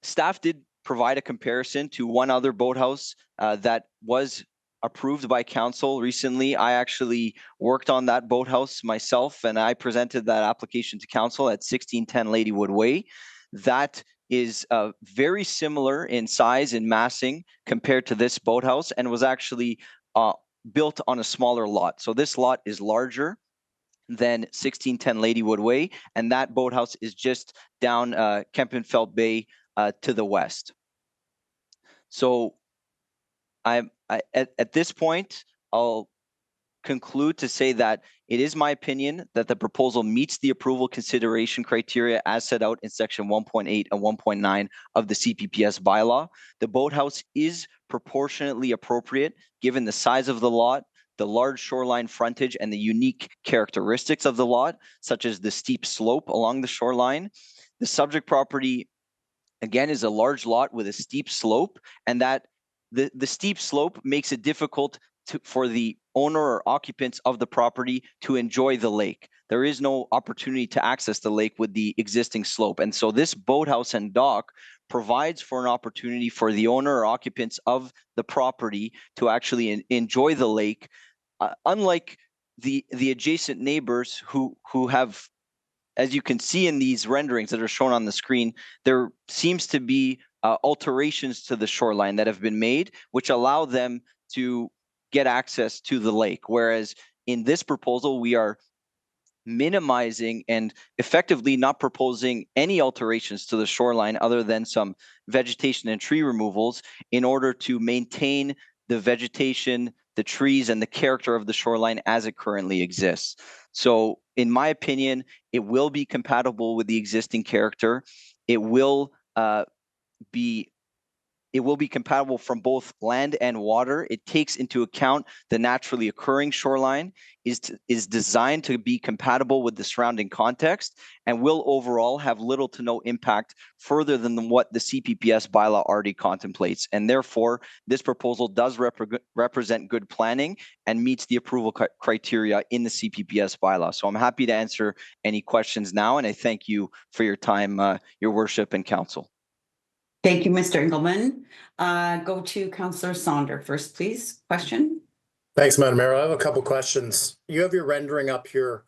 staff did provide a comparison to one other boathouse that was approved by council recently. I actually worked on that boathouse myself, and I presented that application to council at 1610 Ladywood Way. That is very similar in size and massing compared to this boathouse, and was actually built on a smaller lot. So this lot is larger than 1610 Ladywood Way, and that boathouse is just down Kempenfelt Bay to the west. So at this point, I'll conclude to say that it is my opinion that the proposal meets the approval consideration criteria as set out in section 1.8 and 1.9 of the CPPS bylaw. The boathouse is proportionately appropriate given the size of the lot, the large shoreline frontage, and the unique characteristics of the lot, such as the steep slope along the shoreline. The subject property, again, is a large lot with a steep slope, and that the steep slope makes it difficult for the owner or occupants of the property to enjoy the lake. There is no opportunity to access the lake with the existing slope. And so this boathouse and dock provides for an opportunity for the owner or occupants of the property to actually enjoy the lake, unlike the adjacent neighbors who have, as you can see in these renderings that are shown on the screen, there seems to be alterations to the shoreline that have been made, which allow them to get access to the lake. Whereas in this proposal, we are minimizing and effectively not proposing any alterations to the shoreline other than some vegetation and tree removals in order to maintain the vegetation, the trees, and the character of the shoreline as it currently exists. So in my opinion, it will be compatible with the existing character. It will be compatible from both land and water. It takes into account the naturally occurring shoreline, is designed to be compatible with the surrounding context, and will overall have little to no impact further than what the CPPS bylaw already contemplates. And therefore, this proposal does represent good planning and meets the approval criteria in the CPPS bylaw. So I'm happy to answer any questions now, and I thank you for your time, Your Worship and Council. Thank you, Mr. Engelman. Go to Councillor Sonder first, please. Question? Thanks, Madam Mayor. I have a couple questions. You have your rendering up here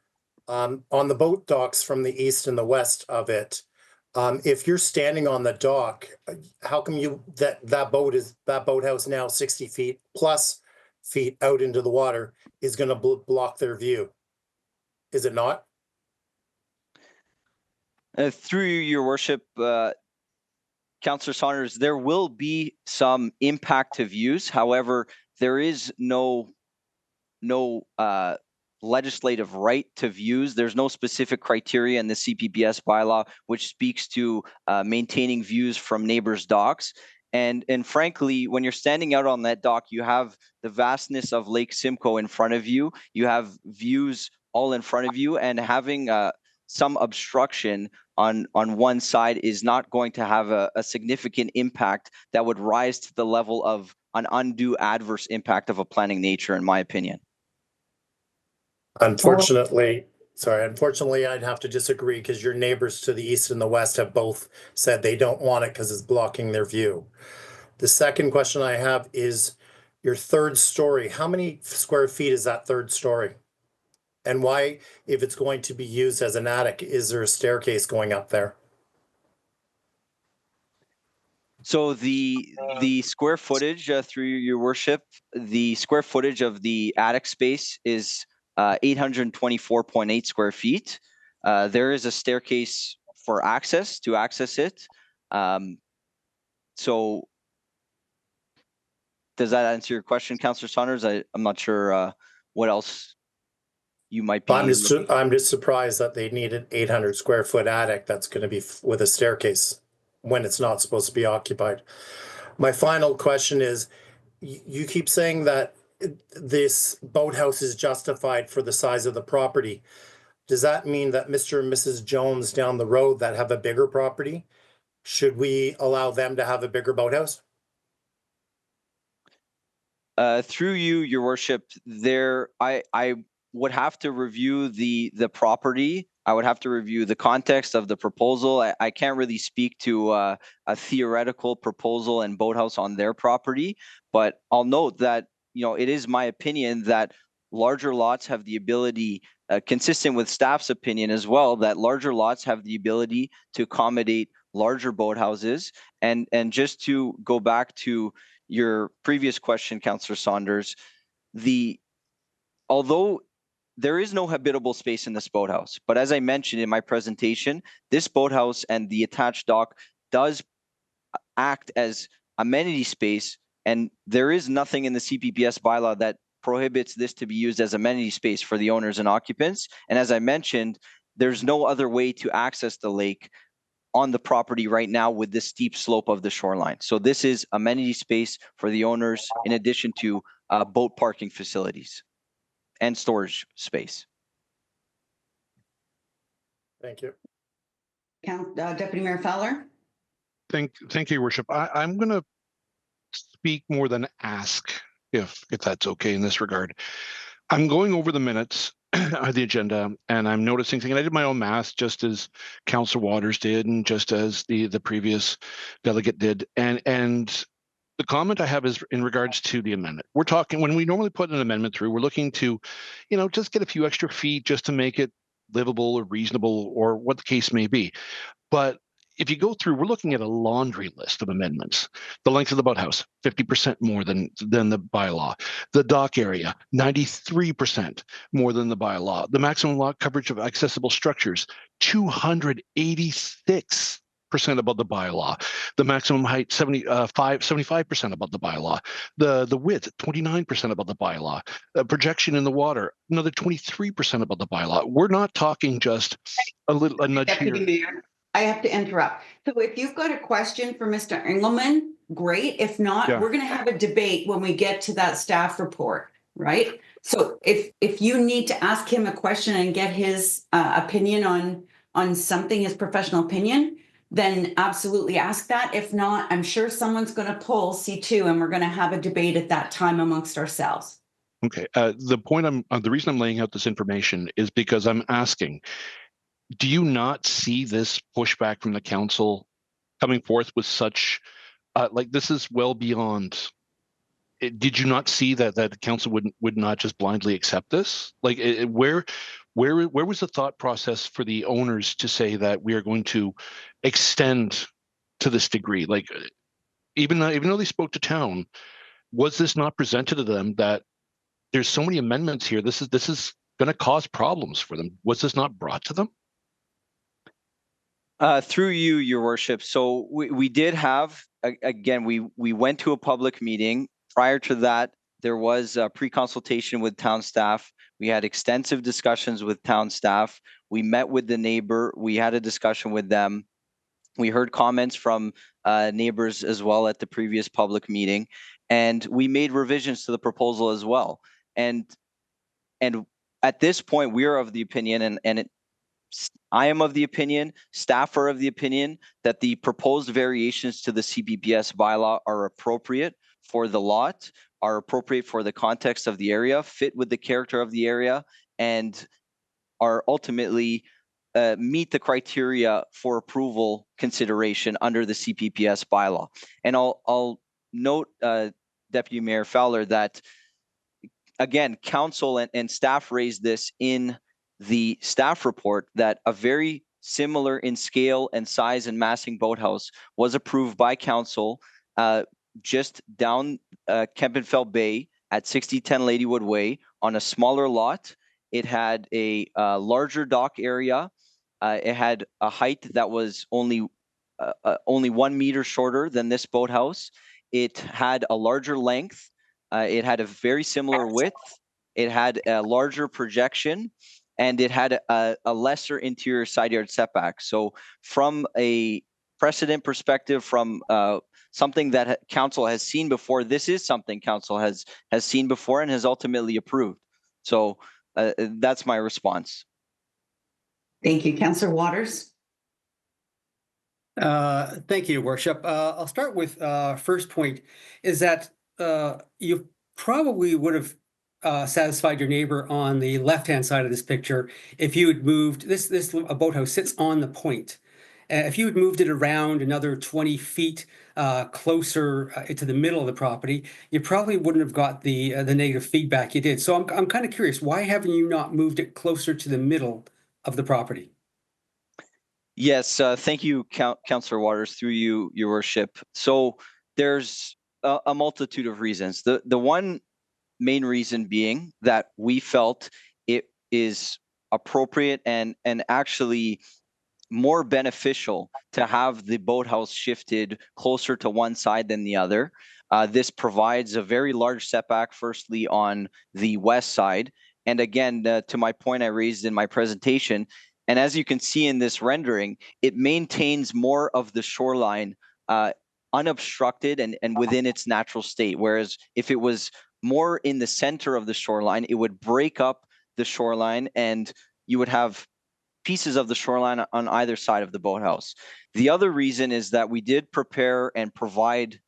on the boat docks from the east and the west of it. If you're standing on the dock, how come that boathouse now 60 feet plus feet out into the water is going to block their view? Is it not? Through Your Worship, Councillor Saunders, there will be some impact to views. However, there is no legislative right to views. There's no specific criteria in the CPPS bylaw which speaks to maintaining views from neighbors' docks. And frankly, when you're standing out on that dock, you have the vastness of Lake Simcoe in front of you. You have views all in front of you, and having some obstruction on one side is not going to have a significant impact that would rise to the level of an undue adverse impact of a planning nature, in my opinion. Unfortunately, I'd have to disagree because your neighbors to the east and the west have both said they don't want it because it's blocking their view. The second question I have is your third story. How many square feet is that third story? And why, if it's going to be used as an attic, is there a staircase going up there? So the square footage, through Your Worship, the square footage of the attic space is 824.8 square feet. There is a staircase for access to access it. So does that answer your question, Councillor Saunders? I'm not sure what else you might be. I'm just surprised that they need an 800 square foot attic that's going to be with a staircase when it's not supposed to be occupied. My final question is, you keep saying that this boathouse is justified for the size of the property. Does that mean that Mr. and Mrs. Jones down the road that have a bigger property should we allow them to have a bigger boathouse? Through you, your worship, I would have to review the property. I would have to review the context of the proposal. I can't really speak to a theoretical proposal and boathouse on their property, but I'll note that, you know, it is my opinion that larger lots have the ability, consistent with staff's opinion as well, that larger lots have the ability to accommodate larger boathouses. And just to go back to your previous question, Councillor Saunders, although there is no habitable space in this boathouse, but as I mentioned in my presentation, this boathouse and the attached dock does act as amenity space, and there is nothing in the CPPS bylaw that prohibits this to be used as amenity space for the owners and occupants. And as I mentioned, there's no other way to access the lake on the property right now with this steep slope of the shoreline. So this is amenity space for the owners in addition to boat parking facilities and storage space. Thank you. Deputy Mayor Fowler? Thank you, Your Worship. I'm going to speak more than ask, if that's okay in this regard. I'm going over the minutes of the agenda, and I'm noticing things. And I did my own math, just as Councillor Waters did, and just as the previous delegate did. And the comment I have is in regards to the amendment. We're talking, when we normally put an amendment through, we're looking to, you know, just get a few extra feet just to make it livable or reasonable or what the case may be. But if you go through, we're looking at a laundry list of amendments. The length of the boathouse, 50% more than the bylaw. The dock area, 93% more than the bylaw. The maximum lot coverage of accessible structures, 286% above the bylaw. The maximum height, 75% above the bylaw. The width, 29% above the bylaw. Projection in the water, another 23% above the bylaw. We're not talking just a nudge Deputy here. Mayor, I have to interrupt. So if you've got a question for Mr. Engelman, great. If not, Yeah. we're going to have a debate when we get to that staff report, right? So if you need to ask him a question and get his opinion on something, his professional opinion, then absolutely ask that. If not, I'm sure someone's going to pull C2 and we're going to have a debate at that time amongst ourselves. Okay. The reason I'm laying out this information is because I'm asking, do you not see this pushback from the council coming forth with such, like, this is well beyond? Did you not see that the council would not just blindly accept this? Like, where was the thought process for the owners to say that we are going to extend to this degree? Like, even though they spoke to town, was this not presented to them that there's so many amendments here? This is going to cause problems for them. Was this not brought to them? Through you, your worship. So we did have, again, we went to a public meeting. Prior to that, there was a pre-consultation with town staff. We had extensive discussions with town staff. We met with the neighbor. We had a discussion with them. We heard comments from neighbors as well at the previous public meeting, and we made revisions to the proposal as well. And at this point, we are of the opinion, I am of the opinion, staff are of the opinion, that the proposed variations to the CPPS bylaw are appropriate for the lot, are appropriate for the context of the area, fit with the character of the area, and are ultimately meet the criteria for approval consideration under the CPPS bylaw. And I'll note, Deputy Mayor Fowler, that again, council and staff raised this in the staff report, that a very similar in scale and size and massing boathouse was approved by council just down Kempenfeld Bay at 6010 Ladywood Way on a smaller lot. It had a larger dock area. It had a height that was only 1 meter shorter than this boathouse. It had a larger length. It had a very similar width. It had a larger projection, and it had a lesser interior side yard setback. So from a precedent perspective, from something that council has seen before, this is something council has seen before and has ultimately approved. So that's my response. Thank you. Councillor Waters? Thank you, Worship. I'll start with first point is that you probably would have satisfied your neighbor on the left-hand side of this picture if you had moved this boathouse sits on the point. If you had moved it around another 20 feet closer to the middle of the property, you probably wouldn't have got the negative feedback you did. So I'm kind of curious, why haven't you not moved it closer to the middle of the property? Yes, thank you, Councillor Waters, through you, Your Worship. So there's a multitude of reasons. The one main reason being that we felt it is appropriate and actually more beneficial to have the boathouse shifted closer to one side than the other. This provides a very large setback, firstly, on the west side. And again, to my point I raised in my presentation, and as you can see in this rendering, it maintains more of the shoreline unobstructed and within its natural state. Whereas if it was more in the center of the shoreline, it would break up the shoreline and you would have pieces of the shoreline on either side of the boathouse. The other reason is that we did prepare and provide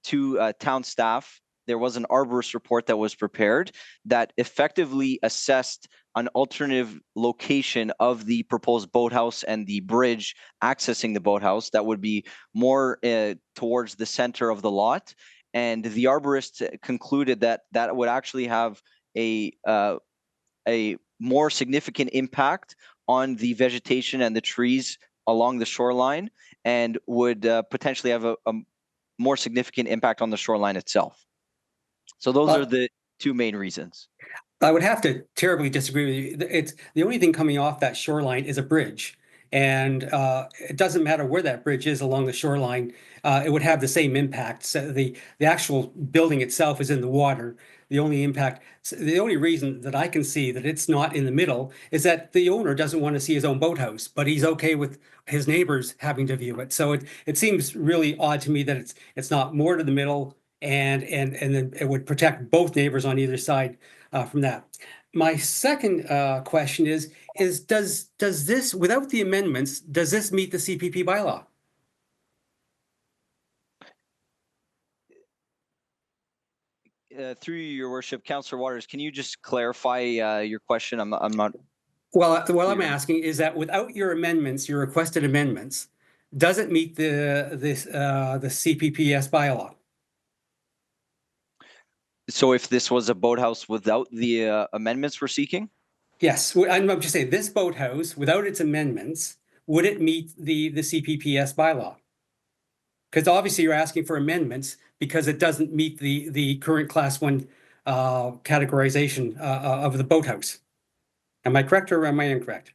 to town staff. There was an arborist report that was prepared that effectively assessed an alternative location of the proposed boathouse and the bridge accessing the boathouse that would be more towards the center of the lot. And the arborist concluded that that would actually have a more significant impact on the vegetation and the trees along the shoreline and would potentially have a more significant impact on the shoreline itself. So those are the two main reasons. I would have to terribly disagree with you. It's the only thing coming off that shoreline is a bridge. And it doesn't matter where that bridge is along the shoreline, it would have the same impact. So the actual building itself is in the water. The only reason that I can see that it's not in the middle is that the owner doesn't want to see his own boathouse, but he's okay with his neighbors having to view it. So it seems really odd to me that it's not more to the middle and then it would protect both neighbors on either side from that. My second question is does this, without the amendments, does this meet the CPP bylaw? Through Your Worship, Councillor Waters, can you just clarify your question? I'm not. Well, what I'm asking is that without your amendments, your requested amendments, does it meet the CPPS bylaw? So if this was a boathouse without the amendments we're seeking? Yes, I'm just saying this boathouse, without its amendments, would it meet the CPPS bylaw? Because obviously you're asking for amendments because it doesn't meet the current class 1 categorization of the boathouse. Am I correct or am I incorrect?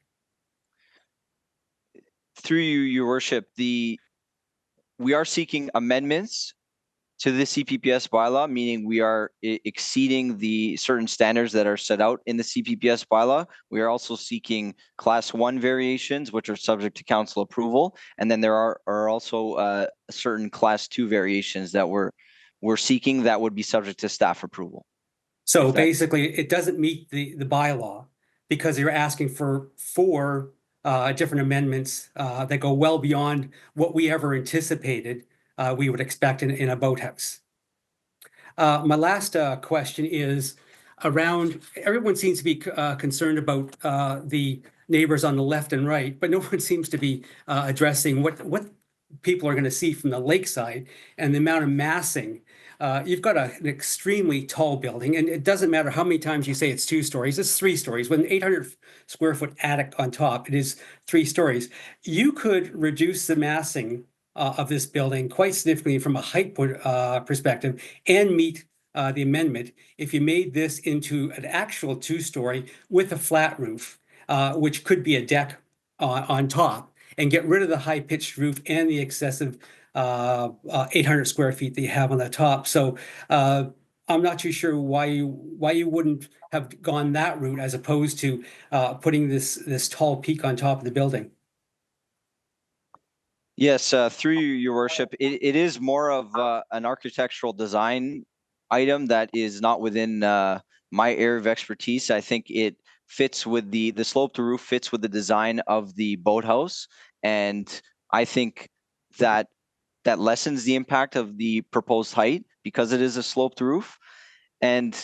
Through you, Your Worship, we are seeking amendments to the CPPS bylaw, meaning we are exceeding the certain standards that are set out in the CPPS bylaw. We are also seeking class 1 variations, which are subject to council approval. And then there are also certain class 2 variations that we're seeking that would be subject to staff approval. So basically it doesn't meet the bylaw because you're asking for 4 different amendments that go well beyond what we ever anticipated we would expect in a boathouse. My last question is around, everyone seems to be concerned about the neighbors on the left and right, but no one seems to be addressing what people are going to see from the lakeside and the amount of massing. You've got an extremely tall building, and it doesn't matter how many times you say it's 2 stories, it's 3 stories. With an 800 square foot attic on top, it is 3 stories. You could reduce the massing of this building quite significantly from a height perspective and meet the amendment if you made this into an actual 2-story with a flat roof, which could be a deck on top, and get rid of the high-pitched roof and the excessive 800 square feet that you have on the top. So I'm not too sure why you wouldn't have gone that route as opposed to putting this tall peak on top of the building. Yes, through you, Your Worship, it is more of an architectural design item that is not within my area of expertise. I think it fits with the slope to roof fits with the design of the boathouse, and I think that lessens the impact of the proposed height because it is a sloped roof. And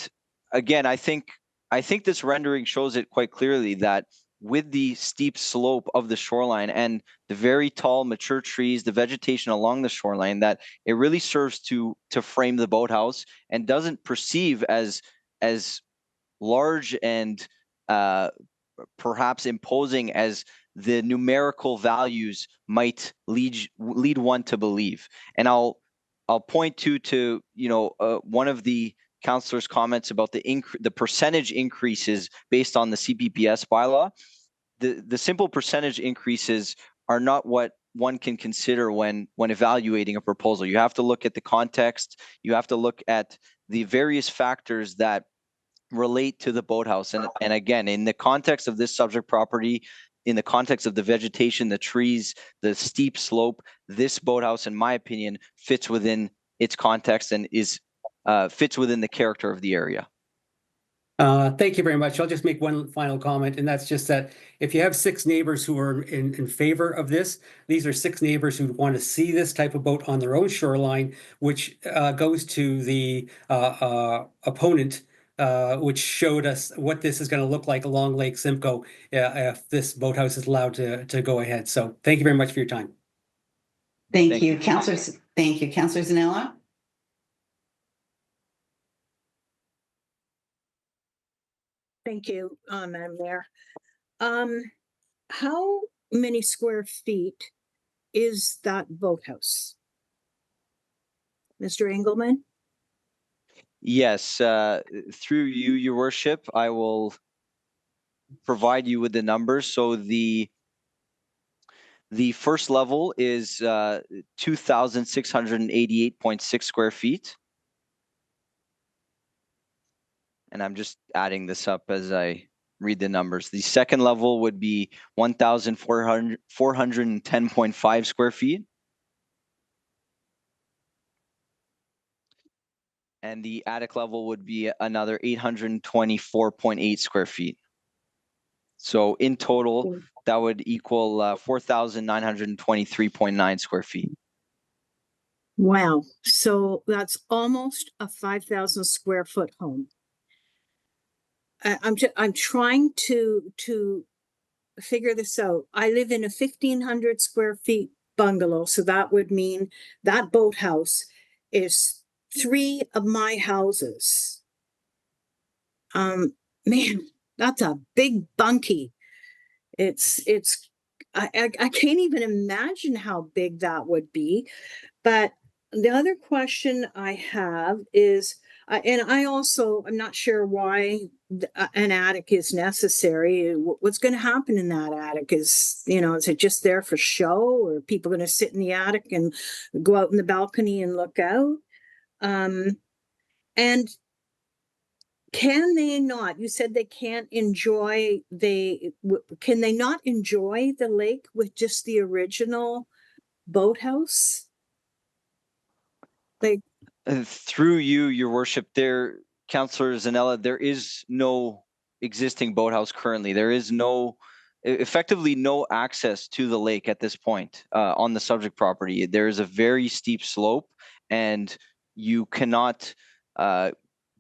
again, I think this rendering shows it quite clearly that with the steep slope of the shoreline and the very tall mature trees, the vegetation along the shoreline, that it really serves to frame the boathouse and doesn't perceive as large and perhaps imposing as the numerical values might lead one to believe. And I'll point to one of the councillor's comments about the percentage increases based on the CPPS bylaw. The simple percentage increases are not what one can consider when evaluating a proposal. You have to look at the context. You have to look at the various factors that relate to the boathouse. And again, in the context of this subject property, in the context of the vegetation, the trees, the steep slope, this boathouse, in my opinion, fits within its context and fits within the character of the area. Thank you very much. I'll just make one final comment, and that's just that if you have 6 neighbors who are in favor of this, these are 6 neighbors who want to see this type of boat on their own shoreline, which goes to the opponent, which showed us what this is going to look like along Lake Simcoe if this boathouse is allowed to go ahead. So thank you very much for your time. Thank you, councillors. Thank you, Councillor Zanella. Thank you, Madam Mayor. How many square feet is that boathouse? Mr. Engelman? Yes, through you, Your Worship, I will provide you with the numbers. So the first level is 2,688.6 square feet. And I'm just adding this up as I read the numbers. The second level would be 1,410.5 square feet. And the attic level would be another 824.8 square feet. So in total, that would equal 4,923.9 square feet. Wow. So that's almost a 5,000 square foot home. I'm trying to figure this out. I live in a 1,500 square feet bungalow, so that would mean that boathouse is 3 of my houses. Man, that's a big bunkie. I can't even imagine how big that would be. But the other question I have is, and I'm not sure why an attic is necessary. What's going to happen in that attic? Is it just there for show, or are people going to sit in the attic and go out in the balcony and look out? And can they not? You said they can't enjoy. Can they not enjoy the lake with just the original boathouse? Like, through you, Your Worship, Councillor Zanella, there is no existing boathouse currently. There is effectively no access to the lake at this point on the subject property. There is a very steep slope, and you cannot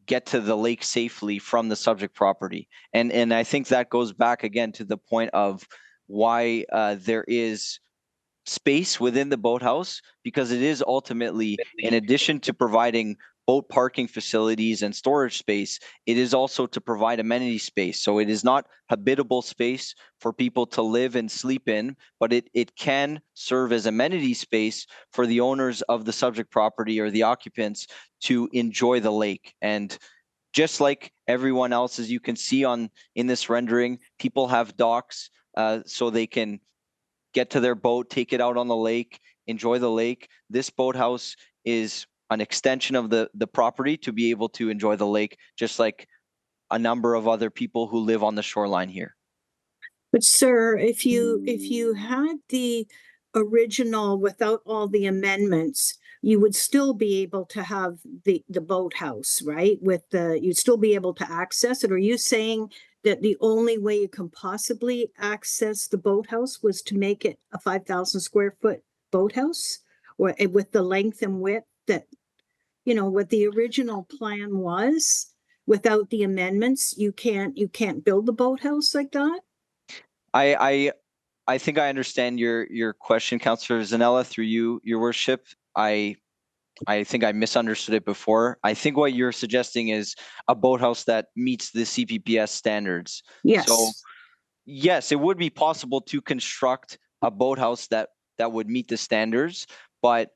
get to the lake safely from the subject property. And I think that goes back again to the point of why there is space within the boathouse, because it is ultimately, in addition to providing boat parking facilities and storage space, it is also to provide amenity space. So it is not habitable space for people to live and sleep in, but it can serve as amenity space for the owners of the subject property or the occupants to enjoy the lake. And just like everyone else, as you can see in this rendering, people have docks so they can get to their boat, take it out on the lake, enjoy the lake. This boathouse is an extension of the property to be able to enjoy the lake, just like a number of other people who live on the shoreline here. but sir, if you had the original without all the amendments, you would still be able to have the boathouse, right? You'd still be able to access it. Are you saying that the only way you can possibly access the boathouse was to make it a 5,000 square foot boathouse? with the length and width that, you know, what the original plan was. Without the amendments, you can't build the boathouse like that? I think I understand your question, Councillor Zanella, through you, Your Worship. I think I misunderstood it before. I think what you're suggesting is a boathouse that meets the CPPS standards. Yes. So yes, it would be possible to construct a boathouse that would meet the standards, but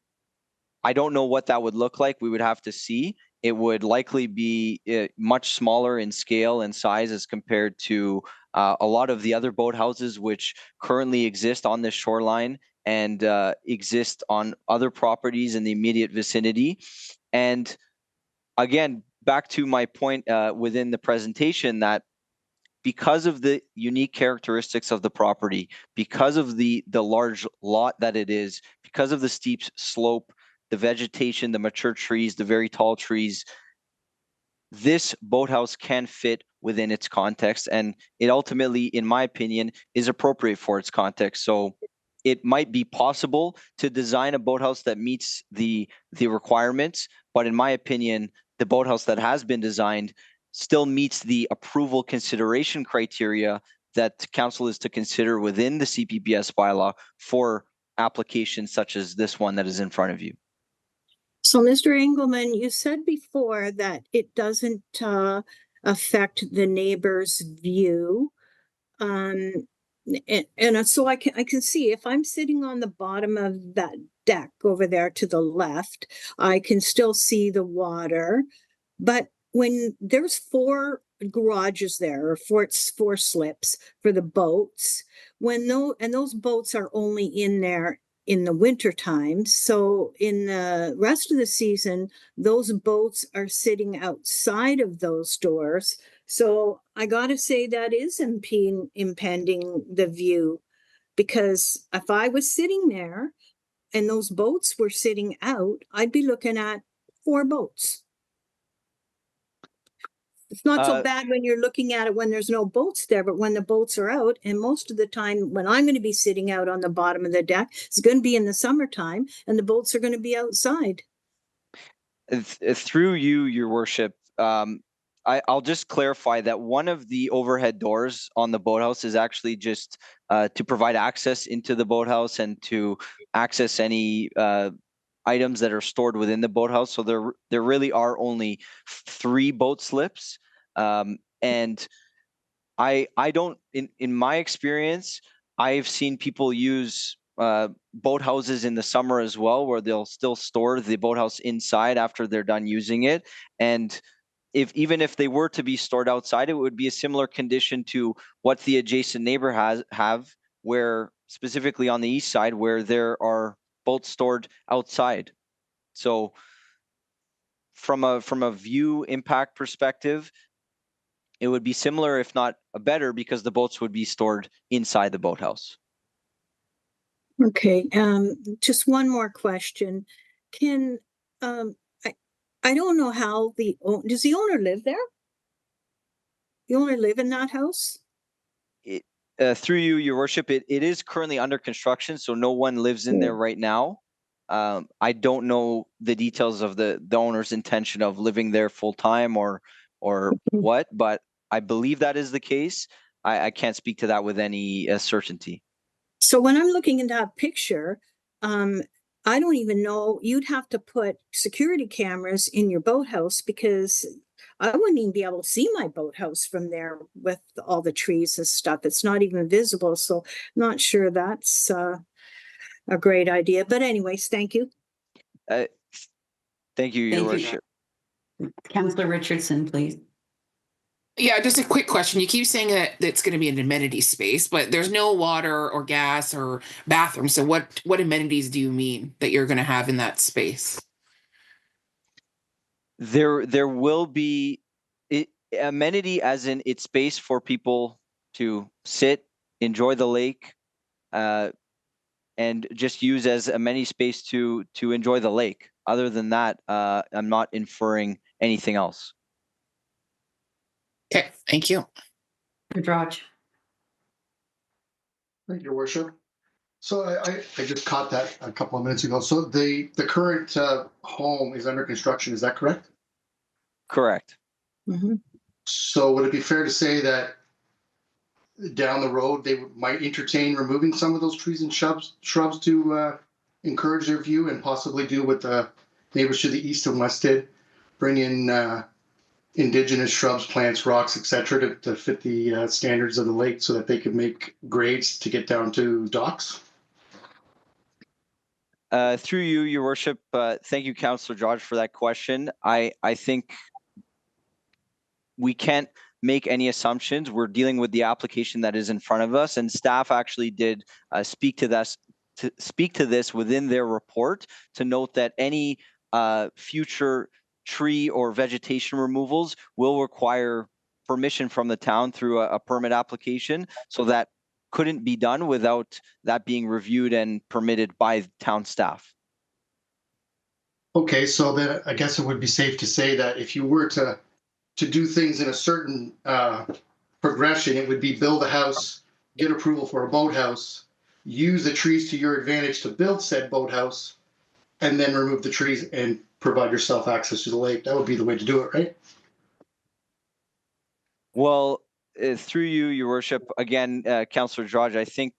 I don't know what that would look like. We would have to see. It would likely be much smaller in scale and size as compared to a lot of the other boathouses which currently exist on this shoreline and exist on other properties in the immediate vicinity. And again, back to my point within the presentation, that because of the unique characteristics of the property, because of the large lot that it is, because of the steep slope, the vegetation, the mature trees, the very tall trees, this boathouse can fit within its context, and it ultimately, in my opinion, is appropriate for its context. So it might be possible to design a boathouse that meets the requirements, but in my opinion, the boathouse that has been designed still meets the approval consideration criteria that council is to consider within the CPPS bylaw for applications such as this one that is in front of you. So, Mr. Engelman, you said before that it doesn't affect the neighbor's view. And so I can see if I'm sitting on the bottom of that deck over there to the left, I can still see the water. But when there's 4 garages there, or four slips for the boats, those boats are only in there in the winter time. So in the rest of the season, those boats are sitting outside of those doors. So I gotta say that is impending the view, because if I was sitting there and those boats were sitting out, I'd be looking at 4 boats. It's not so bad when you're looking at it when there's no boats there, but when the boats are out, and most of the time when I'm going to be sitting out on the bottom of the deck, it's going to be in the summertime and the boats are going to be outside. Through you, Your Worship, I'll just clarify that one of the overhead doors on the boathouse is actually just to provide access into the boathouse and to access any items that are stored within the boathouse. So there really are only 3 boat slips, and I don't, in my experience, I've seen people use boathouses in the summer as well, where they'll still store the boathouse inside after they're done using it. And even if they were to be stored outside, it would be a similar condition to what the adjacent neighbor have, where specifically on the east side, where there are boats stored outside. So from a view impact perspective, it would be similar, if not better, because the boats would be stored inside the boathouse. Okay, just one more question. Can I don't know how does the owner live there? The owner live in that house? Through you, Your Worship, it is currently under construction, so no one lives in there right now. I don't know the details of the owner's intention of living there full time or what, but I believe that is the case. I can't speak to that with any certainty. So when I'm looking at that picture, I don't even know, you'd have to put security cameras in your boathouse, because I wouldn't even be able to see my boathouse from there with all the trees and stuff. It's not even visible. So not sure that's a great idea. But anyways, thank you. Thank you, Your Worship. Councillor Richardson, please. Yeah, just a quick question. You keep saying that it's going to be an amenity space, but there's no water or gas or bathroom. So what amenities do you mean that you're going to have in that space? There will be amenity, as in it's space for people to sit, enjoy the lake, and just use as amenity space to enjoy the lake. Other than that, I'm not inferring anything else. Okay, thank you. Drach. Thank you, Your Worship. So I just caught that a couple of minutes ago. So the current home is under construction. Is that correct? Correct. So would it be fair to say that down the road they might entertain removing some of those trees and shrubs to encourage their view, and possibly do what the neighbors to the east and west did, bring in indigenous shrubs, plants, rocks, etc., to fit the standards of the lake, so that they could make grades to get down to docks? Through you, Your Worship, thank you, Councillor George, for that question. I think we can't make any assumptions. We're dealing with the application that is in front of us, and staff actually did speak to this within their report, to note that any future tree or vegetation removals will require permission from the town through a permit application. So that couldn't be done without that being reviewed and permitted by town staff. Okay, so then I guess it would be safe to say that if you were to do things in a certain progression, it would be build a house, get approval for a boathouse, use the trees to your advantage to build said boathouse, and then remove the trees and provide yourself access to the lake. That would be the way to do it, right? Well, through you, Your Worship, again, Councillor George, I think,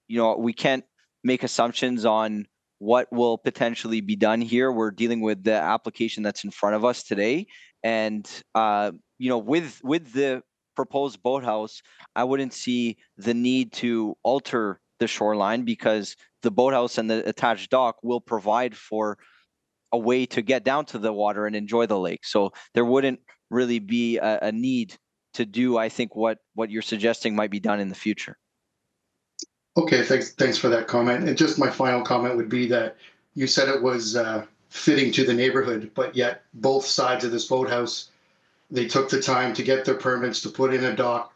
we can't make assumptions on what will potentially be done here. We're dealing with the application that's in front of us today. And, with the proposed boathouse, I wouldn't see the need to alter the shoreline, because the boathouse and the attached dock will provide for a way to get down to the water and enjoy the lake. So there wouldn't really be a need to do, I think, what you're suggesting might be done in the future. Okay, thanks for that comment. And just my final comment would be that you said it was fitting to the neighborhood, but yet both sides of this boathouse, they took the time to get their permits to put in a dock,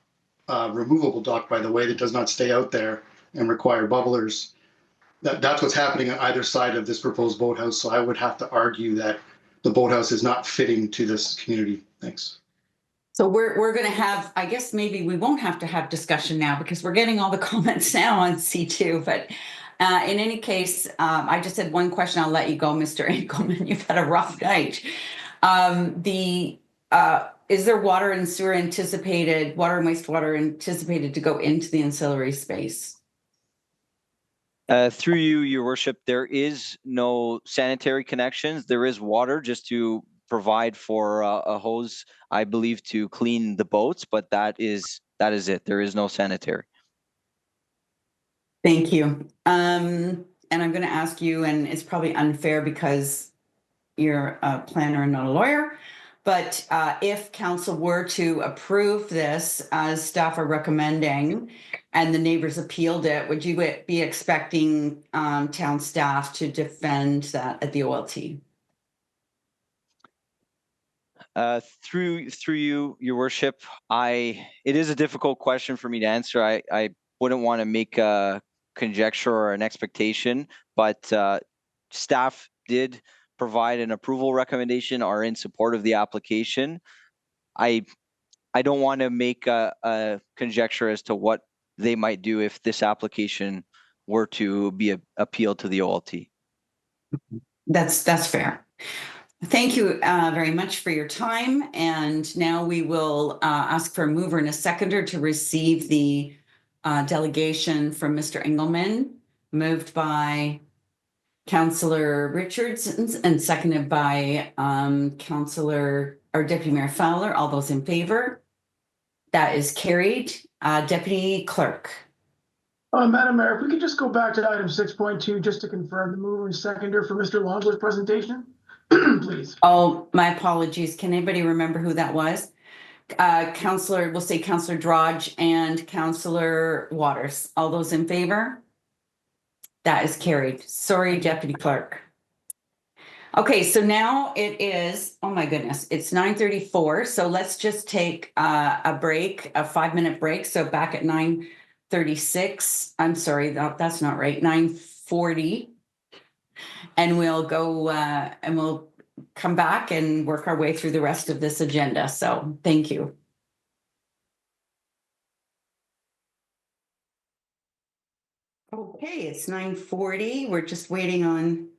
removable dock, by the way, that does not stay out there and require bubblers. That's what's happening on either side of this proposed boathouse. So I would have to argue that the boathouse is not fitting to this community. Thanks. So we're going to have, I guess maybe we won't have to have discussion now, because we're getting all the comments now on C2. But in any case, I just had one question. I'll let you go, Mr. Engelman. You've had a rough night. Is there water and wastewater anticipated to go into the ancillary space? Through you, Your Worship, there is no sanitary connections. There is water just to provide for a hose, I believe, to clean the boats, but that is it. There is no sanitary. Thank you. And I'm going to ask you, and it's probably unfair because you're a planner and not a lawyer, but if council were to approve this as staff are recommending, and the neighbors appealed it, would you be expecting town staff to defend that at the OLT? Through you, Your Worship, it is a difficult question for me to answer. I wouldn't want to make a conjecture or an expectation, but staff did provide an approval recommendation, are in support of the application. I don't want to make a conjecture as to what they might do if this application were to be appealed to the OLT. That's fair. Thank you very much for your time. And now we will ask for a mover and a seconder to receive the delegation from Mr. Engelman, moved by Councillor Richards and seconded by Deputy Mayor Fowler. All those in favor? That is carried. Deputy Clerk. Madam Mayor, if we could just go back to item 6.2 just to confirm the mover and seconder for Mr. Longler's presentation, please. Oh, my apologies. Can anybody remember who that was? We'll say Councillor Drodge and Councillor Waters. All those in favor? That is carried. Sorry, Deputy Clerk. Okay, so now it is, oh my goodness, it's 9:34. So let's just take a break, a 5-minute break. So back at 9:36. I'm sorry, that's not right. 9:40. And we'll go and we'll come back and work our way through the rest of this agenda. So thank you. Okay, it's 9:40. We're just waiting on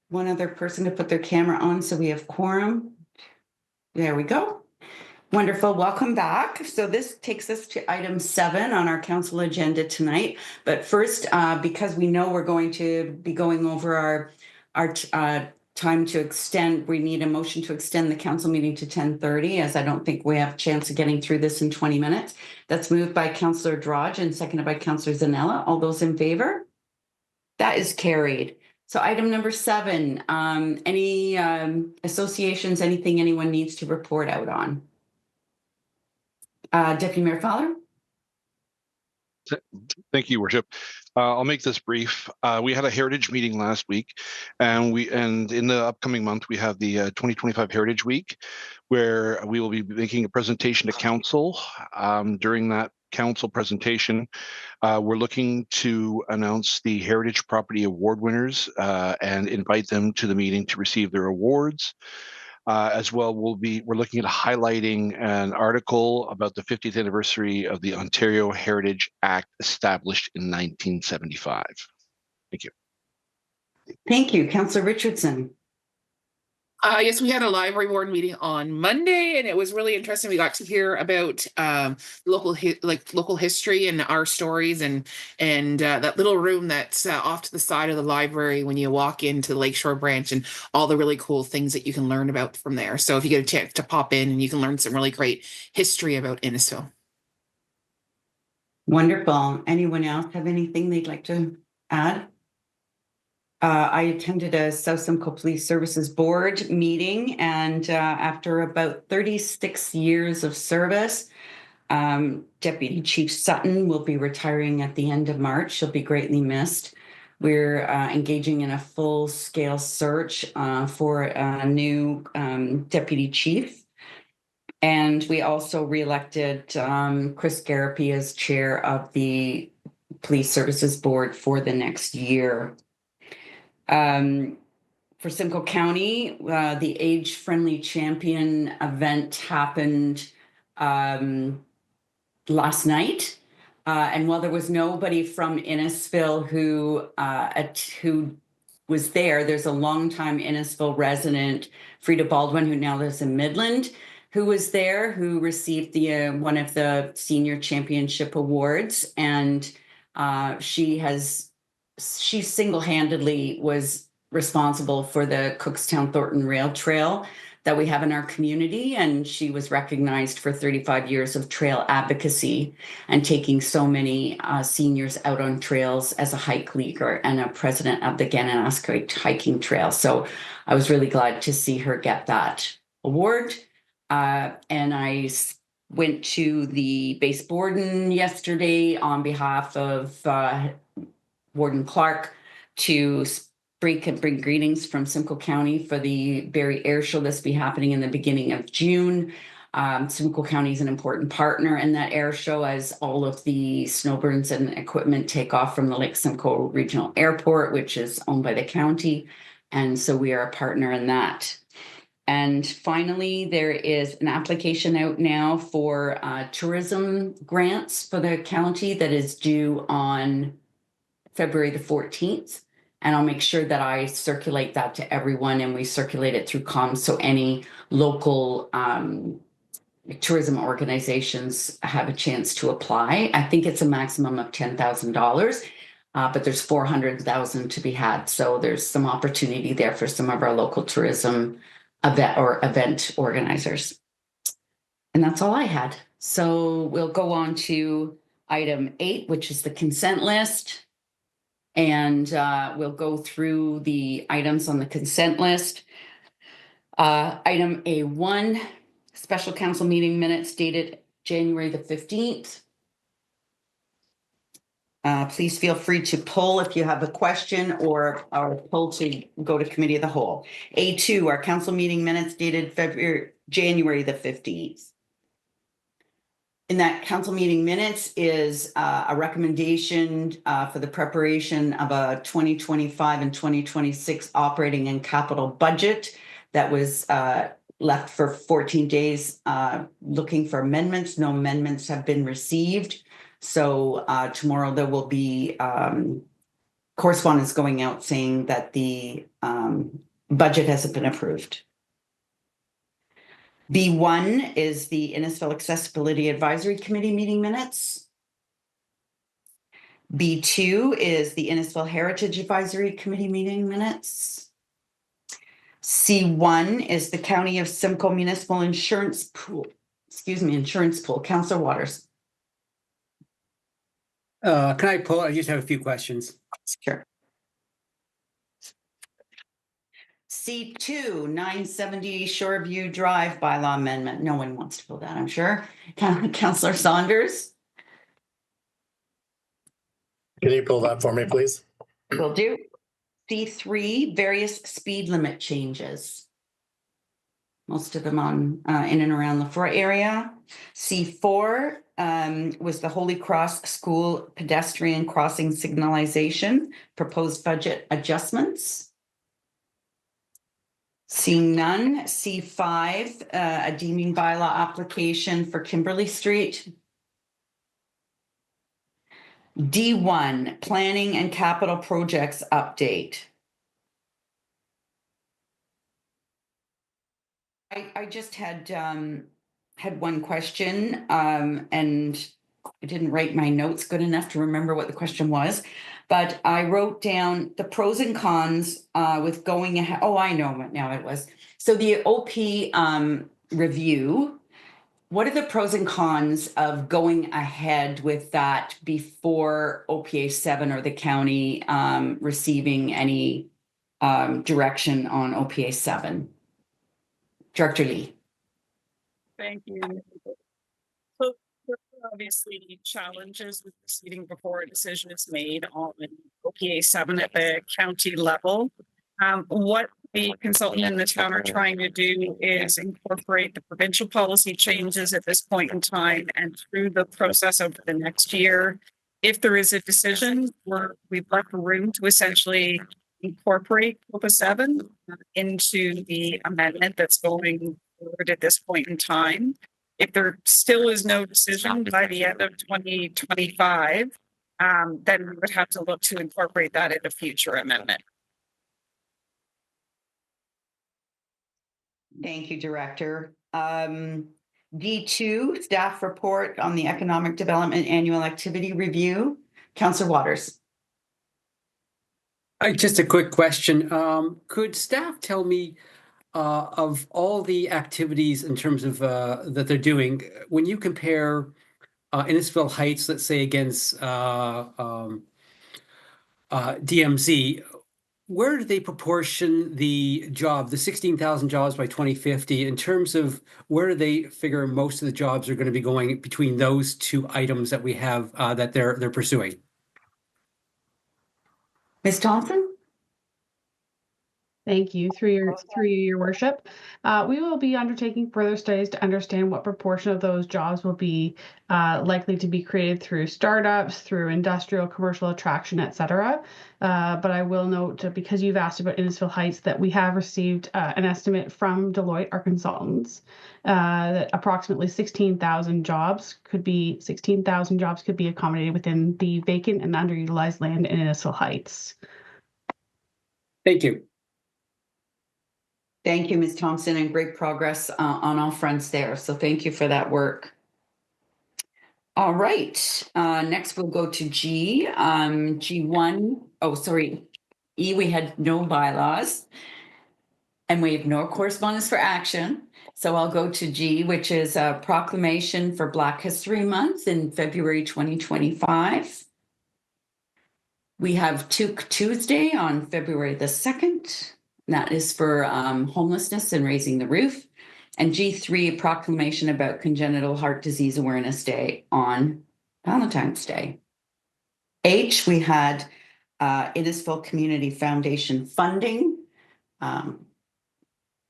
one other person to put their camera on, so we have quorum. There we go. Wonderful. Welcome back. So this takes us to item 7 on our council agenda tonight. But first, because we know we're going to be going over our time to extend, we need a motion to extend the council meeting to 10:30, as I don't think we have a chance of getting through this in 20 minutes. That's moved by Councillor Drodge and seconded by Councillor Zanella. All those in favor? That is carried. So item number 7, any associations, anything anyone needs to report out on? Deputy Mayor Fowler? Thank you, Worship. I'll make this brief. We had a heritage meeting last week, and in the upcoming month we have the 2025 Heritage Week, where we will be making a presentation to council. During that council presentation, we're looking to announce the Heritage Property Award winners and invite them to the meeting to receive their awards. As well, we're looking at highlighting an article about the 50th anniversary of the Ontario Heritage Act, established in 1975. Thank you. Thank you. Councillor Richardson. Yes, we had a library board meeting on Monday, and it was really interesting. We got to hear about local history and our stories, and that little room that's off to the side of the library when you walk into the Lakeshore branch, and all the really cool things that you can learn about from there. So if you get a chance to pop in, and you can learn some really great history about Innisfil. Wonderful. Anyone else have anything they'd like to add? I attended a South Simcoe Police Services Board meeting, and after about 36 years of service, Deputy Chief Sutton will be retiring at the end of March. She'll be greatly missed. We're engaging in a full-scale search for a new deputy chief. And we also reelected Chris Garapi as chair of the Police Services Board for the next year. For Simcoe County, the Age Friendly Champion event happened last night. And while there was nobody from Innisfil who was there, there's a longtime Innisfil resident, Frida Baldwin, who now lives in Midland, who was there, who received the one of the senior championship awards. And she single-handedly was responsible for the Cookstown Thornton Rail Trail that we have in our community, and she was recognized for 35 years of trail advocacy and taking so many seniors out on trails as a hike leader and a president of the Gananoque hiking trail. So I was really glad to see her get that award. And I went to the base Borden yesterday on behalf of Warden Clark to bring greetings from Simcoe County for the Barrie Air Show that's be happening in the beginning of June. Simcoe County is an important partner in that air show, as all of the snowbirds and equipment take off from the Lake Simcoe Regional Airport, which is owned by the county. And so we are a partner in that. And finally, there is an application out now for tourism grants for the county that is due on February the 14th. And I'll make sure that I circulate that to everyone, and we circulate it through comms so any local tourism organizations have a chance to apply. I think it's a maximum of $10,000, but there's 400,000 to be had. So there's some opportunity there for some of our local tourism event organizers. And that's all I had. So we'll go on to item 8, which is the consent list. And we'll go through the items on the consent list. Item A1, special council meeting minutes dated January the 15th. Please feel free to poll if you have a question, or poll to go to committee of the whole. A2, our council meeting minutes dated January the 15th. In that council meeting minutes is a recommendation for the preparation of a 2025 and 2026 operating and capital budget that was left for 14 days looking for amendments. No amendments have been received. So tomorrow there will be correspondence going out saying that the budget hasn't been approved. B1 is the Innisfil Accessibility Advisory Committee meeting minutes. B2 is the Innisfil Heritage Advisory Committee meeting minutes. C1 is the County of Simcoe Municipal Insurance Pool. Insurance pool. Councillor Waters. Can I pull? I just have a few questions. Sure. C2, 970 Shoreview Drive bylaw amendment. No one wants to pull that, I'm sure. Councillor Saunders. Can you pull that for me, please? Will do. C3, various speed limit changes. Most of them on in and around the Lefroy area. C4 was the Holy Cross School pedestrian crossing signalization, proposed budget adjustments. Seeing none. C5, a deeming bylaw application for Kimberly Street. D1, planning and capital projects update. I just had one question, and I didn't write my notes good enough to remember what the question was, but I wrote down the pros and cons with going ahead. Oh, I know what now it was. So the OP review, what are the pros and cons of going ahead with that before OPA 7 or the county receiving any direction on OPA 7? Director Lee. Thank you. So there are obviously challenges with proceeding before a decision is made on OPA 7 at the county level. What the consultant and the town are trying to do is incorporate the provincial policy changes at this point in time, and through the process over the next year, if there is a decision, we've left room to essentially incorporate OPA 7 into the amendment that's going forward at this point in time. If there still is no decision by the end of 2025, then we would have to look to incorporate that in a future amendment. Thank you, Director. D2, staff report on the Economic Development Annual Activity Review. Councillor Waters. Just a quick question. Could staff tell me of all the activities in terms of that they're doing, when you compare Innisfil Heights, let's say, against DMZ, where do they proportion the 16,000 jobs by 2050, in terms of where do they figure most of the jobs are going to be going between those two items that we have that they're pursuing? Ms. Thompson? Thank you. Through your worship. We will be undertaking further studies to understand what proportion of those jobs will be likely to be created through startups, through industrial, commercial attraction, etc. But I will note, because you've asked about Innisfil Heights, that we have received an estimate from Deloitte, our consultants, that approximately 16,000 jobs could be accommodated within the vacant and underutilized land in Innisfil Heights. Thank you. Thank you, Ms. Thompson, and great progress on all fronts there. So thank you for that work. All right, next we'll go to G. G1, oh, sorry, E, we had no bylaws and we have no correspondence for action. So I'll go to G, which is a proclamation for Black History Month in February 2025. We have Tuesday on February the 2nd. That is for homelessness and raising the roof. And G3, a proclamation about Congenital Heart Disease Awareness Day on Valentine's Day. H, we had Innisfil Community Foundation funding. A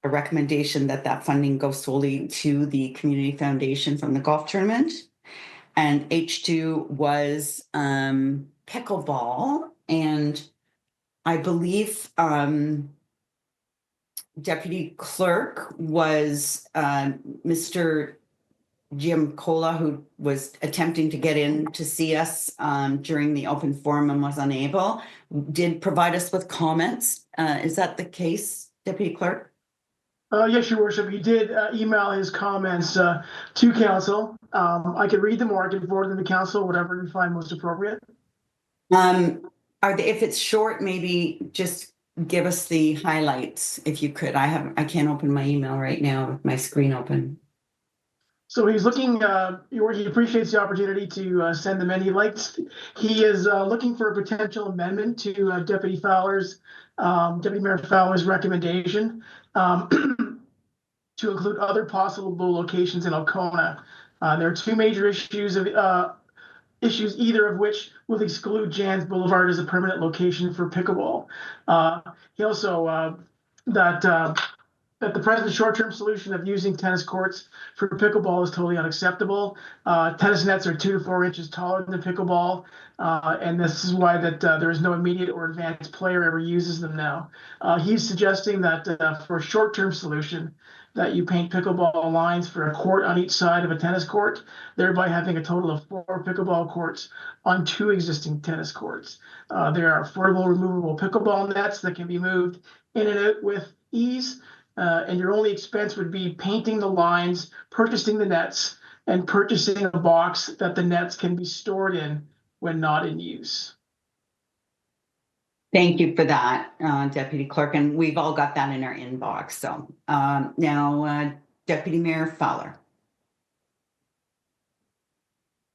recommendation that funding goes solely to the Community Foundation from the golf tournament. And H2 was pickleball. And I believe Deputy Clerk was Mr. Jim Cola, who was attempting to get in to see us during the open forum and was unable, did provide us with comments. Is that the case, Deputy Clerk? Yes, Your Worship. He did email his comments to council. I could read them or I can forward them to council, whatever you find most appropriate. If it's short, maybe just give us the highlights if you could. I can't open my email right now with my screen open. So he's looking, he appreciates the opportunity to send them in. He is looking for a potential amendment to Deputy Mayor Fowler's recommendation to include other possible locations in Alcona. There are two major issues, either of which will exclude Jan's Boulevard as a permanent location for pickleball. He also, that the present short-term solution of using tennis courts for pickleball is totally unacceptable. Tennis nets are 2 to 4 inches taller than pickleball, and this is why there is no immediate or advanced player ever uses them now. He's suggesting that for a short-term solution, that you paint pickleball lines for a court on each side of a tennis court, thereby having a total of 4 pickleball courts on 2 existing tennis courts. There are affordable removable pickleball nets that can be moved in and out with ease. And your only expense would be painting the lines, purchasing the nets, and purchasing a box that the nets can be stored in when not in use. Thank you for that, Deputy Clerk, and we've all got that in our inbox. So now, Deputy Mayor Fowler.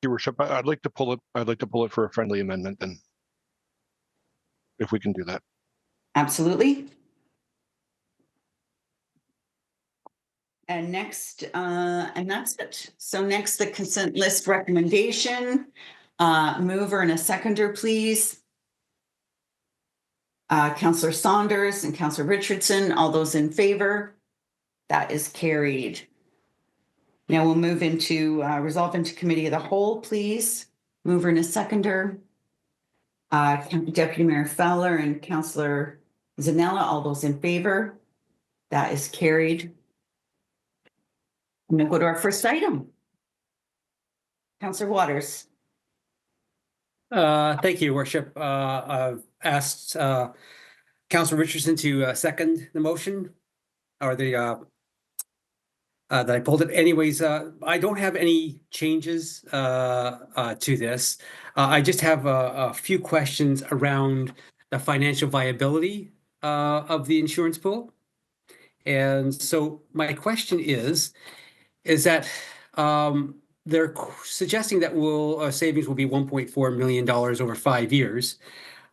Your Worship, I'd like to pull it. I'd like to pull it for a friendly amendment, then, if we can do that. Absolutely. And next, and that's it. So next, the consent list recommendation. Mover and a seconder, please. Councillor Saunders and Councillor Richardson, all those in favor? That is carried. Now we'll move into resolve into committee of the whole, please. Mover and a seconder. Deputy Mayor Fowler and Councillor Zanella, all those in favor? That is carried. I'm going to go to our first item. Councillor Waters. Thank you, Worship. I've asked Councillor Richardson to second the motion, or the that I pulled it. Anyways, I don't have any changes to this. I just have a few questions around the financial viability of the insurance pool. And so my question is that they're suggesting that savings will be $1.4 million over 5 years.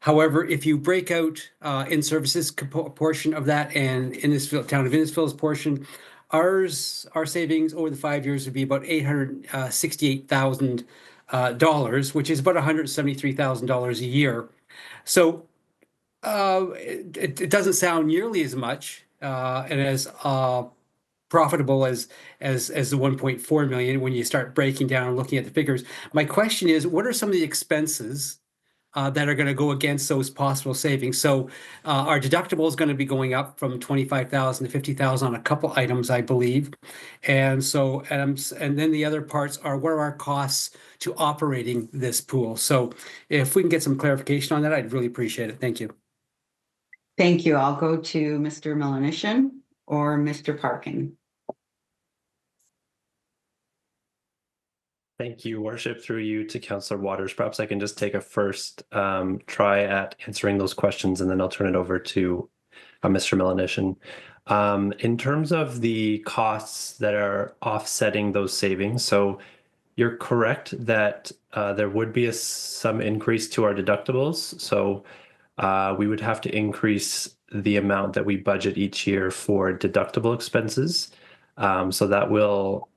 However, if you break out in-services portion of that and Innisfil, town of Innisfil's portion, our savings over the 5 years would be about $868,000, which is about $173,000 a year. So it doesn't sound nearly as much and as profitable as the 1.4 million when you start breaking down and looking at the figures. My question is, what are some of the expenses that are going to go against those possible savings? So our deductible is going to be going up from 25,000 to 50,000 on a couple items, I believe. And so, and then the other parts are, what are our costs to operating this pool? So if we can get some clarification on that, I'd really appreciate it. Thank you. Thank you. I'll go to Mr. Melanishin or Mr. Parkin. Thank you, Worship. Through you to Councillor Waters. Perhaps I can just take a first try at answering those questions, and then I'll turn it over to Mr. Melanishin. In terms of the costs that are offsetting those savings, so you're correct that there would be some increase to our deductibles. So we would have to increase the amount that we budget each year for deductible expenses. So that will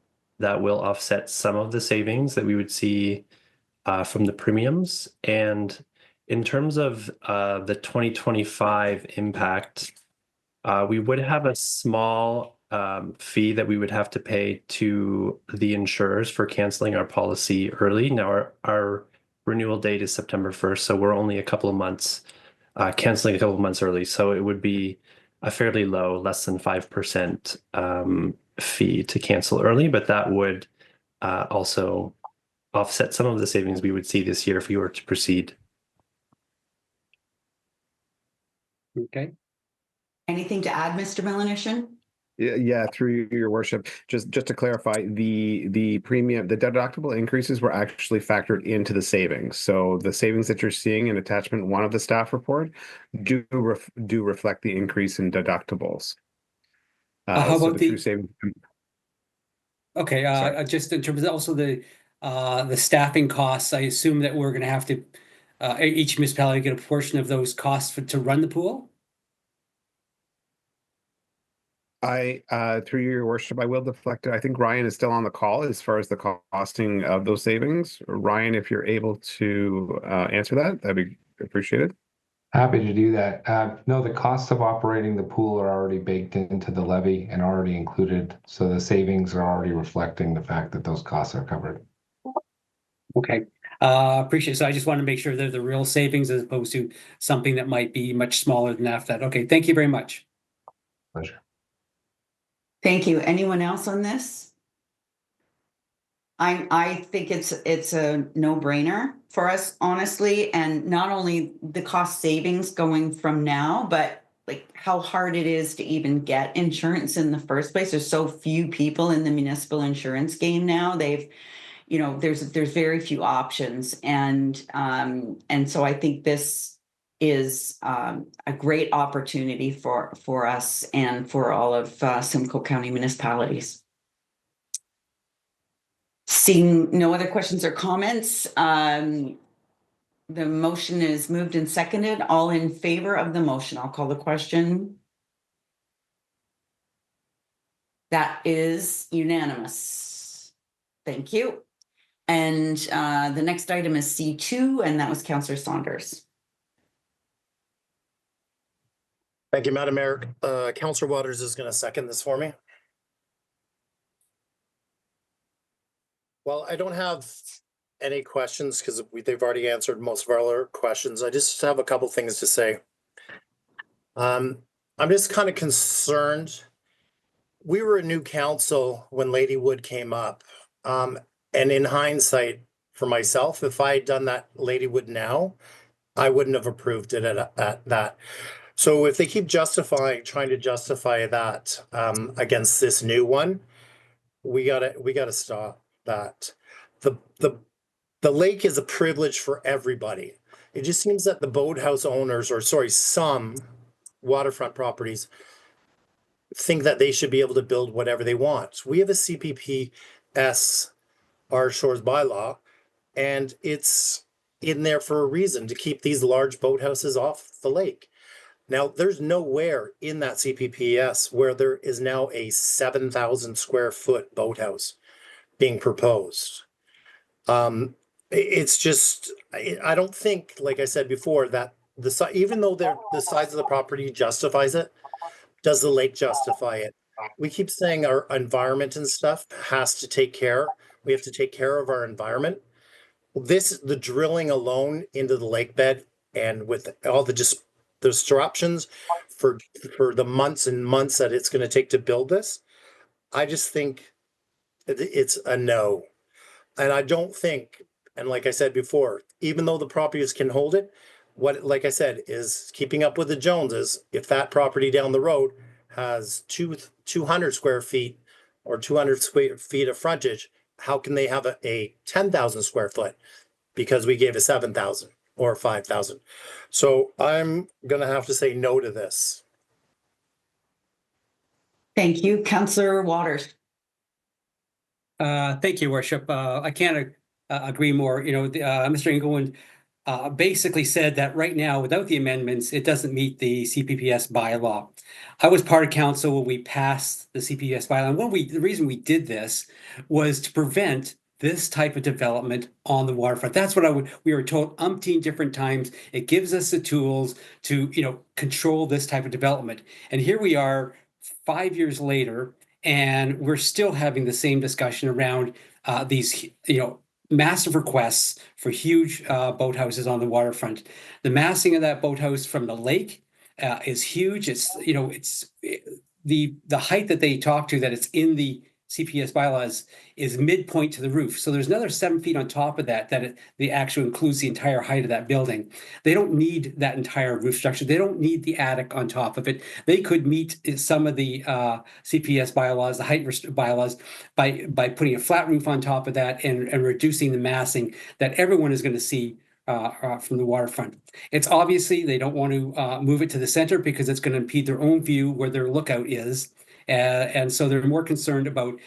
offset some of the savings that we would see from the premiums. And in terms of the 2025 impact, we would have a small fee that we would have to pay to the insurers for canceling our policy early. Now, our renewal date is September 1st, so we're only a couple of months, canceling a couple of months early. So it would be a fairly low, less than 5% fee to cancel early, but that would also offset some of the savings we would see this year if we were to proceed. Okay. Anything to add, Mr. Melanishin? Yeah, through your worship, just to clarify, the premium, the deductible increases were actually factored into the savings. So the savings that you're seeing in attachment 1 of the staff report do reflect the increase in deductibles. How so about the true savings? Okay, just in terms of also the staffing costs, I assume that we're going to have to each municipality get a portion of those costs to run the pool. Through your worship, I will deflect it. I think Ryan is still on the call as far as the costing of those savings. Ryan, if you're able to answer that, that'd be appreciated. Happy to do that. No, the costs of operating the pool are already baked into the levy and already included. So the savings are already reflecting the fact that those costs are covered. Okay, appreciate it. So I just want to make sure they're the real savings as opposed to something that might be much smaller than that. Okay, thank you very much. Pleasure. Thank you. Anyone else on this? I think it's a no-brainer for us, honestly, and not only the cost savings going from now, but like how hard it is to even get insurance in the first place. There's so few people in the municipal insurance game now. There's very few options, and so I think this is a great opportunity for us and for all of Simcoe County municipalities. Seeing no other questions or comments, the motion is moved and seconded. All in favor of the motion, I'll call the question. That is unanimous. Thank you. And the next item is C2, and that was Councillor Saunders. Thank you, Madam Mayor. Councillor Waters is going to second this for me. Well, I don't have any questions because they've already answered most of our other questions. I just have a couple things to say. I'm just kind of concerned. We were a new council when Lady Wood came up. And in hindsight, for myself, if I had done that Lady Wood now, I wouldn't have approved it at that. So if they keep trying to justify that against this new one, we gotta stop that. The lake is a privilege for everybody. It just seems that the boathouse owners, or sorry, some waterfront properties think that they should be able to build whatever they want. We have a CPPS, our shores bylaw, and it's in there for a reason, to keep these large boathouses off the lake. Now, there's nowhere in that CPPS where there is now a 7,000 square foot boathouse being proposed. It's just, I don't think, like I said before, that even though the size of the property justifies it, does the lake justify it? We keep saying our environment and stuff has to take care. We have to take care of our environment. The drilling alone into the lake bed, and with all the disruptions for the months and months that it's going to take to build this, I just think it's a no. And I don't think, and like I said before, even though the properties can hold it, like I said, is keeping up with the Joneses. If that property down the road has 200 square feet or 200 square feet of frontage, how can they have a 10,000 square foot? Because we gave a 7,000 or 5,000. So I'm going to have to say no to this. Thank you. Councillor Waters. Thank you, Worship. I can't agree more. Mr. Inglewood basically said that right now, without the amendments, it doesn't meet the CPPS bylaw. I was part of council when we passed the CPPS bylaw. And the reason we did this was to prevent this type of development on the waterfront. That's what we were told umpteen different times. It gives us the tools to, control this type of development. And here we are 5 years later, and we're still having the same discussion around these, massive requests for huge boathouses on the waterfront. The massing of that boathouse from the lake is huge. It's, it's the height that they talk to, that it's in the CPS bylaws is midpoint to the roof. So there's another 7 feet on top of that, the actual includes the entire height of that building. They don't need that entire roof structure. They don't need the attic on top of it. They could meet some of the CPS bylaws, the height bylaws, by putting a flat roof on top of that and reducing the massing that everyone is going to see from the waterfront. It's obviously they don't want to move it to the center because it's going to impede their own view where their lookout is. And so they're more concerned about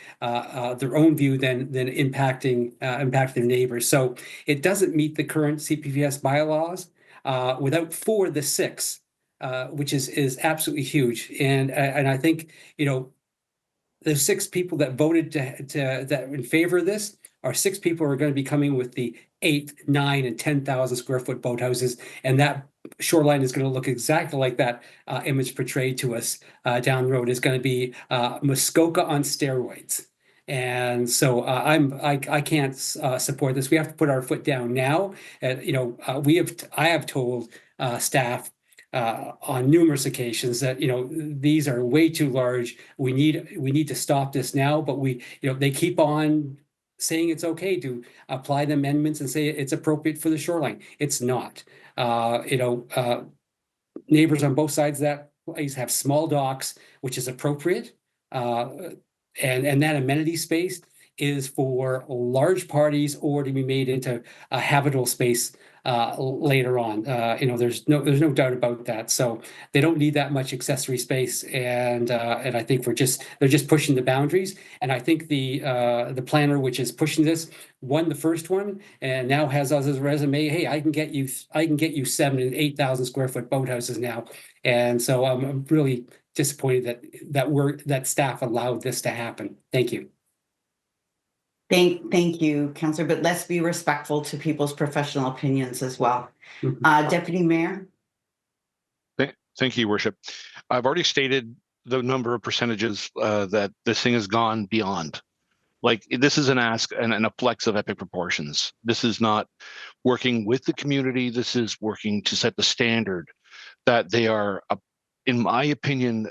their own view than impacting their neighbors. So it doesn't meet the current CPVS bylaws without 4 of the 6, which is absolutely huge. And I think, you know, the 6 people that voted that in favor of this are 6 people who are going to be coming with the 8, 9, and 10,000 square foot boathouses, and that shoreline is going to look exactly like that image portrayed to us down the road. Is going to be Muskoka on steroids. And so I can't support this. We have to put our foot down now. You know, I have told staff on numerous occasions that, you know, these are way too large. We need to stop this now. But they keep on saying it's okay to apply the amendments and say it's appropriate for the shoreline. It's not. Neighbors on both sides of that place have small docks, which is appropriate. And that amenity space is for large parties or to be made into a habitable space later on. There's no doubt about that. So they don't need that much accessory space, and I think they're just pushing the boundaries. And I think the planner, which is pushing this, won the first one, and now has us as a resume. Hey, I can get you 7,000 and 8,000 square foot boathouses now, and so I'm really disappointed that staff allowed this to happen. Thank you. Thank you, Councillor, but let's be respectful to people's professional opinions as well. Deputy Mayor? Thank you, Your Worship. I've already stated the number of percentages that this thing has gone beyond. Like, this is an ask and a flex of epic proportions. This is not working with the community. This is working to set the standard that they are, in my opinion,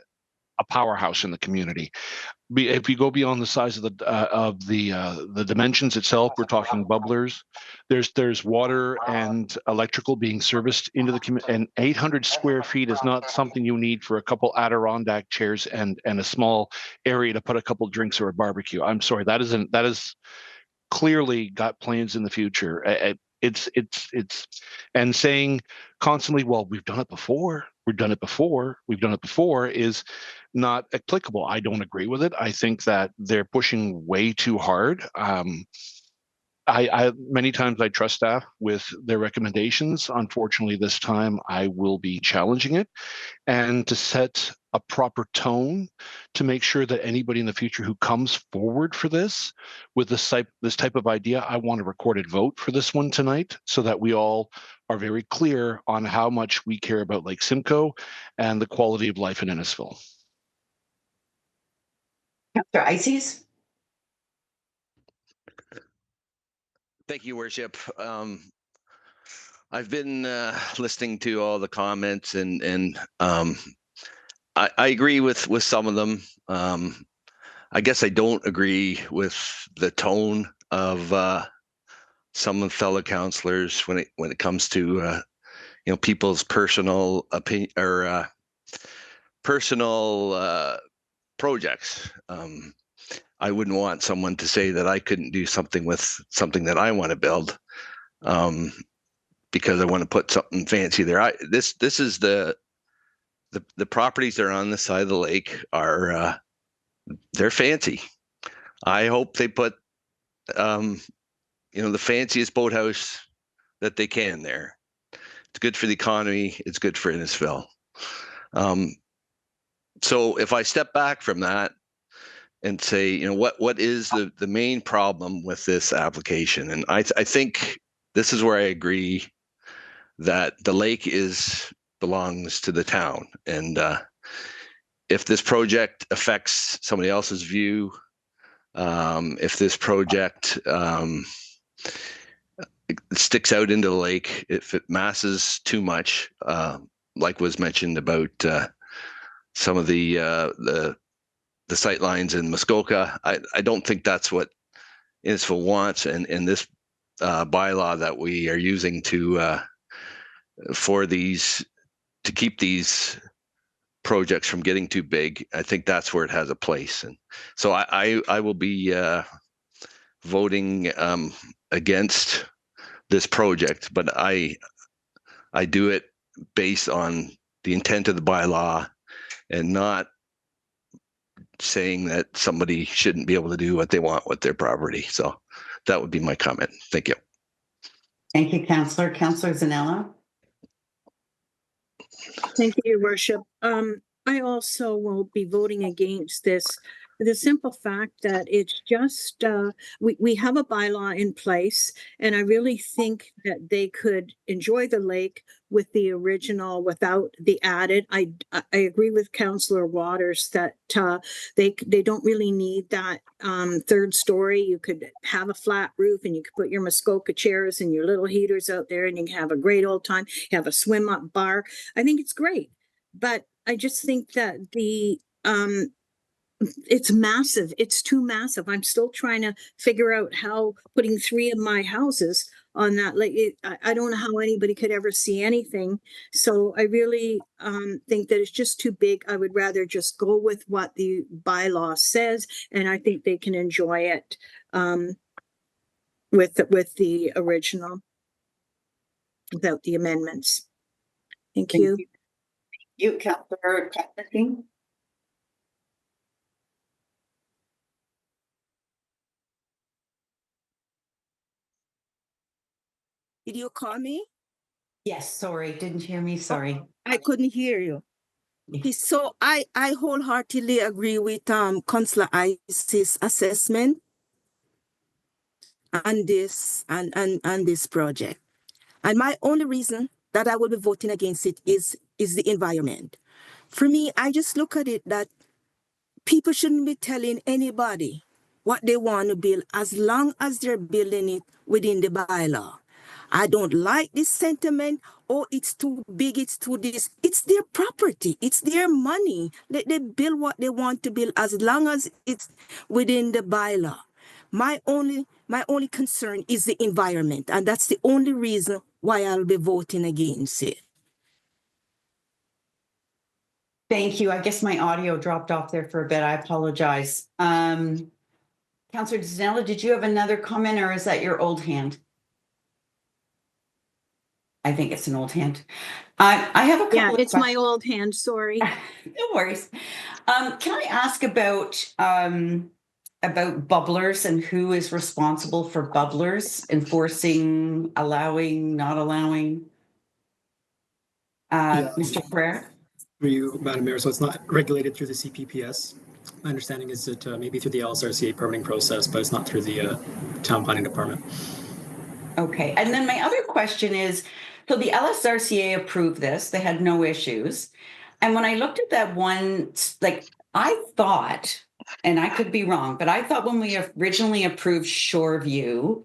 a powerhouse in the community. If you go beyond the size of the dimensions itself, we're talking bubblers. There's water and electrical being serviced into the community, and 800 square feet is not something you need for a couple Adirondack chairs and a small area to put a couple drinks or a barbecue. I'm sorry, that is clearly got plans in the future. It's and saying constantly, well, we've done it before is not applicable. I don't agree with it. I think that they're pushing way too hard. I many times I trust staff with their recommendations. Unfortunately, this time I will be challenging it, and to set a proper tone to make sure that anybody in the future who comes forward for this with this type of idea, I want a recorded vote for this one tonight so that we all are very clear on how much we care about Lake Simcoe and the quality of life in Innisfil. Councillor Ices? Thank you, Worship. I've been listening to all the comments, and I agree with some of them. I guess I don't agree with the tone of some of fellow councillors when it comes to people's personal opinion or personal projects. I wouldn't want someone to say that I couldn't do something with something that I want to build because I want to put something fancy there. This is the properties that are on the side of the lake are they're fancy. I hope they put the fanciest boathouse that they can there. It's good for the economy. It's good for Innisfil. So if I step back from that and say, what is the main problem with this application? And I think this is where I agree that the lake belongs to the town. And if this project affects somebody else's view, if this project sticks out into the lake, if it masses too much, like was mentioned about some of the the sight lines in Muskoka. I don't think that's what Innisfil wants, and this bylaw that we are using to keep these projects from getting too big. I think that's where it has a place, and so I will be voting against this project, but I do it based on the intent of the bylaw and not saying that somebody shouldn't be able to do what they want with their property. So that would be my comment. Thank you. Thank you, Councillor. Councillor Zanella. Thank you, Your Worship. I also will be voting against this. The simple fact that it's just, we have a bylaw in place, and I really think that they could enjoy the lake with the original without the added. I agree with Councillor Waters that they don't really need that third story. You could have a flat roof and you could put your Muskoka chairs and your little heaters out there and you can have a great old time, have a swim up bar. I think it's great, but I just think that it's massive. It's too massive. I'm still trying to figure out how putting 3 of my houses on that, like, I don't know how anybody could ever see anything. So I really think that it's just too big. I would rather just go with what the bylaw says, and I think they can enjoy it with the original without the amendments. Thank you. You, Councillor Kathleen. Did you call me? Yes, sorry, didn't hear me, sorry. I couldn't hear you. Okay, so I wholeheartedly agree with Councillor Ice's assessment on this and this project. And my only reason that I will be voting against it is the environment. For me, I just look at it that people shouldn't be telling anybody what they want to build as long as they're building it within the bylaw. I don't like this sentiment, oh, it's too big, it's too this. It's their property, it's their money. Let them build what they want to build as long as it's within the bylaw. My only concern is the environment, and that's the only reason why I'll be voting against it. Thank you. I guess my audio dropped off there for a bit. I apologize. Councillor Zanella, did you have another comment, or is that your old hand? I think it's an old hand. I have a couple of it's my old hand, sorry. No worries. Can I ask about bubblers and who is responsible for bubblers, enforcing, allowing, not allowing? Mr. Prayer? For you, Madam Mayor, so it's not regulated through the CPPS. My understanding is that maybe through the LSRCA permitting process, but it's not through the town planning department. Okay, and then my other question is, so the LSRCA approved this, they had no issues. And when I looked at that one, like, I thought, and I could be wrong, but I thought when we originally approved Shoreview,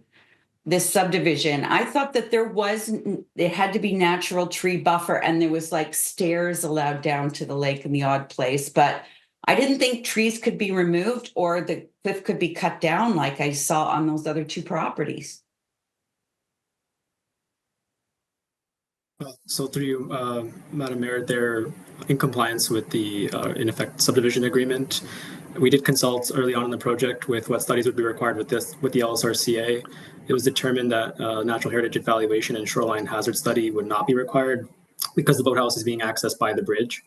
this subdivision, I thought that it had to be natural tree buffer and there was like stairs allowed down to the lake in the odd place, but I didn't think trees could be removed or the cliff could be cut down like I saw on those other 2 properties. So through you, Madam Mayor, they're in compliance with the, in effect, subdivision agreement. We did consult early on in the project with what studies would be required with the LSRCA. It was determined that natural heritage evaluation and shoreline hazard study would not be required because the boathouse is being accessed by the bridge.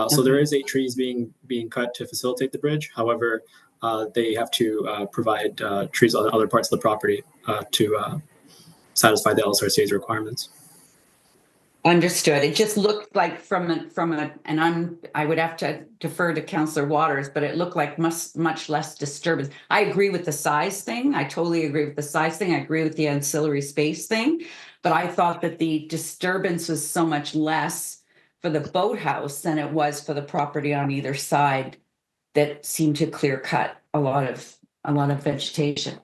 So there is 8 trees being cut to facilitate the bridge. However, they have to provide trees on other parts of the property to satisfy the LSRCA's requirements. Understood. It just looked like and I would have to defer to Councillor Waters, but it looked like much less disturbance. I agree with the size thing. I totally agree with the size thing. I agree with the ancillary space thing, but I thought that the disturbance was so much less for the boathouse than it was for the property on either side that seemed to clear cut a lot of vegetation.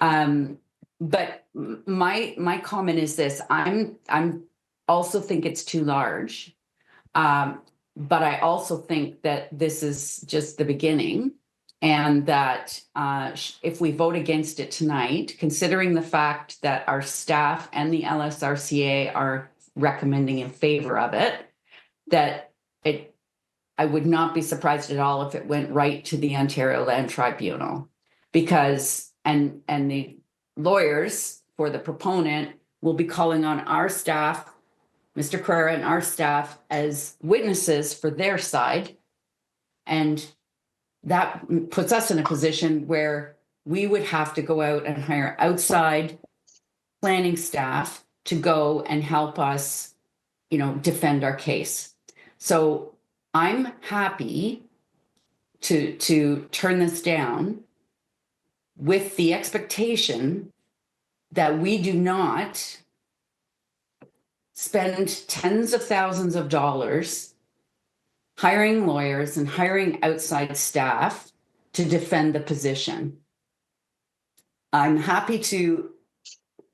But my comment is this: I'm also think it's too large. But I also think that this is just the beginning, and that if we vote against it tonight, considering the fact that our staff and the LSRCA are recommending in favor of it, that I would not be surprised at all if it went right to the Ontario Land Tribunal, because and the lawyers for the proponent will be calling on our staff, Mr. Carrera and our staff, as witnesses for their side. And that puts us in a position where we would have to go out and hire outside planning staff to go and help us, defend our case. So I'm happy to turn this down with the expectation that we do not spend tens of thousands of dollars hiring lawyers and hiring outside staff to defend the position. I'm happy to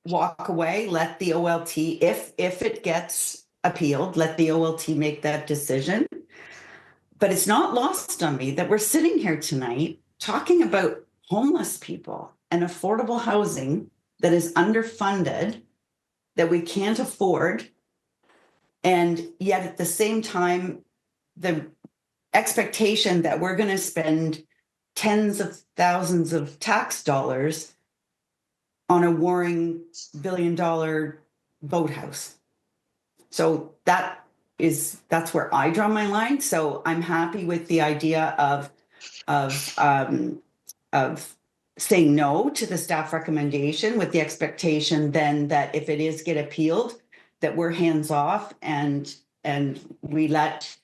walk away, let the OLT, if it gets appealed, let the OLT make that decision. But it's not lost on me that we're sitting here tonight talking about homeless people and affordable housing that is underfunded, that we can't afford. And yet at the same time, the expectation that we're going to spend tens of thousands of tax dollars on a warring $1 billion boathouse. So that's where I draw my line. So I'm happy with the idea of saying no to the staff recommendation, with the expectation then that if it is get appealed, that we're hands off and we let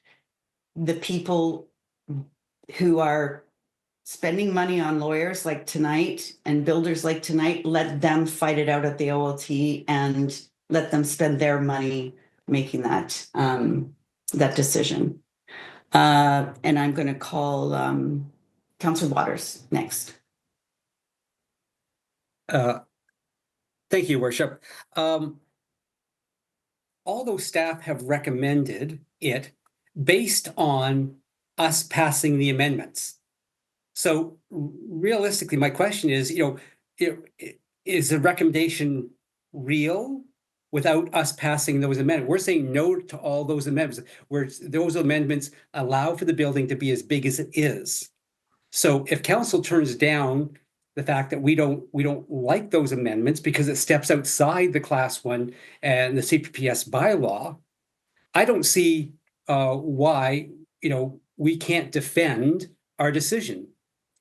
the people who are spending money on lawyers like tonight and builders like tonight, let them fight it out at the OLT and let them spend their money making that decision. And I'm going to call Councillor Waters next. Thank you, Worship. Although staff have recommended it based on us passing the amendments. So realistically, my question is, is the recommendation real without us passing those amendments? We're saying no to all those amendments, where those amendments allow for the building to be as big as it is. So if council turns down the fact that we don't like those amendments because it steps outside the Class 1 and the CPPS bylaw, I don't see why we can't defend our decision.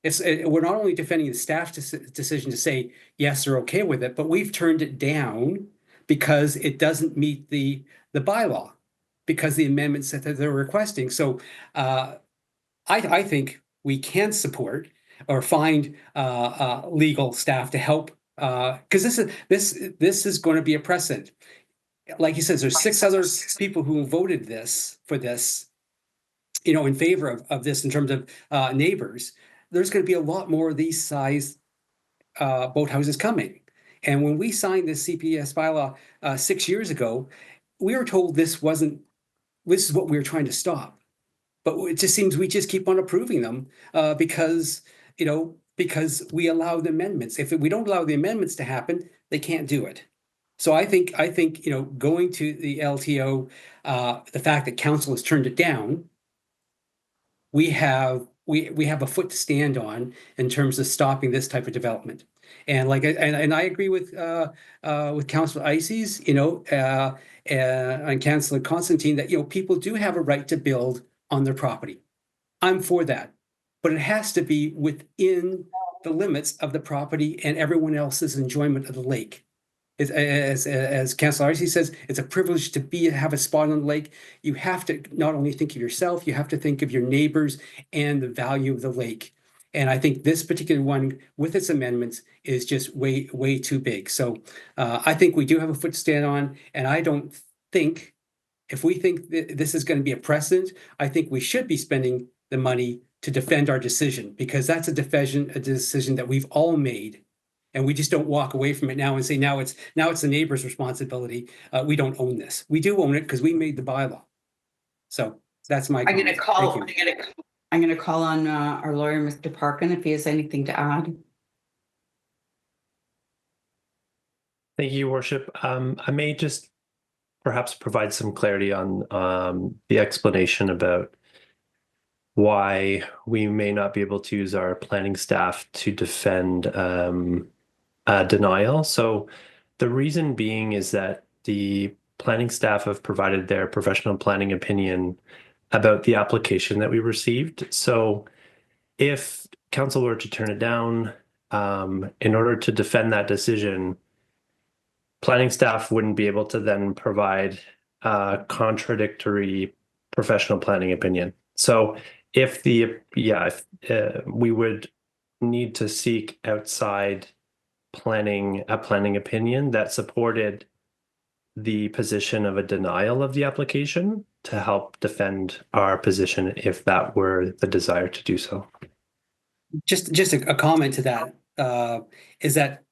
We're not only defending the staff decision to say yes, they're okay with it, but we've turned it down because it doesn't meet the bylaw, because the amendments that they're requesting. So I think we can support or find legal staff to help, because this is going to be a precedent. Like he says, there's 6 other people who voted for this, in favor of this in terms of neighbors. There's going to be a lot more of these size boathouses coming. And when we signed this CPS bylaw 6 years ago, we were told this is what we were trying to stop. But it just seems we just keep on approving them because we allow the amendments. If we don't allow the amendments to happen, they can't do it. So I think going to the LTO, the fact that council has turned it down, we have a foot to stand on in terms of stopping this type of development. And and I agree with Councillor Ices, and Councillor Constantine, that people do have a right to build on their property. I'm for that, but it has to be within the limits of the property and everyone else's enjoyment of the lake. As Councillor Ices says, it's a privilege to have a spot on the lake. You have to not only think of yourself, you have to think of your neighbors and the value of the lake. And I think this particular one, with its amendments, is just way too big. So I think we do have a foot to stand on, and I don't think, if we think that this is going to be a precedent, I think we should be spending the money to defend our decision, because that's a decision that we've all made, and we just don't walk away from it now and say now it's the neighbor's responsibility. We don't own this. We do own it because we made the bylaw. So That's my I'm going to comment. call. Thank you. I'm going to call on our lawyer, Mr. Parkin, if he has anything to add. Thank you, Your Worship. I may just perhaps provide some clarity on the explanation about why we may not be able to use our planning staff to defend denial. So the reason being is that the planning staff have provided their professional planning opinion about the application that we received. So if council were to turn it down, in order to defend that decision, planning staff wouldn't be able to then provide a contradictory professional planning opinion. So if we would need to seek outside a planning opinion that supported the position of a denial of the application to help defend our position if that were the desire to do so. Just a comment to that is that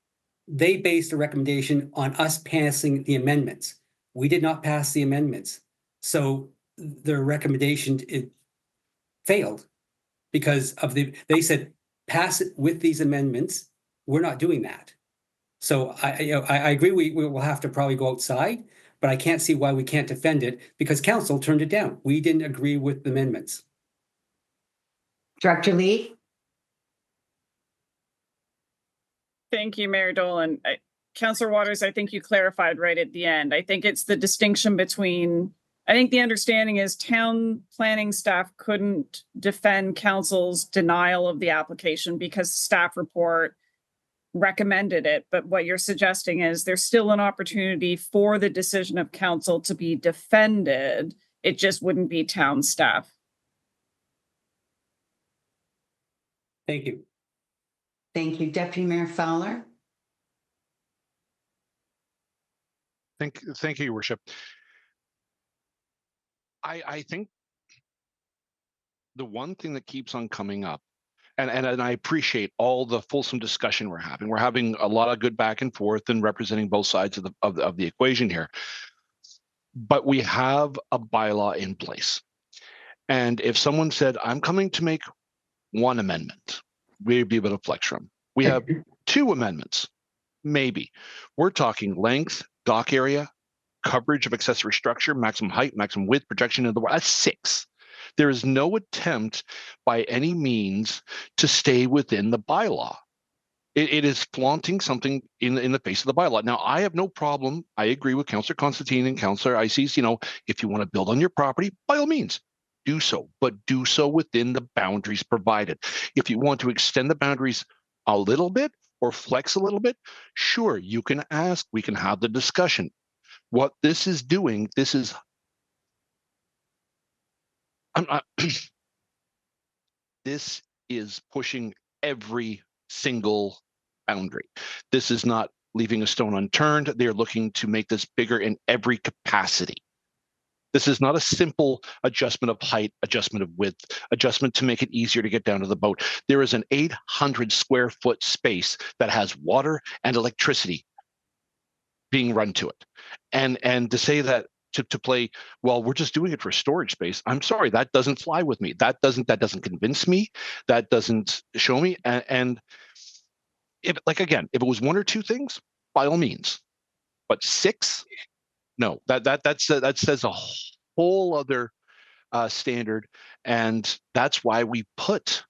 they based a recommendation on us passing the amendments. We did not pass the amendments. So their recommendation, it failed because they said, pass it with these amendments. We're not doing that. So I agree we will have to probably go outside, but I can't see why we can't defend it because council turned it down. We didn't agree with the amendments. Director Lee? Thank you, Mayor Dolan. Councillor Waters, I think you clarified right at the end. I think it's the distinction between, I think the understanding is town planning staff couldn't defend council's denial of the application because staff report recommended it. But what you're suggesting is there's still an opportunity for the decision of council to be defended. It just wouldn't be town staff. Thank you. Thank you. Deputy Mayor Fowler? Thank you, Your Worship. I think the one thing that keeps on coming up, and I appreciate all the fulsome discussion we're having. We're having a lot of good back and forth and representing both sides of the equation here. But we have a bylaw in place. And if someone said, I'm coming to make one amendment, we'd be able to flex from. We have two amendments, maybe. We're talking length, dock area, coverage of accessory structure, maximum height, maximum width, projection of the water. That's 6. There is no attempt by any means to stay within the bylaw. It is flaunting something in the face of the bylaw. Now, I have no problem. I agree with Councillor Constantine and Councillor Ices. If you want to build on your property, by all means, do so, but do so within the boundaries provided. If you want to extend the boundaries a little bit or flex a little bit, sure, you can ask. We can have the discussion. What this is doing, this is pushing every single boundary. This is not leaving a stone unturned. They're looking to make this bigger in every capacity. This is not a simple adjustment of height, adjustment of width, adjustment to make it easier to get down to the boat. There is an 800 square foot space that has water and electricity being run to it. And to say that to play, well, we're just doing it for storage space. I'm sorry, that doesn't fly with me. That doesn't convince me. That doesn't show me. And if it was one or two things, by all means. But 6, no. That says a whole other standard, and that's why we put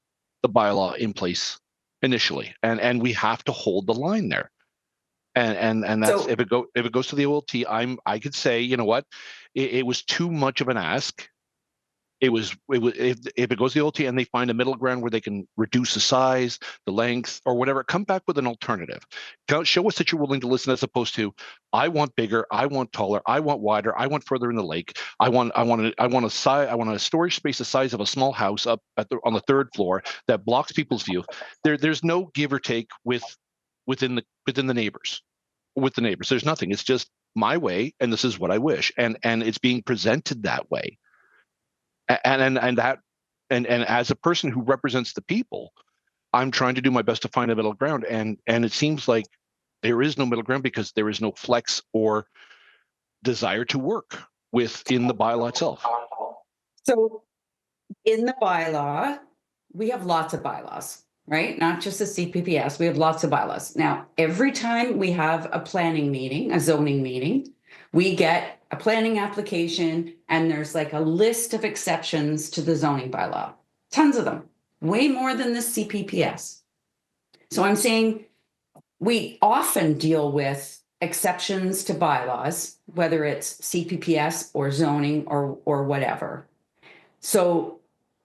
the bylaw in place initially, and we have to hold the line there. And that's So- if it goes to the OLT, I could say, you know what, it was too much of an ask. If it goes to the OLT and they find a middle ground where they can reduce the size, the length, or whatever, come back with an alternative. Show us that you're willing to listen, as opposed to, I want bigger, I want taller, I want wider, I want further in the lake. I want a storage space the size of a small house up on the 3rd floor that blocks people's view. There's no give or take within the neighbors. With the neighbors, there's nothing. It's just my way, and this is what I wish, and it's being presented that way. And as a person who represents the people, I'm trying to do my best to find a middle ground, and it seems like there is no middle ground because there is no flex or desire to work within the bylaw itself. So in the bylaw, we have lots of bylaws, right? Not just the CPPS, we have lots of bylaws. Now, every time we have a planning meeting, a zoning meeting, we get a planning application and there's like a list of exceptions to the zoning bylaw. Tons of them, way more than the CPPS. So I'm saying we often deal with exceptions to bylaws, whether it's CPPS or zoning or whatever. So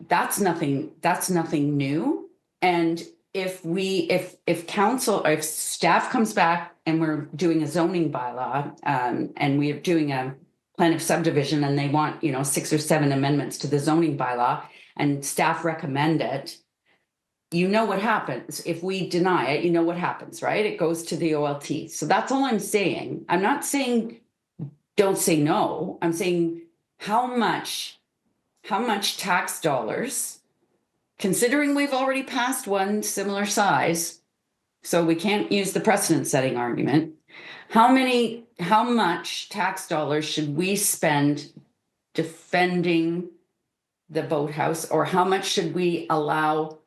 that's nothing new. And if council, if staff comes back and we're doing a zoning bylaw, and we're doing a plan of subdivision and they want, 6 or 7 amendments to the zoning bylaw and staff recommend it, you know what happens. If we deny it, you know what happens, right? It goes to the OLT. So that's all I'm saying. I'm not saying don't say no. I'm saying how much tax dollars, considering we've already passed one similar size, so we can't use the precedent setting argument. How much tax dollars should we spend defending the boathouse, or how much should we allow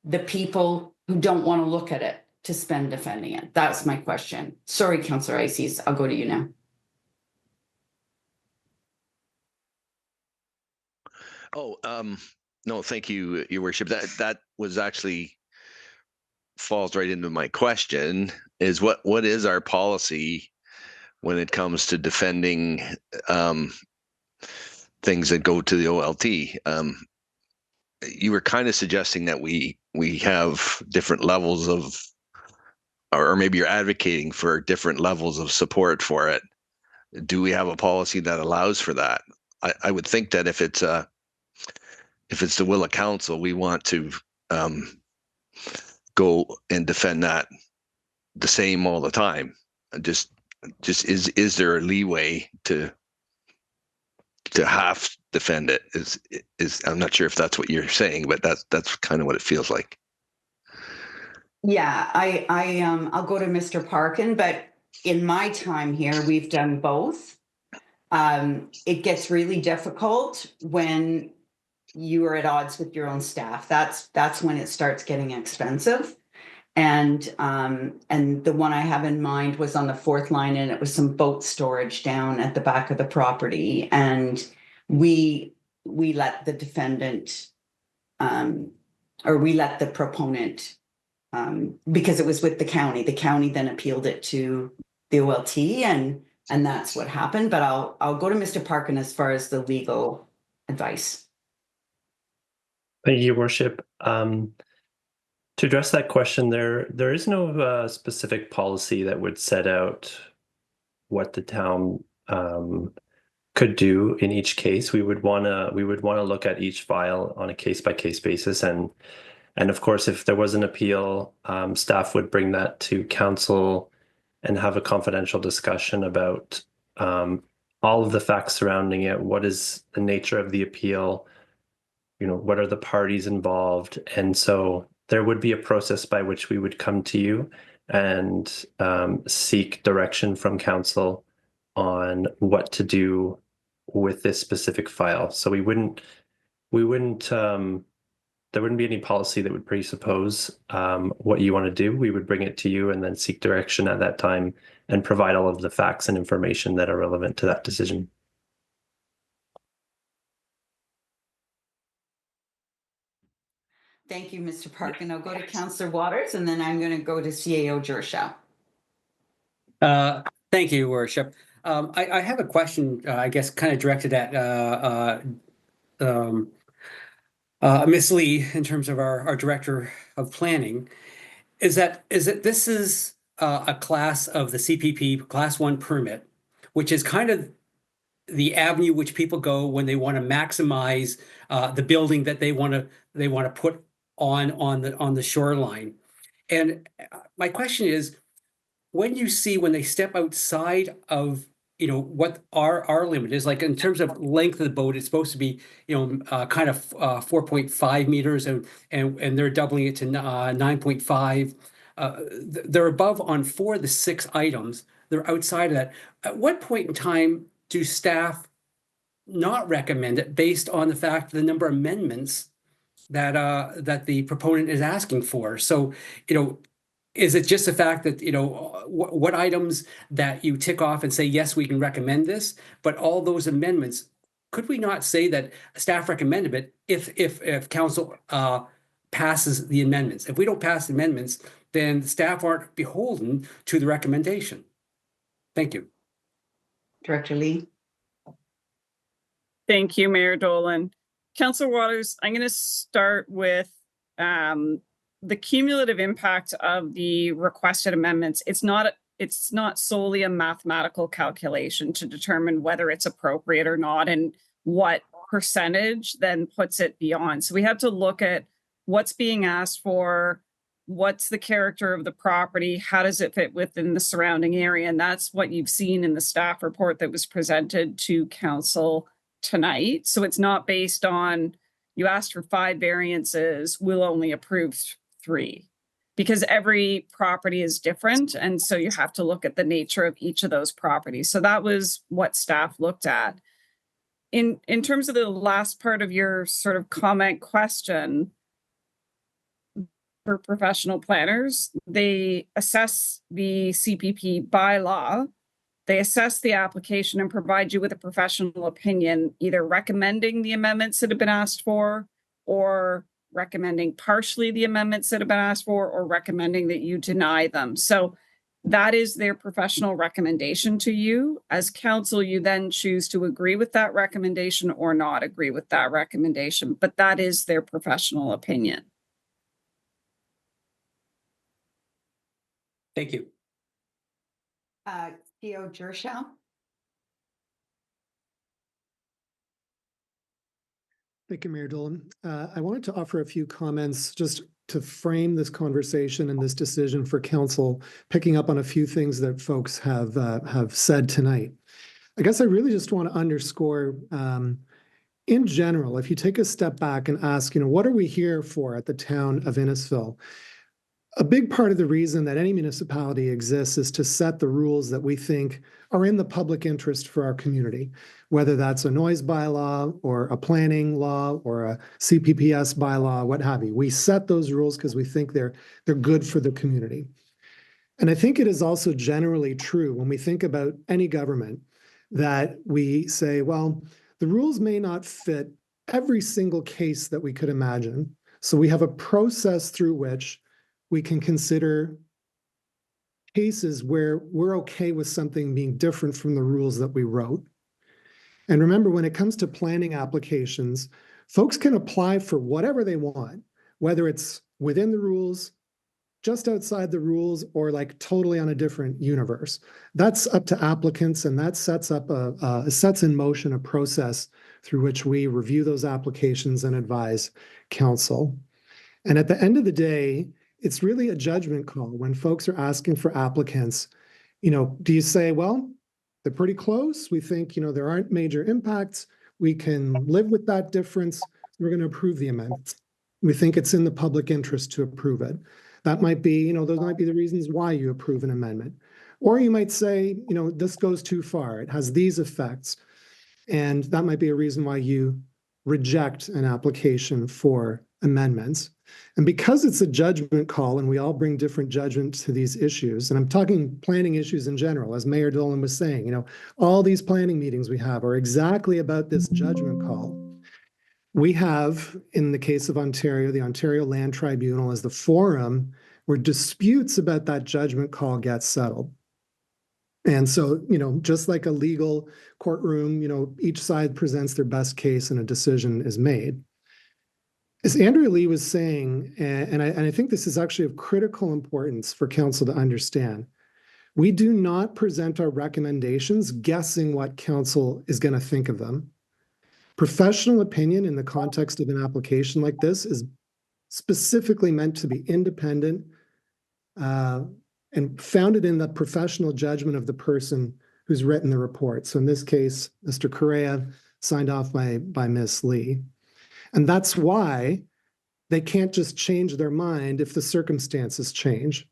the people who don't want to look at it to spend defending it? That's my question. Sorry, Councillor Ices, I'll go to you now. Oh, no, thank you, Your Worship. That was actually falls right into my question, is what is our policy when it comes to defending things that go to the OLT? You were kind of suggesting that we have different levels of, or maybe you're advocating for different levels of support for it. Do we have a policy that allows for that? I would think that if it's the will of council, we want to go and defend that the same all the time. Just is there a leeway to half defend it? Is I'm not sure if that's what you're saying, but that's kind of what it feels like. Yeah, I'll go to Mr. Parkin, but in my time here, we've done both. It gets really difficult when you are at odds with your own staff. That's when it starts getting expensive. And the one I have in mind was on the 4th line, and it was some boat storage down at the back of the property. And we let the defendant, or we let the proponent, because it was with the county. The county then appealed it to the OLT, and that's what happened. But I'll go to Mr. Parkin as far as the legal advice. Thank you, Your Worship. To address that question, there is no specific policy that would set out what the town could do in each case. We would want to look at each file on a case-by-case basis, and of course, if there was an appeal, staff would bring that to council and have a confidential discussion about all of the facts surrounding it. What is the nature of the appeal? What are the parties involved? And so there would be a process by which we would come to you and seek direction from council on what to do with this specific file. So there wouldn't be any policy that would presuppose what you want to do. We would bring it to you and then seek direction at that time and provide all of the facts and information that are relevant to that decision. Thank you, Mr. Parkin. I'll go to Councillor Waters, and then I'm going to go to CAO Jershow. Thank you, Your Worship. I have a question, I guess, kind of directed at Ms. Lee in terms of our Director of Planning. Is that this is a class of the CPP Class 1 permit, which is kind of the avenue which people go when they want to maximize the building that they want to put on the shoreline. And my question is, when they step outside of what our limit is, like in terms of length of the boat, it's supposed to be kind of 4.5 meters, and they're doubling it to 9.5. They're above on 4 of the 6 items. They're outside of that. At what point in time do staff not recommend it based on the fact of the number of amendments that that the proponent is asking for. So, is it just the fact that, what items that you tick off and say, yes, we can recommend this, but all those amendments, could we not say that staff recommended it if council passes the amendments? If we don't pass the amendments, then staff aren't beholden to the recommendation. Thank you. Director Lee. Thank you, Mayor Dolan. Councillor Waters, I'm going to start with the cumulative impact of the requested amendments. It's not solely a mathematical calculation to determine whether it's appropriate or not and what percentage then puts it beyond. So we have to look at what's being asked for, what's the character of the property, how does it fit within the surrounding area, and that's what you've seen in the staff report that was presented to council tonight. So it's not based on, you asked for 5 variances, we'll only approve 3, because every property is different. And so you have to look at the nature of each of those properties. So that was what staff looked at. In terms of the last part of your sort of comment question, for professional planners, they assess the CPP bylaw, they assess the application and provide you with a professional opinion, either recommending the amendments that have been asked for, or recommending partially the amendments that have been asked for, or recommending that you deny them. So that is their professional recommendation to you. As council, you then choose to agree with that recommendation or not agree with that recommendation, but that is their professional opinion. Thank you. Theo Gershow. Thank you, Mayor Dolan. I wanted to offer a few comments just to frame this conversation and this decision for council, picking up on a few things that folks have said tonight. I guess I really just want to underscore, in general, if you take a step back and ask, what are we here for at the town of Innisfil? A big part of the reason that any municipality exists is to set the rules that we think are in the public interest for our community, whether that's a noise bylaw or a planning law or a CPPS bylaw, what have you. We set those rules because we think they're good for the community. And I think it is also generally true when we think about any government that we say, well, the rules may not fit every single case that we could imagine. So we have a process through which we can consider cases where we're okay with something being different from the rules that we wrote. And remember, when it comes to planning applications, folks can apply for whatever they want, whether it's within the rules, just outside the rules, or like totally on a different universe. That's up to applicants, and that sets in motion a process through which we review those applications and advise council. And at the end of the day, it's really a judgment call when folks are asking for applicants. Do you say, well, they're pretty close. We think, there aren't major impacts. We can live with that difference. We're going to approve the amendments. We think it's in the public interest to approve it. That might be, those might be the reasons why you approve an amendment. Or you might say, this goes too far. It has these effects. And that might be a reason why you reject an application for amendments. And because it's a judgment call and we all bring different judgments to these issues, and I'm talking planning issues in general, as Mayor Dolan was saying, all these planning meetings we have are exactly about this judgment call. We have, in the case of Ontario, the Ontario Land Tribunal as the forum where disputes about that judgment call get settled. And so, just like a legal courtroom, each side presents their best case and a decision is made. As Andrea Lee was saying, and I think this is actually of critical importance for council to understand, we do not present our recommendations guessing what council is going to think of them. Professional opinion in the context of an application like this is specifically meant to be independent and founded in the professional judgment of the person who's written the report. So in this case, Mr. Correa signed off by Ms. Lee. And that's why they can't just change their mind if the circumstances change.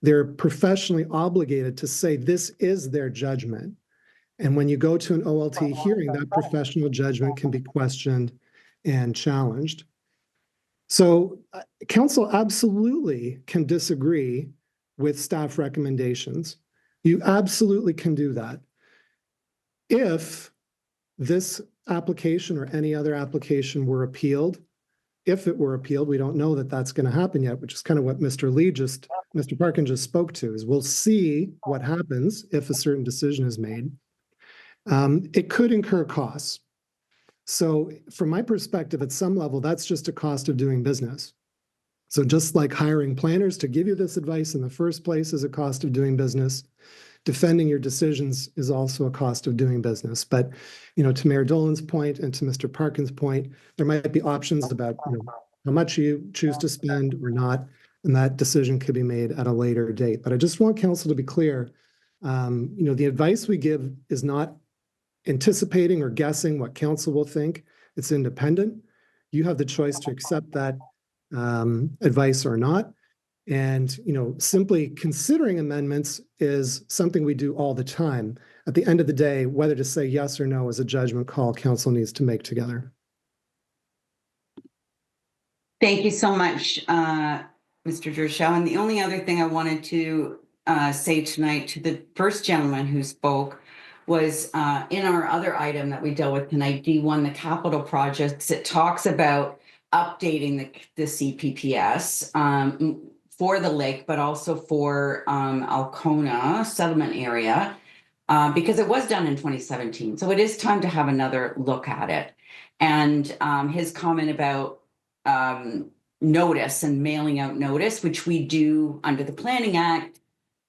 They're professionally obligated to say this is their judgment. And when you go to an OLT hearing, that professional judgment can be questioned and challenged. So council absolutely can disagree with staff recommendations. You absolutely can do that. If this application or any other application were appealed, if it were appealed, we don't know that that's going to happen yet, which is kind of what Mr. Parkin just spoke to, is we'll see what happens if a certain decision is made. It could incur costs. So from my perspective, at some level, that's just a cost of doing business. So just like hiring planners to give you this advice in the first place is a cost of doing business, defending your decisions is also a cost of doing business. But, to Mayor Dolan's point and to Mr. Parkin's point, there might be options about, how much you choose to spend or not, and that decision could be made at a later date. But I just want council to be clear, the advice we give is not anticipating or guessing what council will think. It's independent. You have the choice to accept that advice or not. And, simply considering amendments is something we do all the time. At the end of the day, whether to say yes or no is a judgment call council needs to make together. Thank you so much, Mr. Gershow. And the only other thing I wanted to say tonight to the first gentleman who spoke was in our other item that we dealt with tonight, D1, the capital projects. It talks about updating the CPPS for the lake, but also for Alcona settlement area, because it was done in 2017. So it is time to have another look at it. And his comment about notice and mailing out notice, which we do under the Planning Act,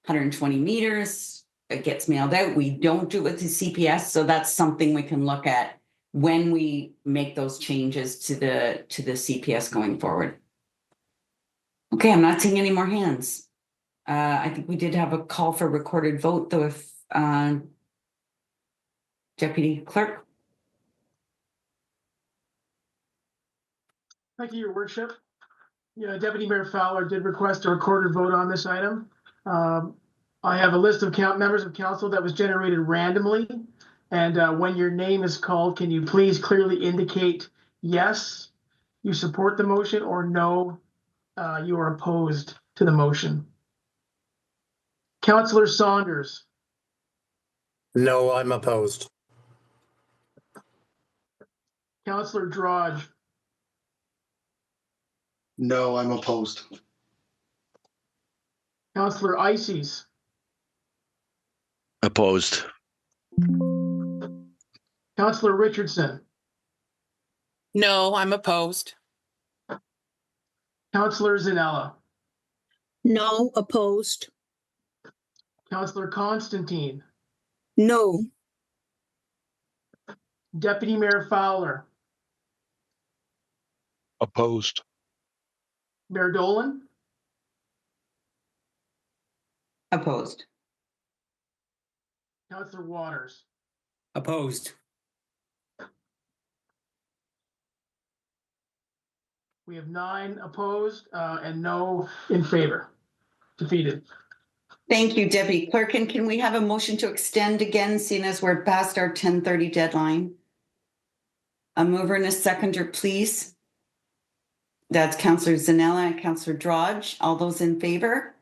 120 meters, it gets mailed out. We don't do it with the CPS. So that's something we can look at when we make those changes to the CPS going forward. Okay, I'm not seeing any more hands. I think we did have a call for recorded vote, though, if Deputy Clerk. Thank you, Your Worship. Yeah, Deputy Mayor Fowler did request a recorded vote on this item. I have a list of members of council that was generated randomly. And when your name is called, can you please clearly indicate yes, you support the motion, or no, you are opposed to the motion? Councillor Saunders. No, I'm opposed. Councillor Drodge. No, I'm opposed. Councillor Ices. Opposed. Councillor Richardson. No, I'm opposed. Councillor Zanella. No, opposed. Councillor Constantine. No. Deputy Mayor Fowler. Opposed. Mayor Dolan. Opposed. Councillor Waters. Opposed. We have 9 opposed and no in favor. Defeated. Thank you, Deputy Clerk. And can we have a motion to extend again, seeing as we're past our 10:30 deadline? A mover and a seconder, please. That's Councillor Zanella and Councillor Drodge. All those in favor?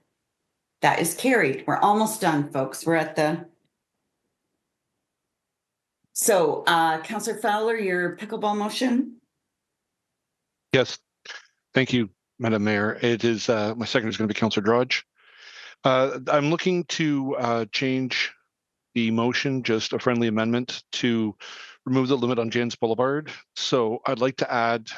That is carried. We're almost done, folks. We're at the... So, Councillor Fowler, your pickleball motion? Yes. Thank you, Madam Mayor. It is my second is going to be Councillor Drodge. I'm looking to change the motion, just a friendly amendment to remove the limit on Jans Boulevard. So I'd like to add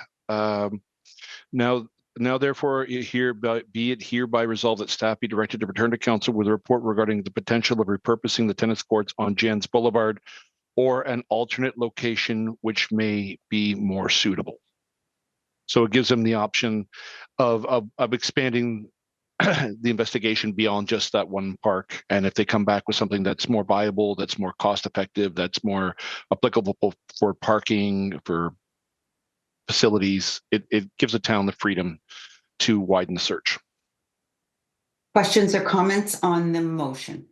now therefore be it hereby resolved that staff be directed to return to council with a report regarding the potential of repurposing the tennis courts on Jans Boulevard or an alternate location which may be more suitable. So it gives them the option of expanding the investigation beyond just that one park. And if they come back with something that's more viable, that's more cost effective, that's more applicable for parking, for facilities, it gives the town the freedom to widen the search. Questions or comments on the motion?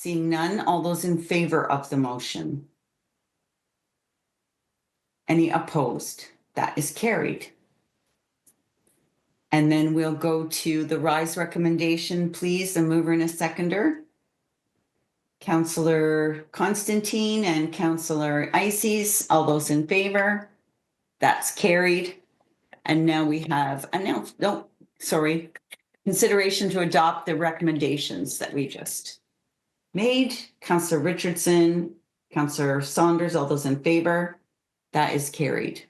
Seeing none, all those in favor of the motion? Any opposed? That is carried. And then we'll go to the rise recommendation, please, a mover and a seconder. Councillor Constantine and Councillor Ices, all those in favor? That's carried. And now we have consideration to adopt the recommendations that we just made. Councillor Richardson, Councillor Saunders, all those in favor? That is carried.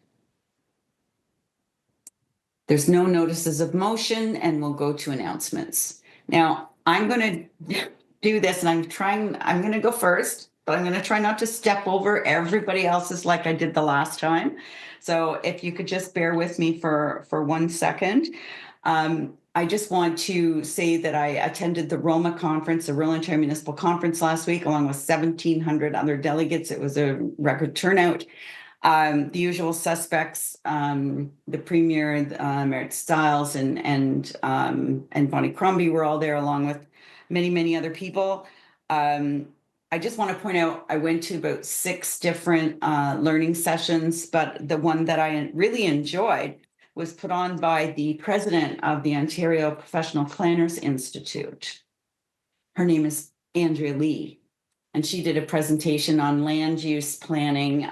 There's no notices of motion, and we'll go to announcements. Now, I'm going to do this, and I'm going to go first, but I'm going to try not to step over everybody else's like I did the last time. So if you could just bear with me for 1 second. I just want to say that I attended the ROMA conference, the Rural Ontario Municipal Conference last week, along with 1,700 other delegates. It was a record turnout. The usual suspects, the Premier, Merritt Stiles, and Bonnie Crombie were all there, along with many, many other people. I just want to point out, I went to about 6 different learning sessions, but the one that I really enjoyed was put on by the president of the Ontario Professional Planners Institute. Her name is Andrea Lee. And she did a presentation on land use planning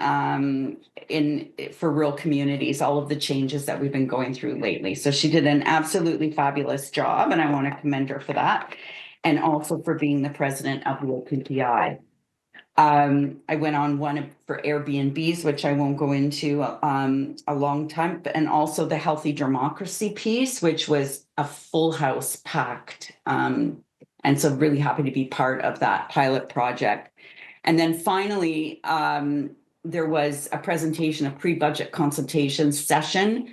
for rural communities, all of the changes that we've been going through lately. So she did an absolutely fabulous job, and I want to commend her for that, and also for being the president of the OPPI. I went on one for Airbnbs, which I won't go into a long time, and also the Healthy Democracy piece, which was a full house packed. And so really happy to be part of that pilot project. And then finally, there was a presentation, a pre-budget consultation session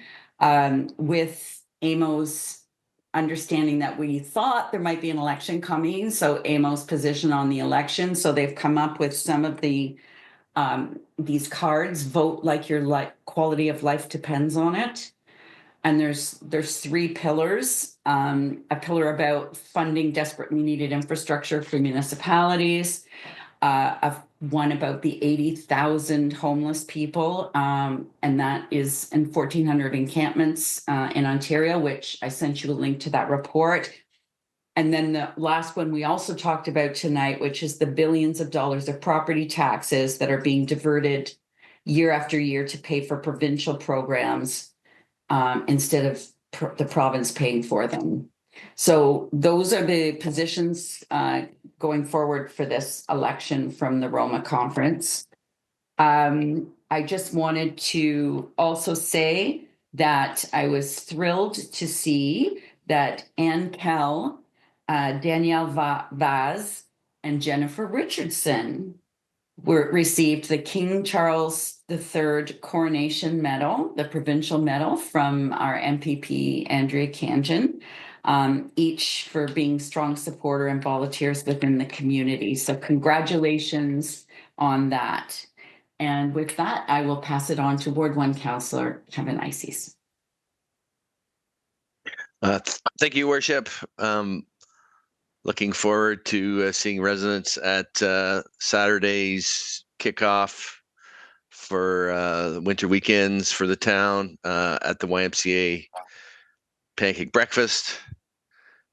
with AMO's understanding that we thought there might be an election coming. So AMO's position on the election. So they've come up with some of the these cards, vote like your quality of life depends on it. And there's 3 pillars, a pillar about funding desperately needed infrastructure for municipalities, one about the 80,000 homeless people, and that is in 1,400 encampments in Ontario, which I sent you a link to that report. And then the last one we also talked about tonight, which is the billions of dollars of property taxes that are being diverted year after year to pay for provincial programs instead of the province paying for them. So those are the positions going forward for this election from the Roma conference. I just wanted to also say that I was thrilled to see that Ann Kell, Danielle Vaz, and Jennifer Richardson received the King Charles III Coronation Medal, the provincial medal from our MPP, Andrea Kanjan, each for being strong supporter and volunteers within the community. So congratulations on that. And with that, I will pass it on to Ward 1 Councillor Kevin Ices. Thank you, Worship. Looking forward to seeing residents at Saturday's kickoff for winter weekends for the town at the YMCA pancake breakfast.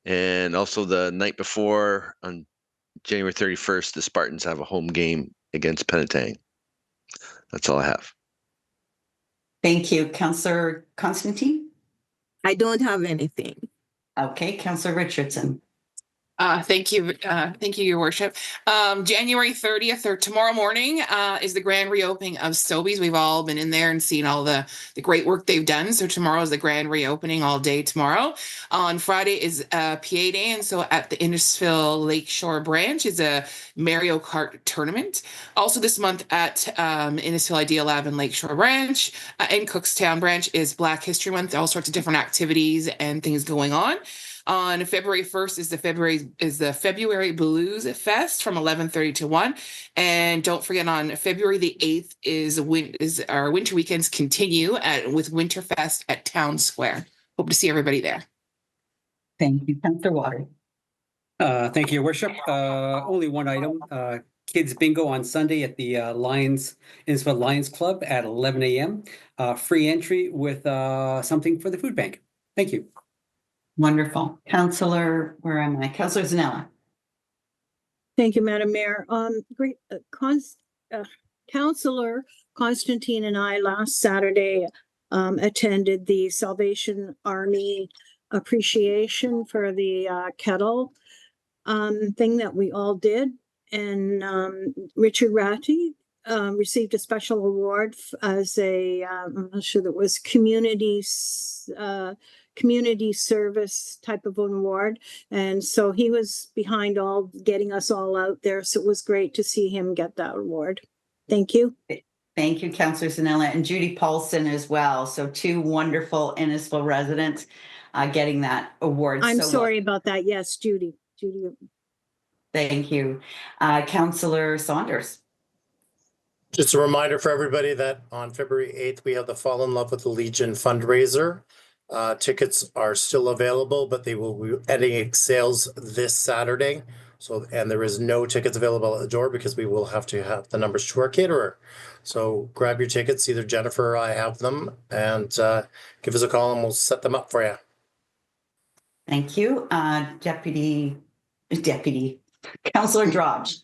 And also the night before, on January 31st, the Spartans have a home game against Penetang. That's all I have. Thank you. Councillor Constantine? I don't have anything. Okay, Councillor Richardson. Thank you, Your Worship. January 30th, or tomorrow morning, is the grand reopening of Sobeys. We've all been in there and seen all the great work they've done. So tomorrow is the grand reopening all day tomorrow. On Friday is PA Day, and so at the Innisfil Lakeshore branch is a Mario Kart tournament. Also this month at Innisfil Idea Lab and Lakeshore branch and Cookstown branch is Black History Month. All sorts of different activities and things going on. On February 1st is the February Blues Fest from 11:30 to 1. And don't forget, on February the 8th is our winter weekends continue with Winterfest at Town Square. Hope to see everybody there. Thank you, Councillor Water. Thank you, Your Worship. Only one item. Kids bingo on Sunday at the Innisfil Lions Club at 11 a.m. Free entry with something for the food bank. Thank you. Wonderful. Councillor, where am I? Councillor Zanella. Thank you, Madam Mayor. Great, Councillor Constantine and I last Saturday attended the Salvation Army appreciation for the kettle thing that we all did. And Richard Ratty received a special award as a, I'm not sure that was community service type of an award. And so he was behind all getting us all out there. So it was great to see him get that award. Thank you. Thank you, Councillor Zanella, and Judy Paulson as well. So 2 wonderful Innisfil residents getting that award. I'm sorry about that. Yes, Judy. Thank you. Councillor Saunders. Just a reminder for everybody that on February 8th, we have the Fall in Love with the Legion fundraiser. Tickets are still available, but they will be ending sales this Saturday. So, and there is no tickets available at the door because we will have to have the numbers to our caterer. So grab your tickets, either Jennifer or I have them, and give us a call and we'll set them up for you. Thank you. Deputy Councillor Drodge.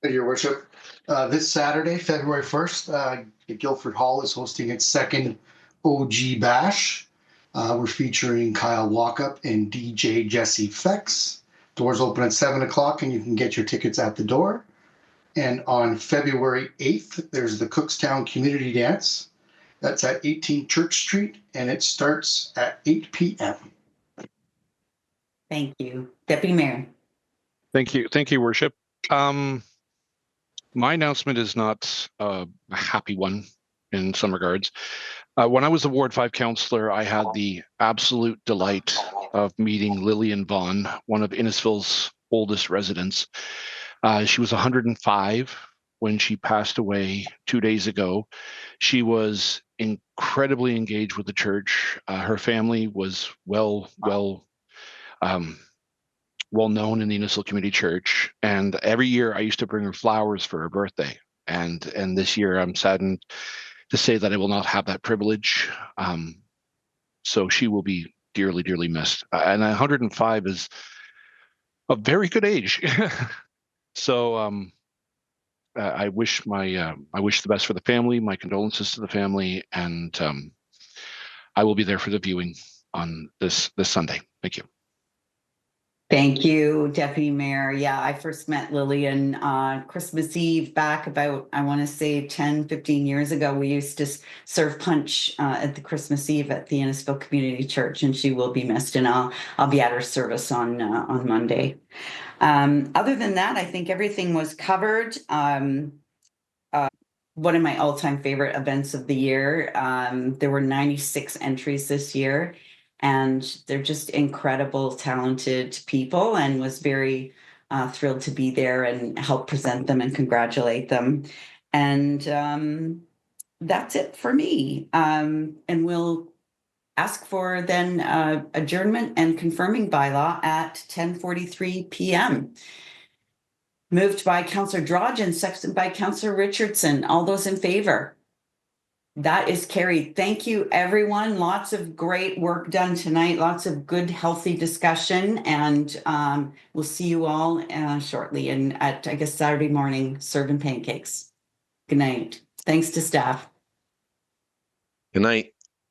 Your Worship. This Saturday, February 1st, Guildford Hall is hosting its second OG Bash. We're featuring Kyle Walkup and DJ Jesse Fex. Doors open at 7 o'clock and you can get your tickets at the door. And on February 8th, there's the Cookstown Community Dance. That's at 18 Church Street and it starts at 8 p.m. Thank you. Deputy Mayor. Thank you. Thank you, Worship. My announcement is not a happy one in some regards. When I was a Ward 5 councillor, I had the absolute delight of meeting Lillian Vaughn, one of Innisfil's oldest residents. She was 105 when she passed away 2 days ago. She was incredibly engaged with the church. Her family was well known in the Innisfil Community Church, and every year I used to bring her flowers for her birthday. And this year I'm saddened to say that I will not have that privilege. So she will be dearly, dearly missed. And 105 is a very good age. So I wish the best for the family. My condolences to the family, and I will be there for the viewing on this Sunday. Thank you. Thank you, Deputy Mayor. Yeah, I first met Lillian Christmas Eve back about, I want to say 10, 15 years ago. We used to serve punch at the Christmas Eve at the Innisfil Community Church, and she will be missed, and I'll be at her service on Monday. Other than that, I think everything was covered. One of my all-time favorite events of the year. There were 96 entries this year, and they're just incredible, talented people, and was very thrilled to be there and help present them and congratulate them. And that's it for me. And we'll ask for then adjournment and confirming bylaw at 10:43 p.m. Moved by Councillor Drodge and seconded by Councillor Richardson. All those in favor? That is carried. Thank you, everyone. Lots of great work done tonight. Lots of good, healthy discussion. And we'll see you all shortly at, I guess, Saturday morning, serving pancakes. Good night. Thanks to staff. Good night.